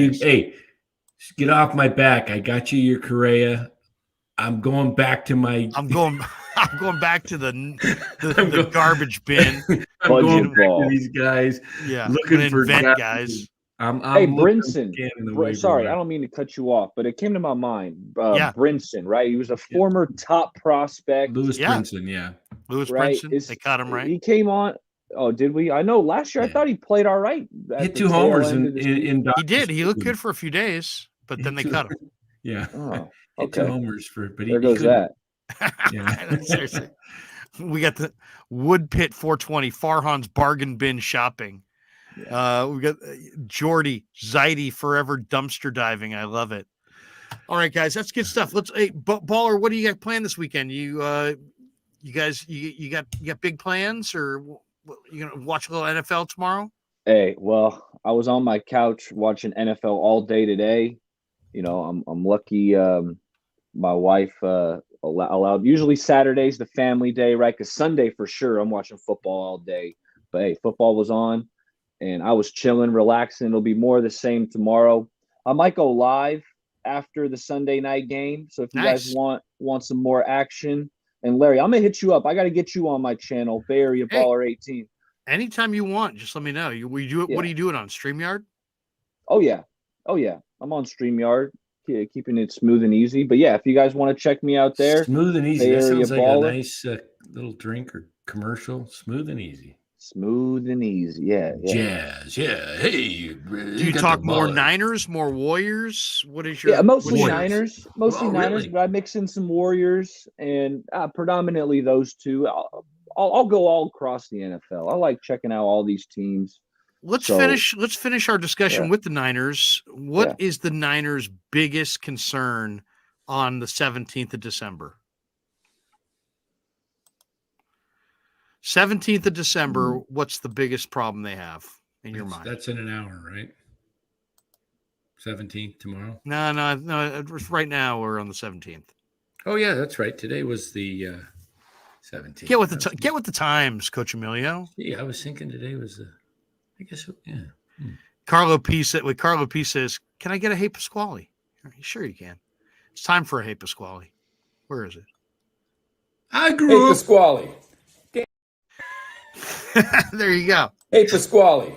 Get off my back. I got you your Correa. I'm going back to my. I'm going back to the garbage bin. I'm going back to these guys. Yeah, looking for guys. Hey, Brinson. Sorry, I don't mean to cut you off, but it came to my mind. Brinson, right? He was a former top prospect. Louis Brinson, yeah. Louis Brinson. They caught him right. He came on. Oh, did we? I know last year I thought he played all right. Hit 2 homers in he did. He looked good for a few days, but then they cut him. Yeah. Oh, Hit 2 homers but there goes that. Yeah. Seriously. We got the Wood Pit 420, Farhan's bargain bin shopping. We got Jordy, Zaidi, forever dumpster diving. I love it. All right, guys, that's good stuff. Baller, what do you got planned this weekend? You guys, you got big plans, or you gonna watch a little NFL tomorrow? Hey, well, I was on my couch watching NFL all day today. I'm lucky. My wife allowed. Usually Saturday's the family day, right? Because Sunday for sure I'm watching football all day. But hey, football was on, and I was chilling, relaxing. It'll be more of the same tomorrow. I might go live after the Sunday night game. So if you guys want some more action, and Larry, I'm gonna hit you up. I got to get you on my channel, Bay Area Baller 18. Anytime you want, just let me know. What are you doing on StreamYard? Oh yeah. I'm on StreamYard, keeping it smooth and easy. But yeah, if you guys want to check me out there, smooth and easy. That sounds like a nice little drink or commercial. Smooth and easy. Smooth and easy. Yeah. Jazz. Yeah. Hey. Do you talk more Niners, more Warriors? What is your? Yeah, mostly Warriors. Niners. Mostly Oh, Niners, really? but I mix in some Warriors and predominantly those two. I'll go all across the NFL. I like checking out all these teams. Let's finish our discussion with the Niners. What is the Niners' biggest concern on the 17th of December? 17th of December, what's the biggest problem they have in your mind? That's in an hour, right? 17th tomorrow? No. Right now we're on the 17th. Oh, yeah, that's right. Today was the 17th. Get with the times, Coccimilgio. Yeah, I was thinking today was I guess, yeah. Carlo P says, can I get a Hey Pasquale? Sure you can. It's time for a Hey Pasquale. Where is it? I Hey, grew up. Pasquale. There you go. Hey, Pasquale.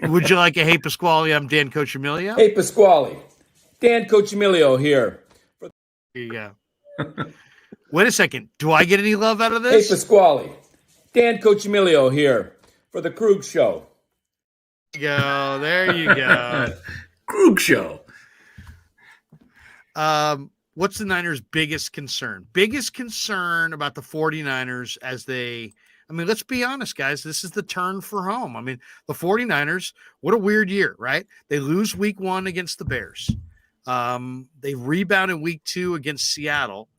Would you like a Hey Pasquale? I'm Dan Coccimilgio. Hey, Pasquale. Dan Coccimilgio here. There you go. Wait a second. Do I get any love out of Hey, this? Pasquale. Dan Coccimilgio here for the Krueg Show. There you go. Krueg Show. What's the Niners' biggest concern? Biggest concern about the 49ers let's be honest, guys. This is the turn for home. I mean, the 49ers, what a weird year, right? They lose week 1 against the Bears. They rebound in week 2 against Seattle,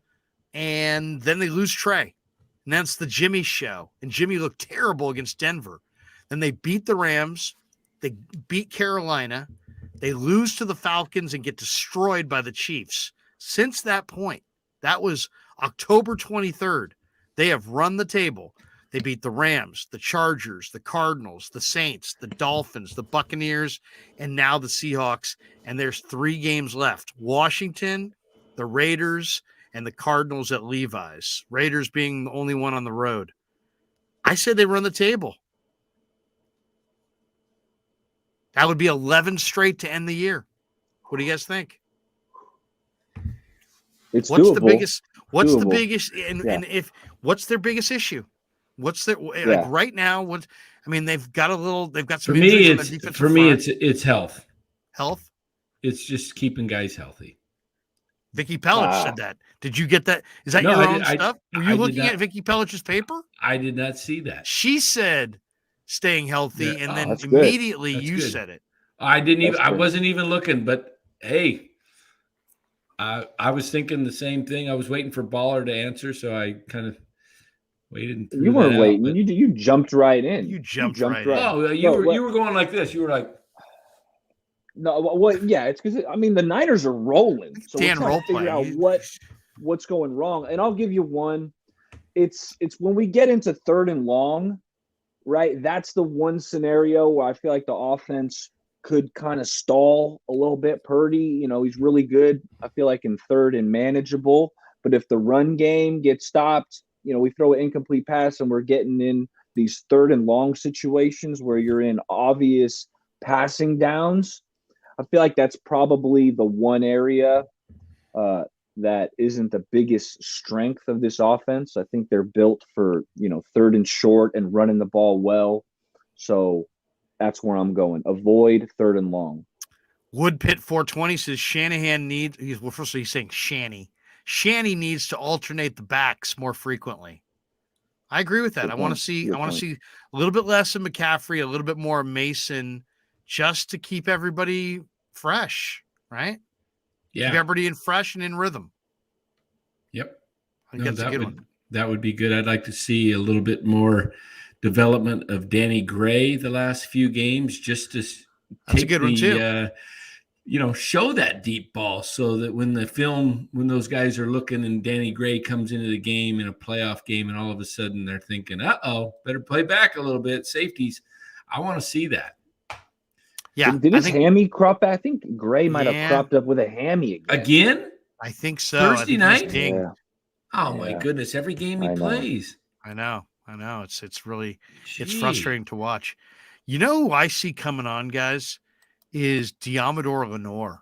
and then they lose Trey. And that's the Jimmy show. And Jimmy looked terrible against Denver. Then they beat the Rams. They beat Carolina. They lose to the Falcons and get destroyed by the Chiefs. Since that point, that was October 23rd, they have run the table. They beat the Rams, the Chargers, the Cardinals, the Saints, the Dolphins, the Buccaneers, and now the Seahawks. And there's 3 games left. Washington, the Raiders, and the Cardinals at Levi's. Raiders being the only one on the road. I said they run the table. That would be 11 straight to end the year. What do you guys think? It's what's doable. The biggest? What's doable. the biggest? And if what's their biggest issue? What's their like right now? They've got some. For me, it's health. Health. It's just keeping guys healthy. Vicky Pellich said that. Did you get that? Is that your own stuff? Were you looking at Vicky Pellich's paper? I did not see that. She said staying healthy, and then immediately you said it. I didn't even. I wasn't even looking. But hey, I was thinking the same thing. I was waiting for Baller to answer, so I kind of waited. You weren't waiting. You jumped right in. You jumped right in. Oh, you were going like this. You were like. No, well, yeah, it's because the Niners are rolling, so Dan we're trying to figure out what's going wrong. And I'll give you one. It's when we get into 3rd and long, right? That's the one scenario where I feel like the offense could kind of stall a little bit. Purdy, he's really good. I feel like in 3rd and manageable. But if the run game gets stopped, we throw an incomplete pass and we're getting in these 3rd and long situations where you're in obvious passing downs. I feel like that's probably the one area that isn't the biggest strength of this offense. I think they're built for, 3rd and short and running the ball well. So that's where I'm going. Avoid 3rd and long. Woodpit 420 says Shanahan needs. He's saying Shanny. Shanny needs to alternate the backs more frequently. I agree with that. I want to see a little bit less of McCaffrey, a little bit more of Mason, just to keep everybody fresh, right? Yeah. Keep everybody in fresh and in rhythm. Yep. I think that's a good one. That would be good. I'd like to see a little bit more development of Danny Gray the last few games, just to that's a good one too. Show that deep ball so that when those guys are looking and Danny Gray comes into the game in a playoff game and all of a sudden they're thinking, better play back a little bit, safeties. I want to see that. Yeah. Did his hammy crop back? I think Gray might have cropped up with a hammy again. I think so. Thursday night? Yeah. Oh my goodness. Every game he plays. I know. It's really, it's frustrating to watch. Who I see coming on, guys, is Diamador Lenore.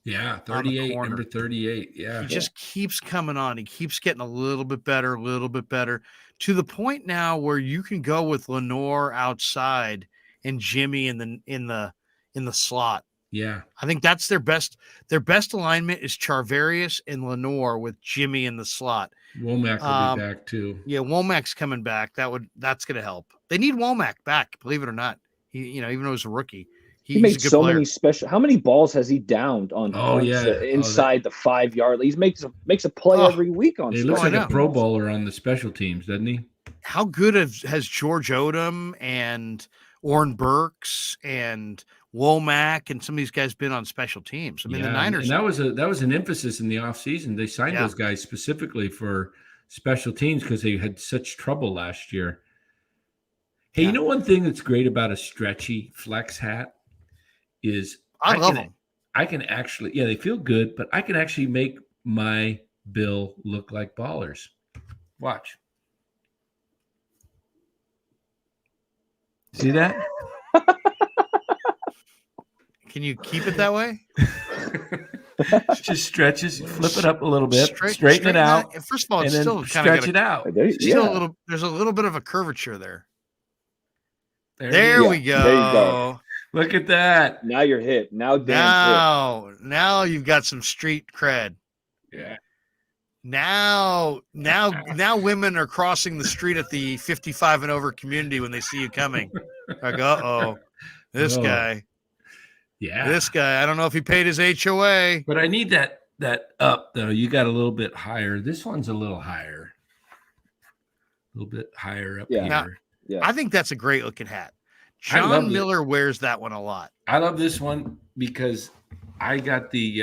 Yeah. 38, number 38. Yeah. He just keeps coming on. He keeps getting a little bit better. to the point now where you can go with Lenore outside and Jimmy in the slot. Yeah. I think that's their best alignment is Charvarius and Lenore with Jimmy in the slot. Womack will be back too. Yeah, Womack's coming back. That's going to help. They need Womack back, believe it or not. He, even though he's a rookie, he made a good so player. many special. How many balls has he downed on inside the 5-yard? He makes a play every week on. He looks like a Pro Bowler on the special teams, doesn't he? How good has George Odom and Orrin Burks and Womack and some of these guys been on special teams? I mean, the Niners. And that was an emphasis in the offseason. They signed those guys specifically for special teams because they had such trouble last year. Hey, you know one thing that's great about a stretchy flex hat is I love them. I can actually, they feel good, but I can actually make my bill look like ballers. Watch. See that? Can you keep it that way? Just stretches, flip it up a little bit, straighten it out. First of all, it's and still then kind of stretch it out. There's a little bit of a curvature there. There we go. There you go. Look at that. Now you're hit. Now you've got some street cred. Yeah. Now women are crossing the street at the 55 and over community when they see you coming. Like, this guy. Yeah. This guy. I don't know if he paid his HOA. But I need that up though. You got a little bit higher. This one's a little higher. A little bit higher up here. Now, I think that's a great looking hat. John Miller wears that one a lot. I love this one because I got the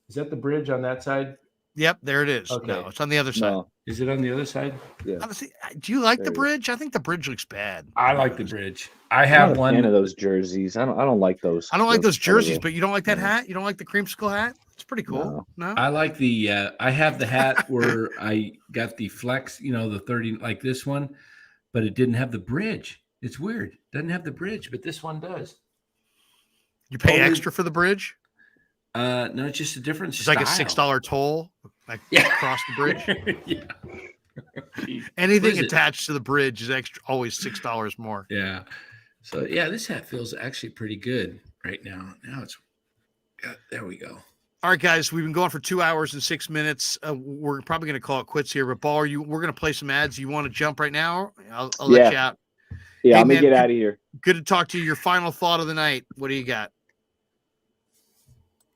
is that the bridge on that side? Yep, there it is. Okay. No, it's on the other side. No. Is it on the other side? Yeah. Honestly, do you like the bridge? I think the bridge looks bad. I like the bridge. I have one of those jerseys. I don't like those. I don't like those jerseys, but you don't like that hat? You don't like the creamsicle hat? It's pretty cool. No? I like the I have the hat where I got the flex, the 30 like this one, but it didn't have the bridge. It's weird. It doesn't have the bridge, but this one does. You pay extra for the bridge? No, it's just a different It's style. like a $6 toll across the bridge. Yeah. Anything attached to the bridge is always $6 more. Yeah. So this hat feels actually pretty good right now. Now there we go. All right, guys, we've been going for 2 hours and 6 minutes. We're probably going to call it quits here, but Ball, we're going to play some ads. You want to jump right now? I'll let you out. Yeah, I'm going to get out of here. Good to talk to you. Your final thought of the night. What do you got?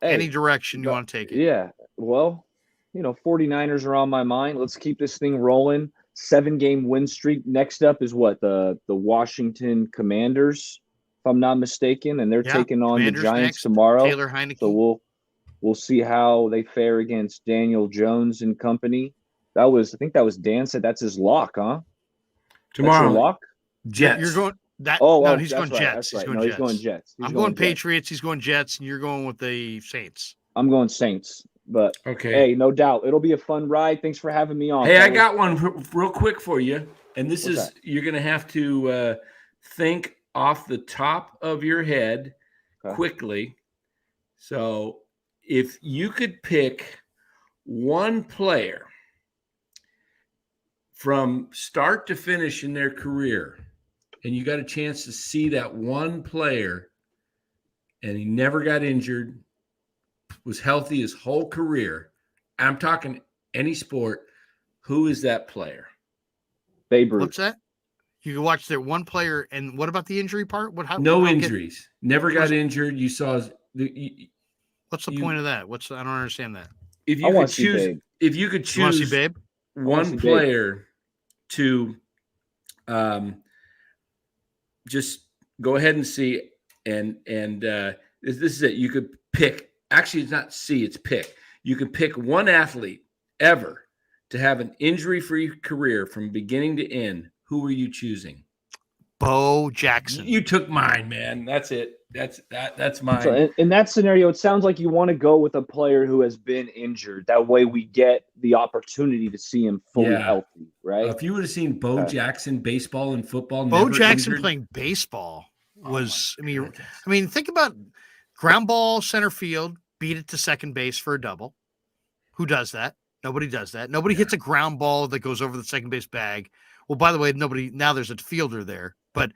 Hey, any direction you want to take it. Yeah. Well, 49ers are on my mind. Let's keep this thing rolling. 7-game win streak. Next up is what? The Washington Commanders, if I'm not mistaken, and they're taking on the Giants tomorrow. Taylor Heineke. So we'll see how they fare against Daniel Jones and company. I think that was Dan said that's his lock, huh? Tomorrow. That's your lock? Jets. You're going that. No, he's going Jets. He's going Jets. I'm going Patriots. He's going Jets, and you're going with the Saints. I'm going Saints. But okay, hey, no doubt it'll be a fun ride. Thanks for having me on. Hey, I got one real quick for you, and this is you're going to have to think off the top of your head quickly. So, if you could pick one player from start to finish in their career, and you got a chance to see that one player, and he never got injured, was healthy his whole career. I'm talking any sport. Who is that player? Babe Ruth. What's that? You can watch their one player, and what about the injury part? No injuries. Never got injured. You saw. What's the point of that? I don't understand that. If you could choose one player to just go ahead and see, and this is it. You could pick. Actually, it's not see, it's pick. You can pick one athlete ever to have an injury-free career from beginning to end. Who are you choosing? Bo Jackson. You took mine, man. That's it. That's mine. So in that scenario, it sounds like you want to go with a player who has been injured. That way we get the opportunity to see him fully healthy, right? If you would have seen Bo Jackson baseball and football, Bo Jackson playing baseball was, I mean, think about ground ball center field, beat it to second base for a double. Who does that? Nobody does that. Nobody hits a ground ball that goes over the second base bag Well, by the way, now there's a fielder there, but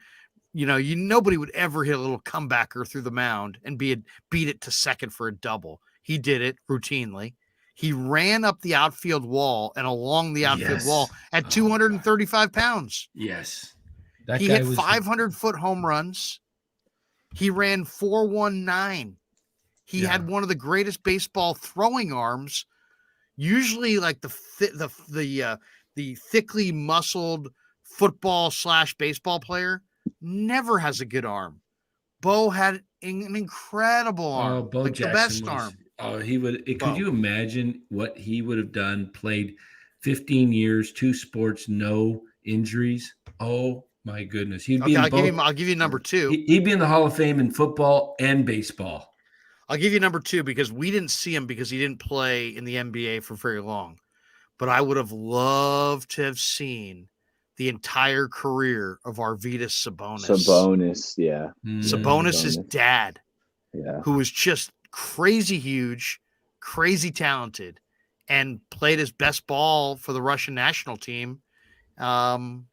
nobody would ever hit a little comebacker through the mound and beat it to second for a double. He did it routinely. He ran up the outfield wall and along the outfield wall at 235 pounds. Yes. He hit 500-foot home runs. He ran 419. He had one of the greatest baseball throwing arms. Usually, like the thickly muscled football/baseball player never has a good arm. Bo had an incredible arm, Bo like Jackson the best arm. Oh, he would. Could you imagine what he would have done? Played 15 years, 2 sports, no injuries. Oh my goodness, he'd be. I'll give you number 2. He'd be in the Hall of Fame in football and baseball. I'll give you number 2 because we didn't see him because he didn't play in the NBA for very long. But I would have loved to have seen the entire career of Arvydas Sabonis. Sabonis, yeah. Sabonis' dad, who was just crazy huge, crazy talented, and played his best ball for the Russian national team for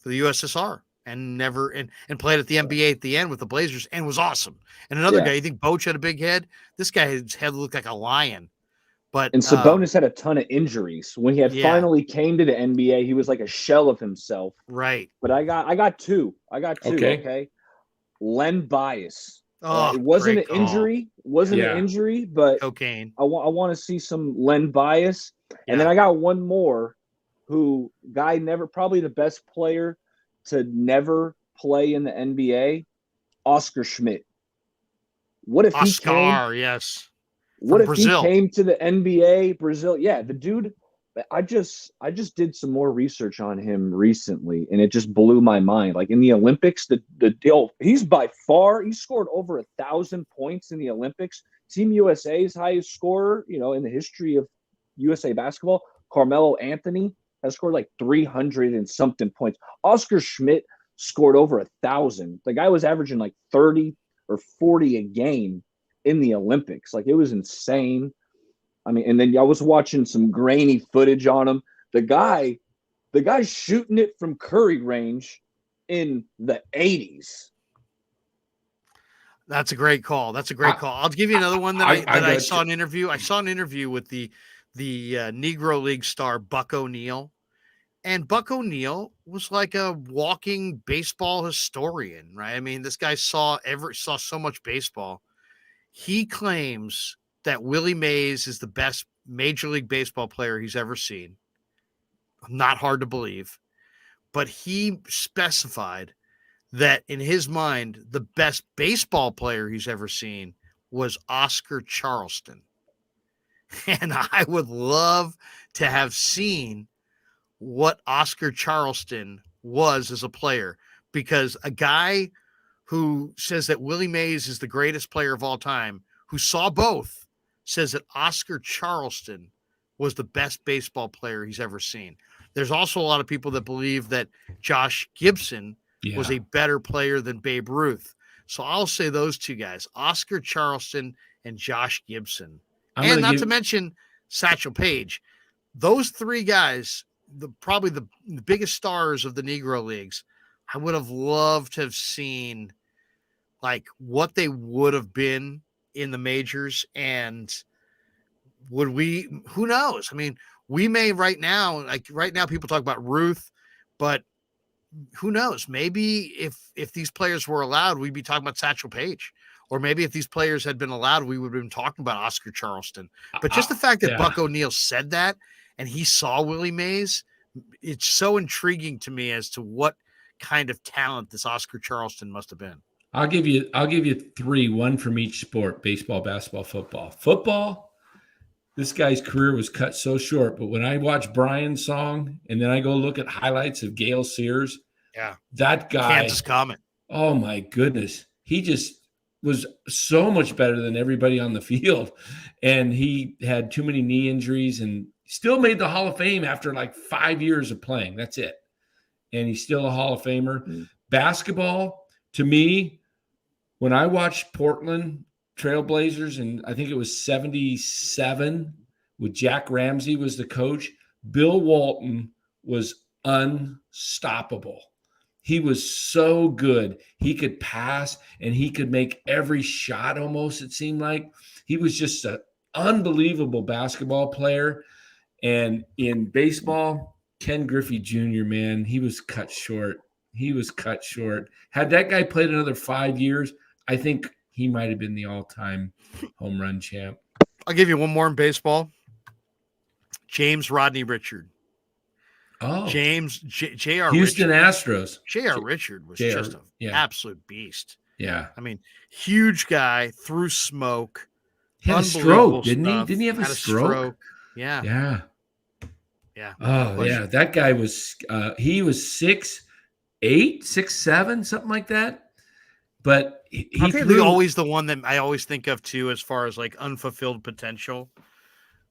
the USSR and played at the NBA at the end with the Blazers and was awesome. And another guy, you think Boch had a big head? This guy's head looked like a lion. And Sabonis had a ton of injuries. When he had finally came to the NBA, he was like a shell of himself. Right. But I got two. Okay. Len Bias. It wasn't an injury. An injury, but cocaine. I want to see some Len Bias. And then I got one more probably the best player to never play in the NBA, Oscar Schmidt. What if he came? Yes. What if Brazil. he came to the NBA, Brazil? Yeah, the dude. I just did some more research on him recently, and it just blew my mind. Like in the Olympics, he's by far he scored over 1,000 points in the Olympics. Team USA's highest scorer, in the history of USA basketball, Carmelo Anthony has scored like 300 and something points. Oscar Schmidt scored over 1,000. The guy was averaging like 30 or 40 a game in the Olympics. Like it was insane. I mean, and then I was watching some grainy footage on him. The guy's shooting it from curry range in the 80s. That's a great call. I'll give you another one that I saw an interview. I saw an interview with the Negro League star Buck O'Neil. And Buck O'Neil was like a walking baseball historian, right? I mean, this guy saw so much baseball. He claims that Willie Mays is the best Major League Baseball player he's ever seen. Not hard to believe. But he specified that in his mind, the best baseball player he's ever seen was Oscar Charleston. And I would love to have seen what Oscar Charleston was as a player, because a guy who says that Willie Mays is the greatest player of all time, who saw both, says that Oscar Charleston was the best baseball player he's ever seen. There's also a lot of people that believe that Josh Gibson was a better player than Babe Ruth. So I'll say those two guys, Oscar Charleston and Josh Gibson. And not to mention Satchel Paige. Those three guys, probably the biggest stars of the Negro Leagues, I would have loved to have seen like what they would have been in the majors. And who knows? I mean, we may right now people talk about Ruth, but who knows? Maybe if these players were allowed, we'd be talking about Satchel Paige. Or maybe if these players had been allowed, we would have been talking about Oscar Charleston. But just the fact that Buck O'Neil said that and he saw Willie Mays, it's so intriguing to me as to what kind of talent this Oscar Charleston must have been. I'll give you three, one from each sport: baseball, basketball, football. Football, this guy's career was cut so short, but when I watch Brian's song and then I go look at highlights of Gale Sears, that guy, Kansas Comet. Oh my goodness. He just was so much better than everybody on the field. And he had too many knee injuries and still made the Hall of Fame after like 5 years of playing. That's it. And he's still a Hall of Famer. Mm-hmm. Basketball, to me, when I watched Portland Trailblazers, and I think it was 77 with Jack Ramsey was the coach, Bill Walton was unstoppable. He was so good. He could pass and he could make every shot almost, it seemed like. He was just an unbelievable basketball player. And in baseball, Ken Griffey Jr., man, he was cut short. Had that guy played another 5 years, I think he might have been the all-time home run champ. I'll give you one more in baseball. James Rodney Richard. Oh, J.R. Houston Richard. Astros. J.R. Richard was just an absolute beast. Yeah. I mean, huge guy, threw smoke. He had a stroke, didn't he? Didn't he have a stroke? Yeah. Yeah. Yeah. Oh, yeah. That guy was he was 6'8", 6'7", something like that. But he threw always the one that I always think of too, as far as like unfulfilled potential,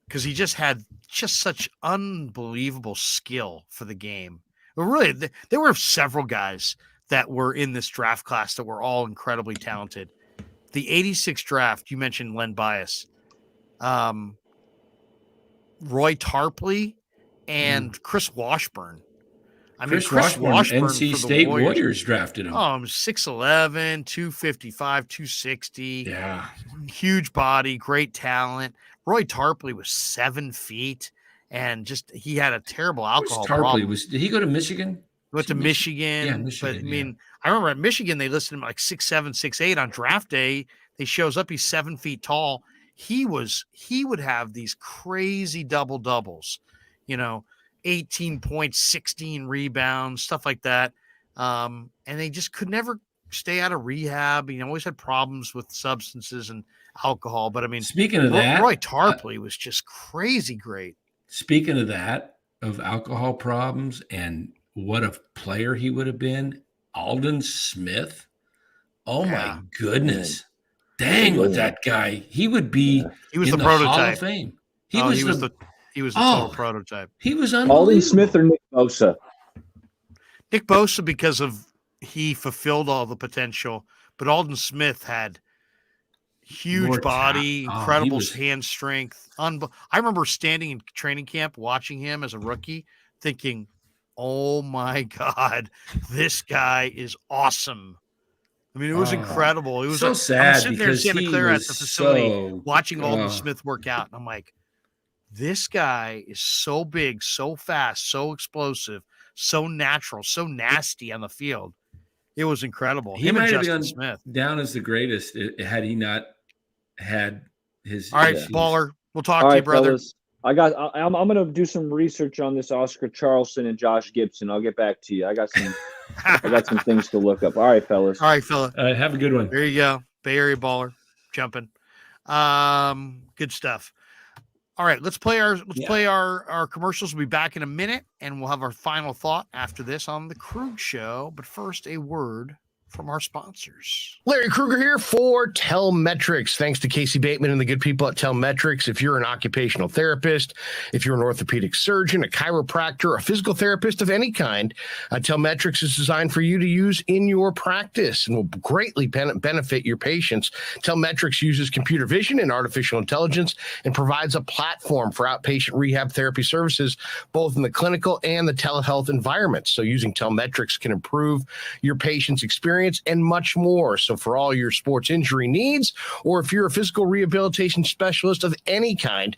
because he just had such unbelievable skill for the game. But really, there were several guys that were in this draft class that were all incredibly talented. The 86 draft, you mentioned Len Bias, Roy Tarpley, and Chris Washburn. Chris Washburn NC State Warriors drafted him. 6'11", 255, 260. Yeah. Huge body, great talent. Roy Tarpley was 7 feet, and he had a terrible alcohol problem. Did he go to Michigan? Went to Michigan. Yeah, Michigan. But I mean, I remember at Michigan, they listed him like 6'7", 6'8". On draft day, he shows up, he's 7 feet tall. He would have these crazy double doubles, 18 points, 16 rebounds, stuff like that. And they just could never stay out of rehab. Always had problems with substances and alcohol. But I mean, speaking of that, Roy Tarpley was just crazy great. Speaking of that, of alcohol problems and what a player he would have been, Alden Smith. Oh my goodness. Dang, with that guy. He would be he was in the prototype. Hall of Fame. He was the total prototype. He was unbelievable. Alden Smith or Nick Bosa? Nick Bosa, because he fulfilled all the potential, but Alden Smith had huge body, incredible hand strength. I remember standing in training camp watching him as a rookie, thinking, "Oh my God, this guy is awesome." I mean, it was incredible. It was so sad. I'm sitting there in Santa Clara at the facility watching Alden Smith work out, and I'm like, this guy is so big, so fast, so explosive, so natural, so nasty on the field. It was incredible. He might have been down as the greatest had he not had his. All right, Baller. We'll talk to you, brother. Fellas, I'm going to do some research on this Oscar Charleston and Josh Gibson. I'll get back to you. I got some things to look up. All right, fellas. All right, fella. Have a good one. There you go. Bay Area Baller jumping. Good stuff. All right, let's play our commercials. We'll be back in a minute, and we'll have our final thought after this on the Krueg Show. But first, a word from our sponsors. Larry Krueger here for Telmetrics. Thanks to Casey Bateman and the good people at Telmetrics. If you're an occupational therapist, if you're an orthopedic surgeon, a chiropractor, a physical therapist of any kind, Telmetrics is designed for you to use in your practice and will greatly benefit your patients. Telmetrics uses computer vision and artificial intelligence and provides a platform for outpatient rehab therapy services, both in the clinical and the telehealth environments. So using Telmetrics can improve your patient's experience and much more. So for all your sports injury needs, or if you're a physical rehabilitation specialist of any kind,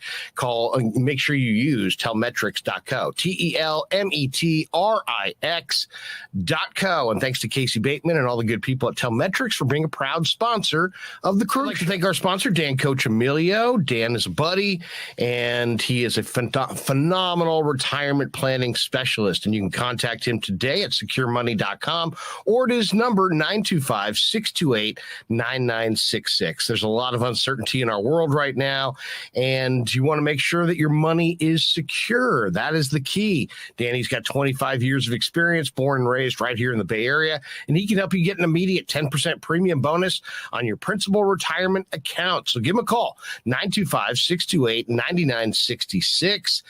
make sure you use telmetrics.co, TELMETRIX.co. And thanks to Casey Bateman and all the good people at Telmetrics for being a proud sponsor of the Krueg. I'd like to thank our sponsor, Dan Coccimilgio. Dan is a buddy, and he is a phenomenal retirement planning specialist. And you can contact him today at securemoney.com or at his number 925-628-9966. There's a lot of uncertainty in our world right now, and you want to make sure that your money is secure. That is the key. Danny's got 25 years of experience, born and raised right here in the Bay Area, and he can help you get an immediate 10% premium bonus on your principal retirement account. So give him a call, 925-628-9966.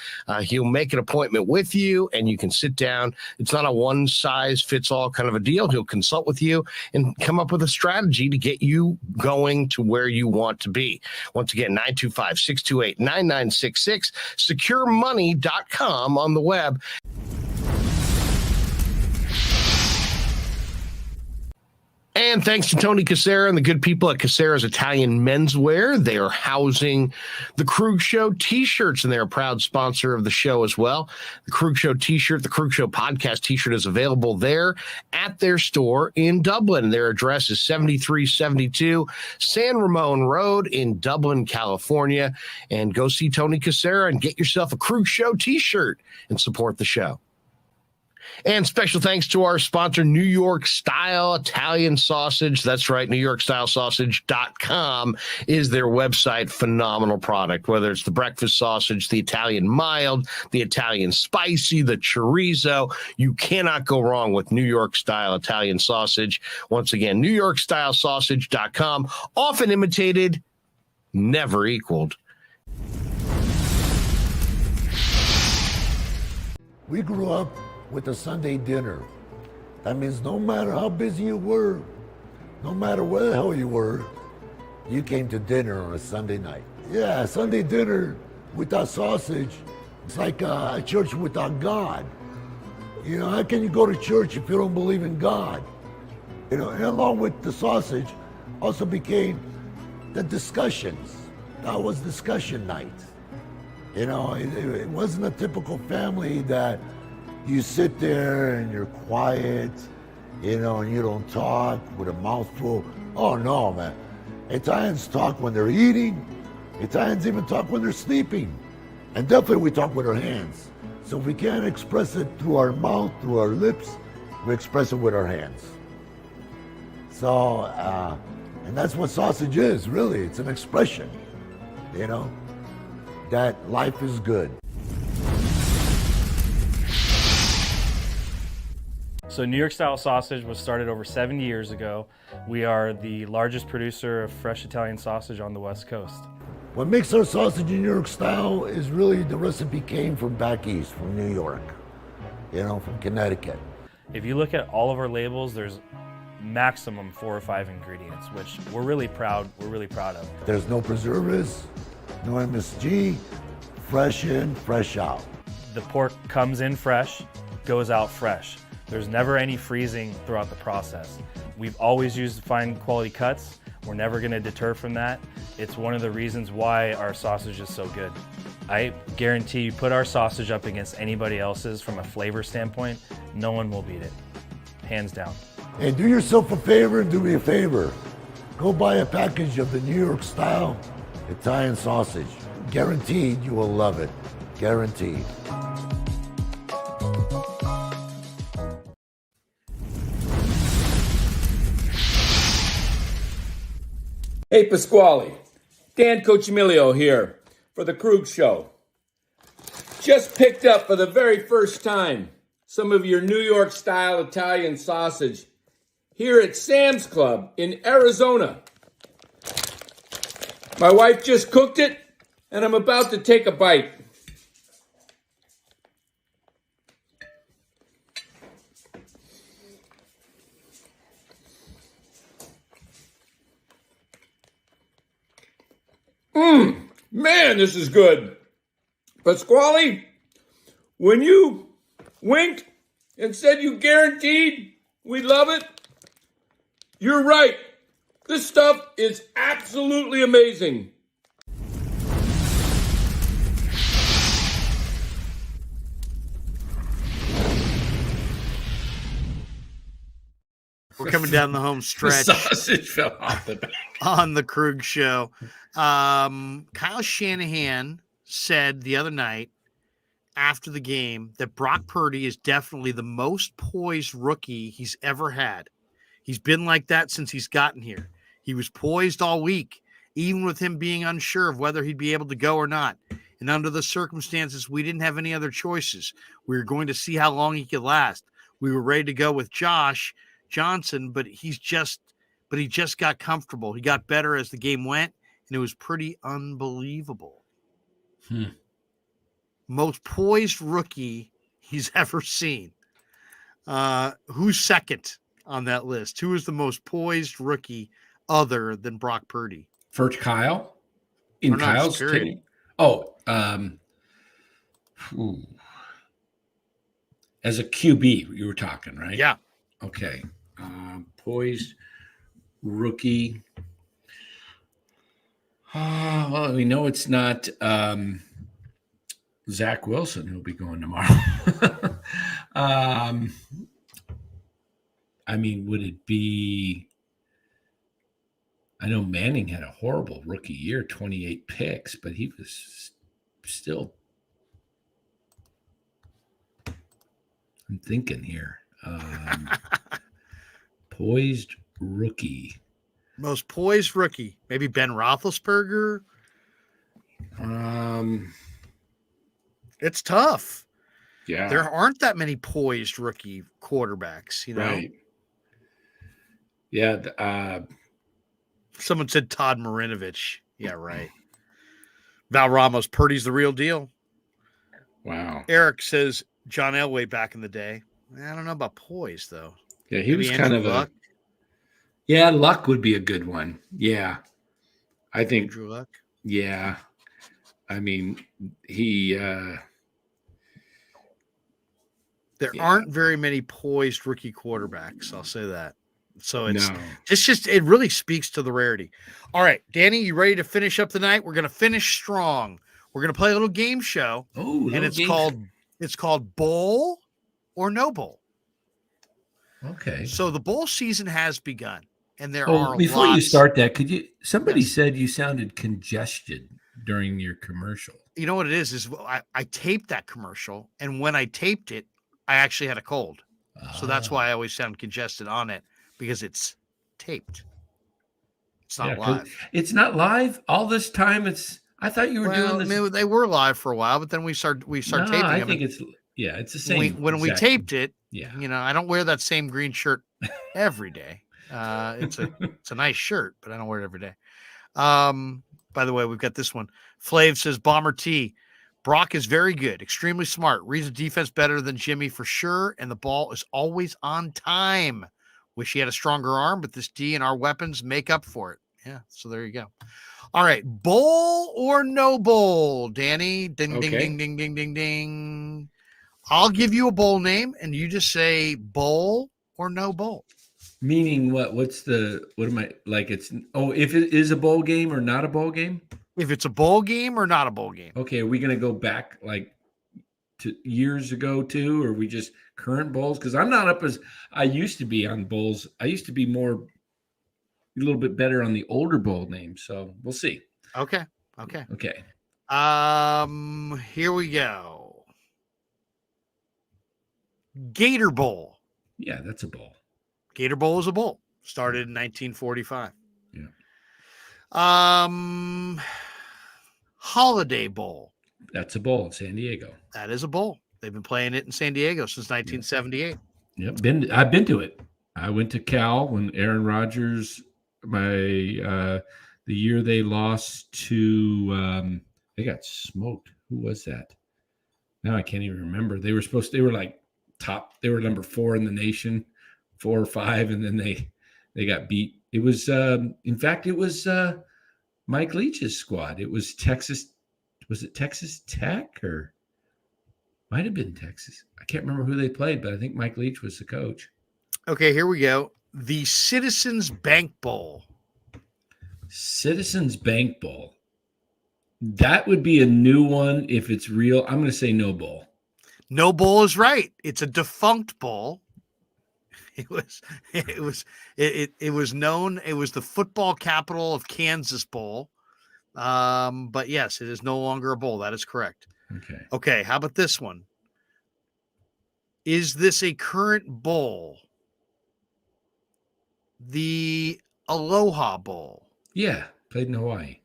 He'll make an appointment with you, and you can sit down. It's not a one-size-fits-all kind of a deal. He'll consult with you and come up with a strategy to get you going to where you want to be. Once again, 925-628-9966, securemoney.com on the web. And thanks to Tony Cassera and the good people at Cassera's Italian Menswear. They are housing the Krueg Show t-shirts, and they're a proud sponsor of the show as well. The Krueg Show t-shirt, the Krueg Show podcast t-shirt is available there at their store in Dublin. Their address is 7372 San Ramon Road in Dublin, California. And go see Tony Cassera and get yourself a Krueg Show t-shirt and support the show. And special thanks to our sponsor, New York Style Italian Sausage. That's right, NewYorkStyleSausage.com is their website. Phenomenal product, whether it's the breakfast sausage, the Italian mild, the Italian spicy, the chorizo. You cannot go wrong with New York Style Italian Sausage. Once again, NewYorkStyleSausage.com. Often imitated, never equaled. We grew up with a Sunday dinner. That means no matter how busy you were, no matter where the hell you were, you came to dinner on a Sunday night. Yeah, Sunday dinner without sausage, it's like a church without God. You know, how can you go to church if you don't believe in God? You know, and along with the sausage also became the discussions. That was discussion night. You know, it wasn't a typical family that you sit there and you're quiet, you know, and you don't talk with a mouthful. Oh no, man. Italians talk when they're eating. Italians even talk when they're sleeping. And definitely we talk with our hands. So if we can't express it through our mouth, through our lips, we express it with our hands. So, and that's what sausage is, really. It's an expression, you know, that life is good. So New York Style Sausage was started over 70 years ago. We are the largest producer of fresh Italian sausage on the West Coast. What makes our sausage in New York style is really the recipe came from back east, from New York, you know, from Connecticut. If you look at all of our labels, there's maximum 4 or 5 ingredients, which we're really proud of. There's no preservatives, no MSG, fresh in, fresh out. The pork comes in fresh, goes out fresh. There's never any freezing throughout the process. We've always used fine quality cuts. We're never going to deter from that. It's one of the reasons why our sausage is so good. I guarantee you put our sausage up against anybody else's from a flavor standpoint, no one will beat it. Hands down. Hey, do yourself a favor and do me a favor. Go buy a package of the New York style Italian sausage. Guaranteed you will love it. Guaranteed. Hey, Pasquale. Dan Coccimilgio here for the Krueg Show. Just picked up for the very first time some of your New York style Italian sausage here at Sam's Club in Arizona. My wife just cooked it, and I'm about to take a bite. Man, this is good. Pasquale, when you winked and said you guaranteed we love it, you're right. This stuff is absolutely amazing. We're coming down the home stretch. The sausage fell off the back. On the Krueg Show. Kyle Shanahan said the other night after the game that Brock Purdy is definitely the most poised rookie he's ever had. He's been like that since he's gotten here. He was poised all week, even with him being unsure of whether he'd be able to go or not. And under the circumstances, we didn't have any other choices. We were going to see how long he could last. We were ready to go with Josh Johnson, but he just got comfortable. He got better as the game went, and it was pretty unbelievable. Most poised rookie he's ever seen. Who's second on that list? Who is the most poised rookie other than Brock Purdy? For Kyle? In Kyle's team? Oh, as a QB, you were talking, right? Yeah. Okay. Poised rookie. Well, we know it's not Zach Wilson who'll be going tomorrow. I mean, would it be? I know Manning had a horrible rookie year, 28 picks, but he was still. I'm thinking here. Poised rookie. Most poised rookie. Maybe Ben Roethlisberger. It's tough. Yeah. There aren't that many poised rookie quarterbacks, you know? Right. Yeah. Someone said Todd Marinovich. Yeah, right. Val Ramos, Purdy's the real deal. Wow. Eric says John Elway back in the day. I don't know about poise, though. Yeah, he Maybe was Andrew kind of Luck. Yeah, Luck would be a good one. Yeah. I think Andrew Luck. Yeah. I mean, he There aren't very many poised rookie quarterbacks. I'll say that. So it's just it really speaks to the rarity. All right, Danny, you ready to finish up the night? We're gonna finish strong. We're gonna play a little game show. And it's called Bowl or No Bowl. Okay. So the bowl season has begun, and there Oh, are before you lots. start that, somebody said you sounded congested during your commercial. You know what it is I taped that commercial, and when I taped it, I actually had a cold. So that's why I always sound congested on it, because it's taped. It's not live. It's not live all this time. I thought you were doing this. I mean, they were live for a while, but then we start taping them. I think it's the same. When we taped it, yeah. You know, I don't wear that same green shirt every day. It's a nice shirt, but I don't wear it every day. By the way, we've got this one. Flav says Bomber T. Brock is very good, extremely smart, reads the defense better than Jimmy for sure, and the ball is always on time. Wish he had a stronger arm, but this D and our weapons make up for it. Yeah, so there you go. All right, bowl or no bowl, Danny? Ding, ding, ding, ding, ding, ding, ding. I'll give you a bowl name, and you just say bowl or no bowl. Meaning what? What am I like? If it is a bowl game or not a bowl game? If it's a bowl game or not a bowl game. Okay, are we going to go back like to years ago too, or are we just current bowls? Because I'm not up as I used to be on bowls. I used to be a little bit better on the older bowl names. So we'll see. Okay. Here we go. Gator Bowl. Yeah, that's a bowl. Gator Bowl is a bowl. Started in 1945. Yeah. Holiday Bowl. That's a bowl in San Diego. That is a bowl. They've been playing it in San Diego since 1978. Yep. I've been to it. I went to Cal when Aaron Rodgers, the year they lost to, they got smoked. Who was that? Now I can't even remember. They were like top. They were number 4 in the nation, 4 or 5, and then they got beat. It was, in fact, it was Mike Leach's squad. It was Texas. Was it Texas Tech or might have been Texas? I can't remember who they played, but I think Mike Leach was the coach. Okay, here we go. The Citizens Bank Bowl. Citizens Bank Bowl. That would be a new one if it's real. I'm going to say no bowl. No bowl is right. It's a defunct bowl. It was known. It was the football capital of Kansas Bowl. But yes, it is no longer a bowl. That is correct. Okay. How about this one? Is this a current bowl? The Aloha Bowl. Yeah, played in Hawaii.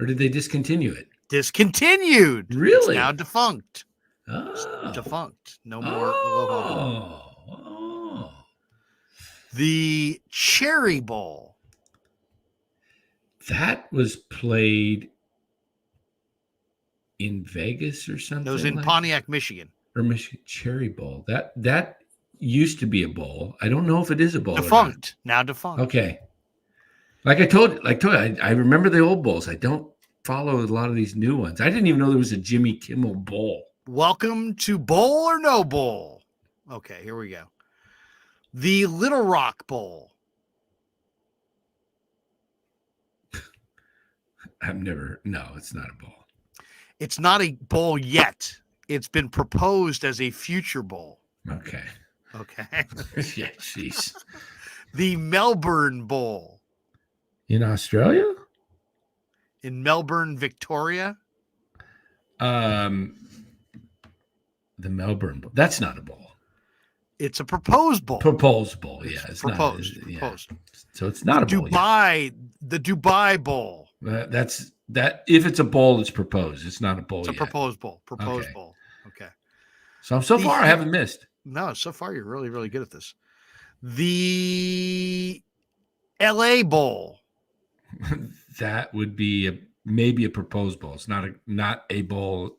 Or did they discontinue it? Discontinued. Really? It's now defunct. Oh. It's defunct. No more Aloha Bowl. Oh. The Cherry Bowl. That was played in Vegas or something. It was in Pontiac, Michigan. Or Michigan Cherry Bowl. That used to be a bowl. I don't know if it is a bowl. Defunct. Now defunct. Okay. Like I told you, I remember the old bowls. I don't follow a lot of these new ones. I didn't even know there was a Jimmy Kimmel Bowl. Welcome to Bowl or No Bowl. Okay, here we go. The Little Rock Bowl. No, it's not a bowl. It's not a bowl yet. It's been proposed as a future bowl. Okay. Okay. Yeah, jeez. The Melbourne Bowl. In Australia? In Melbourne, Victoria. The Melbourne Bowl. That's not a bowl. It's a proposed bowl. Proposed bowl, yeah. It's proposed. Not, yeah. Proposed. So it's not a bowl. The Dubai Bowl. That's that. If it's a bowl, it's proposed. It's not a bowl. It's a yet. proposed bowl. Proposed Okay. bowl. Okay. So far I haven't missed. No, so far you're really, really good at this. The LA Bowl. That would be maybe a proposed bowl. It's not a bowl,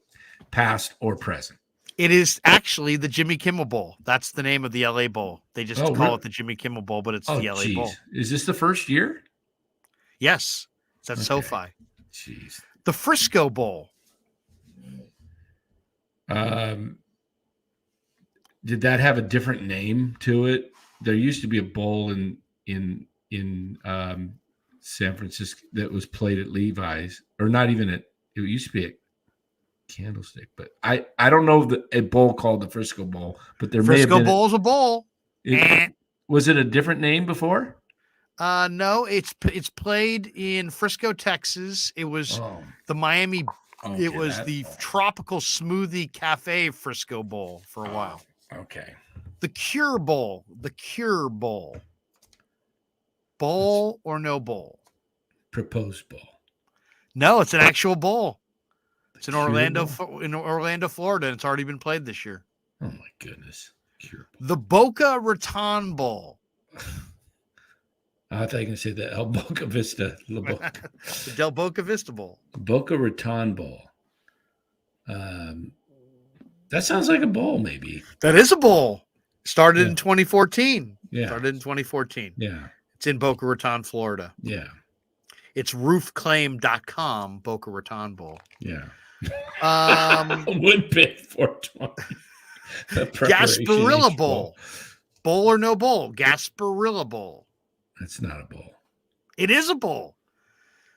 past or present. It is actually the Jimmy Kimmel Bowl. That's the name of the LA Bowl. They just call it the Jimmy Kimmel Bowl, but it's the LA Bowl. Is this the first year? Yes. It's at SoFi. Jeez. The Frisco Bowl. Did that have a different name to it? There used to be a bowl in San Francisco that was played at Levi's, or not even it used to be at Candlestick, but I don't know a bowl called the Frisco Bowl, but there may have been. Frisco Bowl is a bowl. Was it a different name before? No, it's played in Frisco, Texas. It was the Miami. Okay, it was the Tropical Smoothie Cafe Frisco Bowl for a while. Okay. The Cure Bowl. The Cure Bowl. Bowl or no bowl? Proposed bowl. No, it's an actual bowl. It's in Orlando, Florida, and it's already been played this year. Oh my goodness. Cure bowl. The Boca Raton Bowl. I thought you were going to say the El Boca Vista. The Del Boca Vista Bowl. Boca Raton Bowl. That sounds like a bowl, maybe. That is a bowl. Started in 2014. Yeah. Started in 2014. Yeah. It's in Boca Raton, Florida. Yeah. It's roofclaim.com, Boca Raton Bowl. Yeah. Would bid 420. Gasparilla Bowl. Bowl or no bowl? Gasparilla Bowl. That's not a bowl. It is a bowl.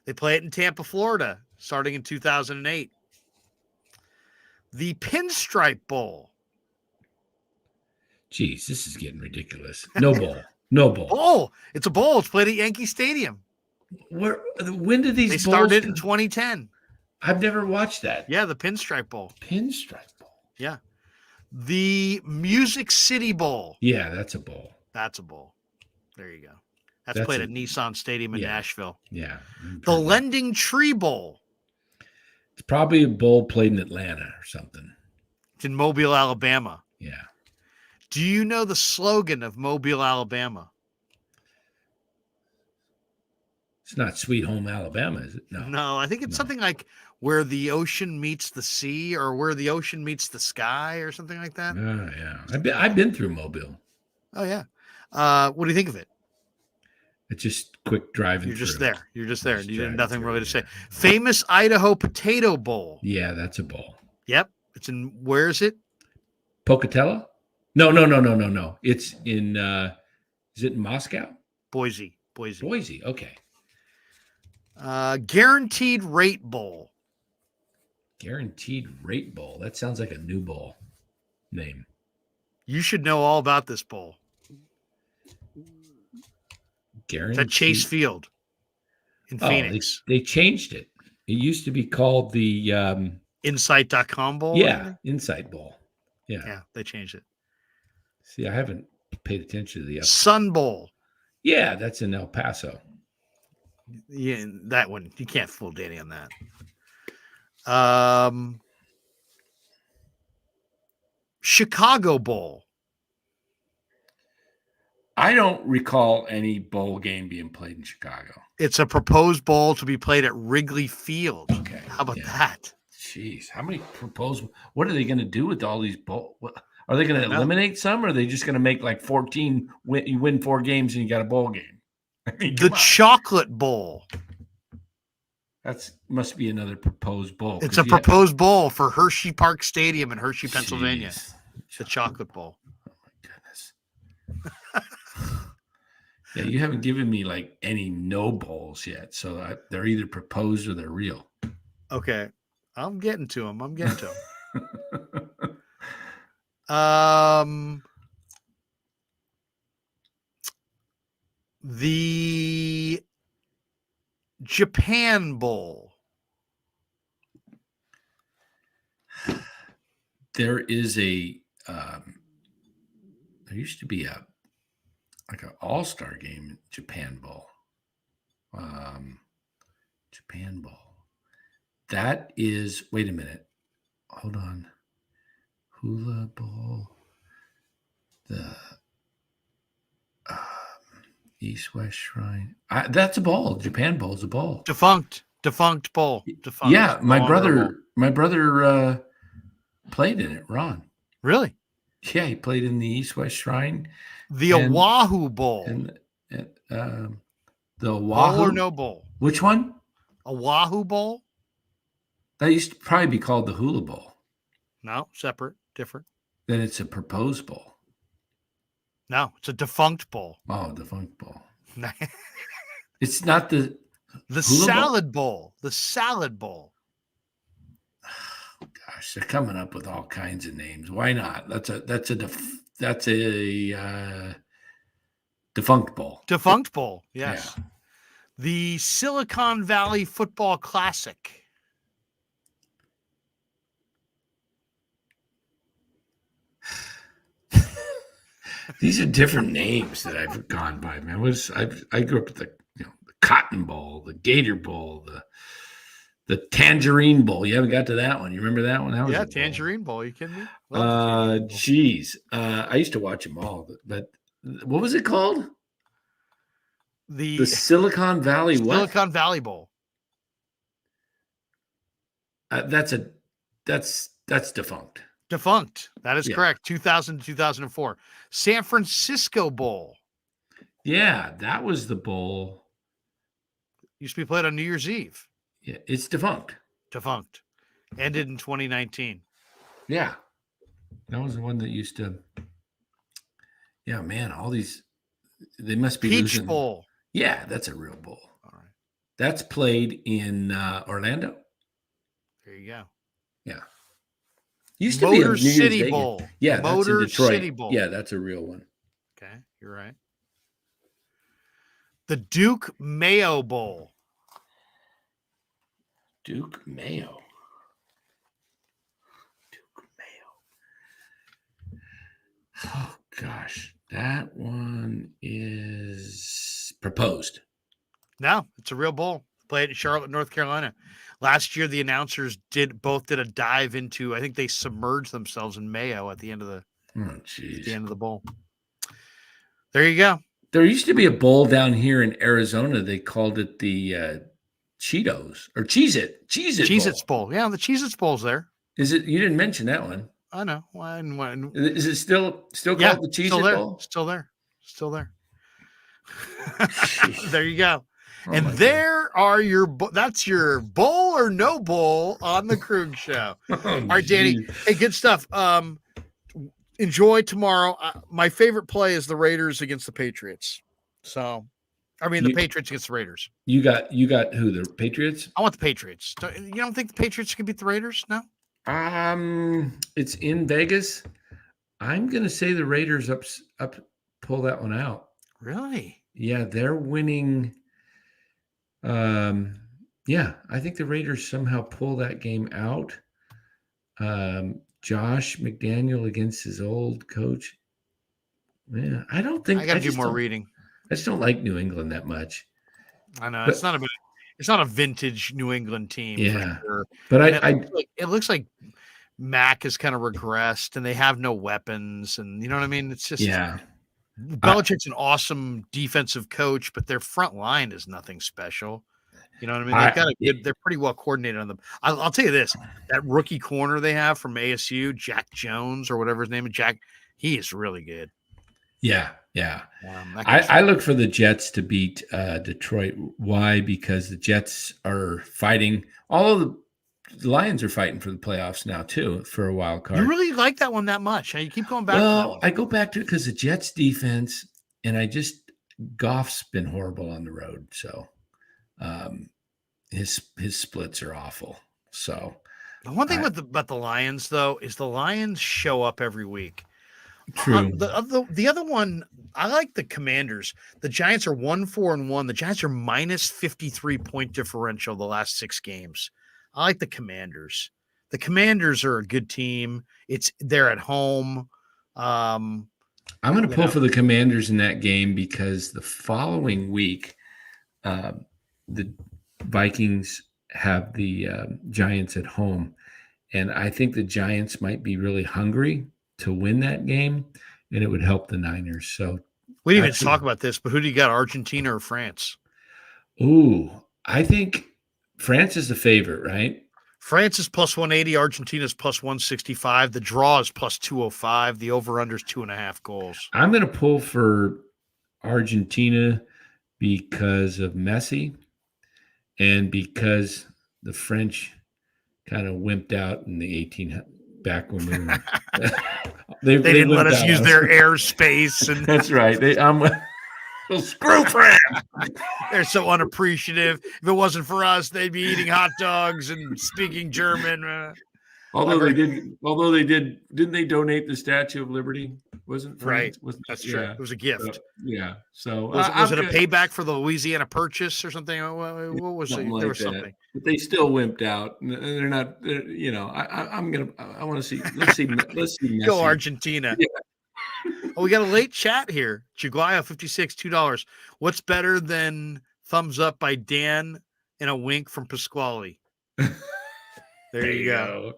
They play it in Tampa, Florida, starting in 2008. The Pinstripe Bowl. Jeez, this is getting ridiculous. No bowl. No bowl. Bowl. It's a bowl. It's played at Yankee Stadium. When did these They bowls started in 2010. I've never watched that. Yeah, the Pinstripe Bowl. Pinstripe Bowl. Yeah. The Music City Bowl. Yeah, that's a bowl. That's a bowl. There you go. That's played at Nissan Stadium in Nashville. Yeah. The Lending Tree Bowl. It's probably a bowl played in Atlanta or something. It's in Mobile, Alabama. Yeah. Do you know the slogan of Mobile, Alabama? It's not Sweet Home Alabama, is it? No, I think it's something like where the ocean meets the sea, or where the ocean meets the sky, or something like that. Yeah. I've been through Mobile. Oh, yeah. What do you think of it? It's just quick driving. You're just there. You're just there. You have nothing really to say. Famous Idaho Potato Bowl. Yeah, that's a bowl. Yep. It's in, where is it? Pocatello? No. It's in, is it in Moscow? Boise. Okay. Guaranteed Rate Bowl. Guaranteed Rate Bowl. That sounds like a new bowl name. You should know all about this bowl. Guaranteed. It's at Chase Field in Phoenix. They changed it. It used to be called the Insight.com Bowl. Yeah, Insight Bowl. Yeah, they changed it. See, I haven't paid attention to the Sun Bowl. Yeah, that's in El Paso. Yeah, that one. You can't fool Danny on that. Chicago Bowl. I don't recall any bowl game being played in Chicago. It's a proposed bowl to be played at Wrigley Field. Okay. How about that? Jeez, how many proposed? What are they going to do with all these bowl? Are they going to eliminate some, or are they just going to make like 14? You win 4 games and you got a bowl game. I mean, the Chocolate Bowl. That's must be another proposed bowl. It's a proposed bowl for Hershey Park Stadium in Hershey, Pennsylvania. The Chocolate Bowl. Oh my goodness. Yeah, you haven't given me like any no bowls yet, so they're either proposed or they're real. Okay, I'm getting to them. The Japan Bowl. There is a there used to be an all-star game, Japan Bowl. Japan Bowl. That is, wait a minute. Hold on. Hula Bowl. The East-West Shrine. That's a ball. Japan Bowl is a ball. Defunct Bowl. Defunct. Yeah, my No brother played in it, Ron. Really? Yeah, he played in the East-West Shrine. The Oahu Bowl. And the Bowl Oahu. or no bowl? Which one? Oahu Bowl? That used to probably be called the Hula Bowl. No, separate, different. Then it's a proposed bowl. No, it's a defunct bowl. Oh, defunct bowl. It's not the salad bowl. The salad bowl. Oh, gosh, they're coming up with all kinds of names. Why not? That's a defunct bowl. Defunct bowl. Yes. Yeah. The Silicon Valley Football Classic. These are different names that I've gone by, man. I grew up with the Cotton Bowl, the Gator Bowl, the Tangerine Bowl. You haven't got to that one. You remember that one? That was Tangerine Bowl. You kidding me? Geez. I used to watch them all, but what was it called? The Silicon Valley what? Silicon Valley Bowl. That's defunct. Defunct. That is correct. 2000 to 2004. San Francisco Bowl. Yeah, that was the bowl. Used to be played on New Year's Eve. Yeah, it's defunct. Defunct. Ended in 2019. Yeah. That was the one that used to. Yeah, man, all these. They must be Peach losing. Bowl. Yeah, that's a real bowl. All right. That's played in Orlando. There you go. Yeah. Used to Motor be a New City Year's Day Bowl. game. Yeah, Motor that's in Detroit. City Bowl. Yeah, that's a real one. Okay, you're right. The Duke Mayo Bowl. Duke Mayo. Oh, gosh. That one is proposed. No, it's a real bowl. Played in Charlotte, North Carolina. Last year, the announcers did a dive into. I think they submerged themselves in mayo at the end of the bowl. There you go. There used to be a bowl down here in Arizona. They called it the Cheetos or Cheez-It. Cheez-Its Bowl. Yeah, the Cheez-Its Bowl's there. Is it? You didn't mention that one. I know. Is it still called the Cheez-It Bowl? Still there. There you go. And there are that's your bowl or no bowl on the Krueg Show. All right, Danny. Hey, good stuff. Enjoy tomorrow. My favorite play is the Raiders against the Patriots. So, the Patriots against the Raiders. You got who? The Patriots? I want the Patriots. You don't think the Patriots can beat the Raiders? No. It's in Vegas. I'm gonna say the Raiders pull that one out. Really? Yeah, they're winning. Yeah, I think the Raiders somehow pull that game out. Josh McDaniel against his old coach. Yeah, I don't think I got to do more reading. I just don't like New England that much. I know it's not a vintage New England team. Yeah, sure. But it looks like Mac has kind of regressed, and they have no weapons, and you know what I mean. It's just Belichick's an awesome defensive coach, but their front line is nothing special. You know what I mean? They're pretty well coordinated on them. I'll tell you this: that rookie corner they have from ASU, Jack Jones or whatever his name is, he is really good. Yeah. I look for the Jets to beat Detroit. Why? Because the Jets are fighting. All of the Lions are fighting for the playoffs now too, for a wild card. You really like that one that much? You keep going back. Well, I go back to it because the Jets defense, and I just Goff's been horrible on the road, so his splits are awful. So the one thing about the Lions, though, is the Lions show up every week. True. The other one, I like the Commanders. The Giants are 1-4-1. The Giants are minus 53 point differential the last 6 games. I like the Commanders. The Commanders are a good team. They're at home. I'm going to pull for the Commanders in that game because the following week, the Vikings have the Giants at home, and I think the Giants might be really hungry to win that game, and it would help the Niners. So we didn't even talk about this, but who do you got, Argentina or France? Ooh, I think France is the favorite, right? France is plus 180. Argentina is plus 165. The draw is plus 205. The over-under is 2.5 goals. I'm going to pull for Argentina because of Messi and because the French kind of wimped out in the back when we were. they didn't let us use their airspace. And that's right. Screw France. They're so unappreciative. If it wasn't for us, they'd be eating hot dogs and speaking German. Didn't they donate the Statue of Liberty? Wasn't France? Right. That's true. It was a gift. So was it a payback for the Louisiana Purchase or something? What was it? Like there was that. something. But they still wimped out. They're not. I want to see. Let's see. Messi. Go Argentina. Yeah. Oh, we got a late chat here. Chiguayo 56, $2. What's better than thumbs up by Dan and a wink from Pasquale? There you go.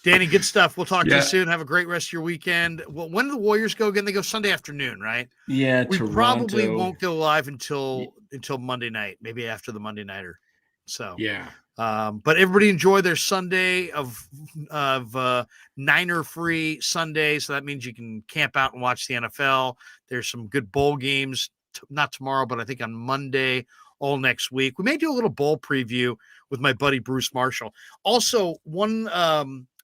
Danny, good stuff. We'll talk to you soon. Have a great rest of your weekend. Well, when do the Warriors go again? They go Sunday afternoon, right? Yeah, we Toronto. Probably won't go live until Monday night, maybe after the Monday nighter. So yeah. But everybody enjoy their Sunday of Niner-free Sunday. So that means you can camp out and watch the NFL. There's some good bowl games, not tomorrow, but I think on Monday, all next week. We may do a little bowl preview with my buddy Bruce Marshall. Also, one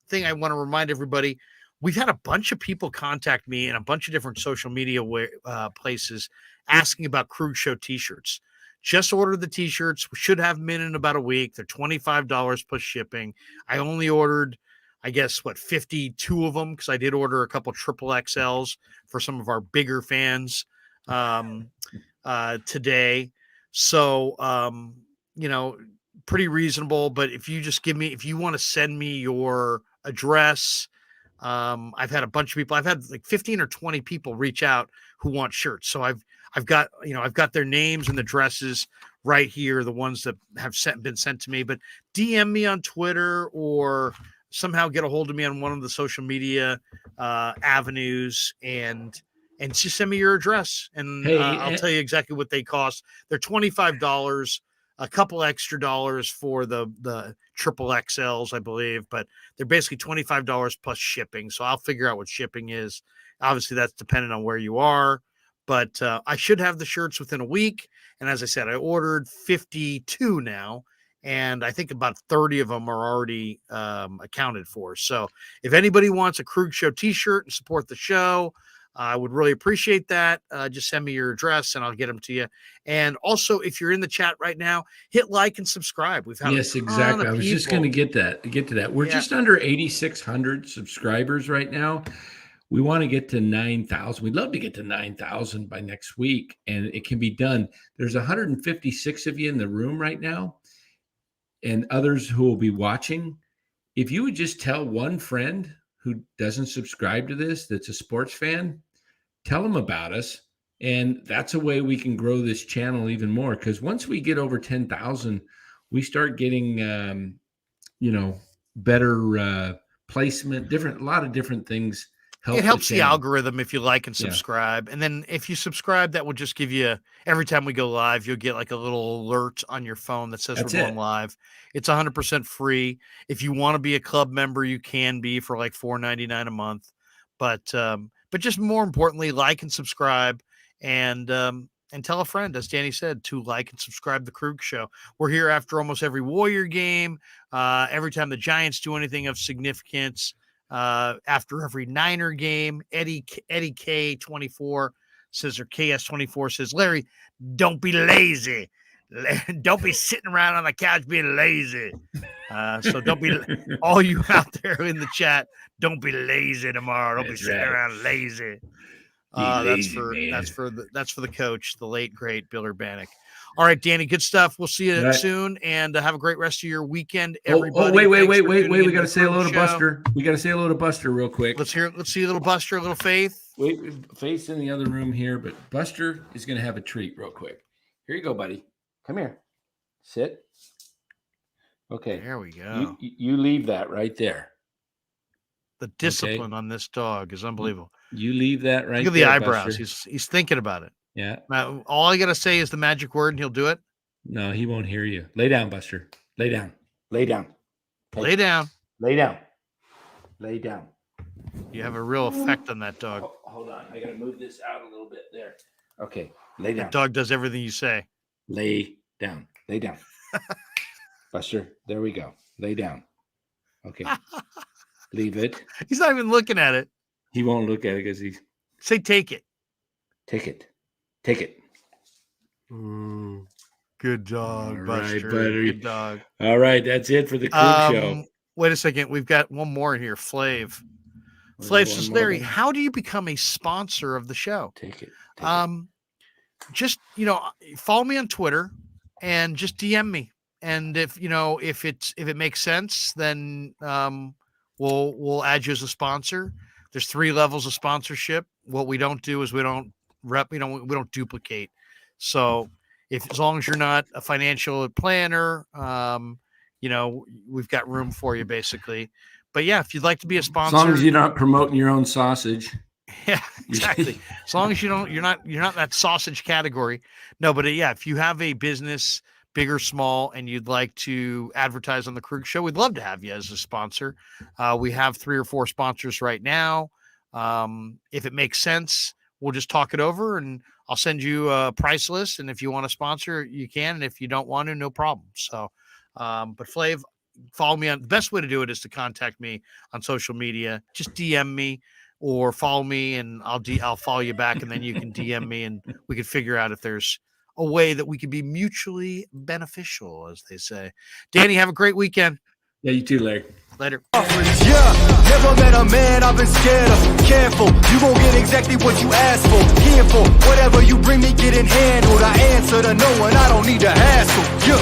thing I want to remind everybody, we've had a bunch of people contact me in a bunch of different social media places asking about Krueg Show t-shirts. Just ordered the t-shirts. We should have them in about a week. They're $25 plus shipping. I only ordered, 52 of them because I did order a couple triple XLs for some of our bigger fans today. So, pretty reasonable. But if you want to send me your address, I've had a bunch of people. I've had like 15 or 20 people reach out who want shirts. So I've got their names and addresses right here, the ones that have been sent to me. But DM me on Twitter or somehow get a hold of me on one of the social media avenues and just send me your address and I'll tell you exactly what they cost. They're $25, a couple extra dollars for the triple XLs, I believe, but they're basically $25 plus shipping. So I'll figure out what shipping is. Obviously, that's dependent on where you are. But I should have the shirts within a week. And as I said, I ordered 52 now, and I think about 30 of them are already accounted for. So if anybody wants a Krueg Show t-shirt and support the show, I would really appreciate that. Just send me your address, and I'll get them to you. And also, if you're in the chat right now, hit like and subscribe. We've had exactly. I was just going to get to that. We're just under 8,600 subscribers right now. We want to get to 9,000. We'd love to get to 9,000 by next week, and it can be done. There's 156 of you in the room right now and others who will be watching. If you would just tell one friend who doesn't subscribe to this, that's a sports fan, tell them about us. And that's a way we can grow this channel even more. Because once we get over 10,000, we start getting, better placement, a lot of different things. It helps the algorithm if you like and subscribe. And then if you subscribe, that will just give you, every time we go live, you'll get like a little alert on your phone that says we're going live. It's 100% free. If you want to be a club member, you can be for like $4.99 a month. But just more importantly, like and subscribe and tell a friend, as Danny said, to like and subscribe to the Krueg Show. We're here after almost every Warrior game, every time the Giants do anything of significance. After every Niner game, Eddie K 24 says, or KS24 says, Larry, don't be lazy. Don't be sitting around on the couch being lazy. So don't be, all you out there in the chat, don't be lazy tomorrow. Don't be sitting around lazy. That's for the coach, the late great Bill Urbanek. All right, Danny, good stuff. We'll see you soon, and have a great rest of your weekend, everybody. Wait. We got to say hello to Buster. We got to say hello to Buster real quick. Let's see a little Buster, a little Faith. Wait, Faith's in the other room here, but Buster is going to have a treat real quick. Here you go, buddy. Come here. Sit. Okay. There we go. You leave that right there. The discipline on this dog is unbelievable. You leave that right there. Look at the eyebrows. Buster. He's thinking about it. Yeah. Now, all I got to say is the magic word, and he'll do it. No, he won't hear you. Lay down, Buster. Lay down. Lay down. Lay down. Lay down. Lay down. You have a real effect on that dog. Hold on. I got to move this out a little bit there. Okay. Lay down. That dog does everything you say. Lay down. Lay down. Buster, there we go. Lay down. Okay. Leave it. He's not even looking at it. He won't look at it because he's... Say take it. Take it. Take it. Ooh, good dog, All Buster. right, buddy. Good dog. All right, that's it for the Krueg show. Wait a second. We've got one more in here. Flav says, Larry, how do you become a sponsor of the show? Take it. Just, follow me on Twitter and just DM me. And if it makes sense, then we'll add you as a sponsor. There's 3 levels of sponsorship. What we don't do is we don't duplicate. So as long as you're not a financial planner, we've got room for you basically. But yeah, if you'd like to be a sponsor, as long as you're not promoting your own sausage. Yeah, exactly. As long as you're not that sausage category. No, but if you have a business, big or small, and you'd like to advertise on the Krueg Show, we'd love to have you as a sponsor. We have 3 or 4 sponsors right now. If it makes sense, we'll just talk it over and I'll send you a price list. And if you want to sponsor, you can. And if you don't want to, no problem. So, but Flav, follow me on. The best way to do it is to contact me on social media. Just DM me or follow me, and I'll follow you back, and then you can DM me, and we can figure out if there's a way that we could be mutually beneficial, as they say. Danny, have a great weekend. Yeah, you too, Larry. Later. Yeah, never met a man I've been scared of. Careful, you gon' get exactly what you asked for. Here for whatever you bring me, getting handled. I answer to no one, I don't need to hassle. Yeah.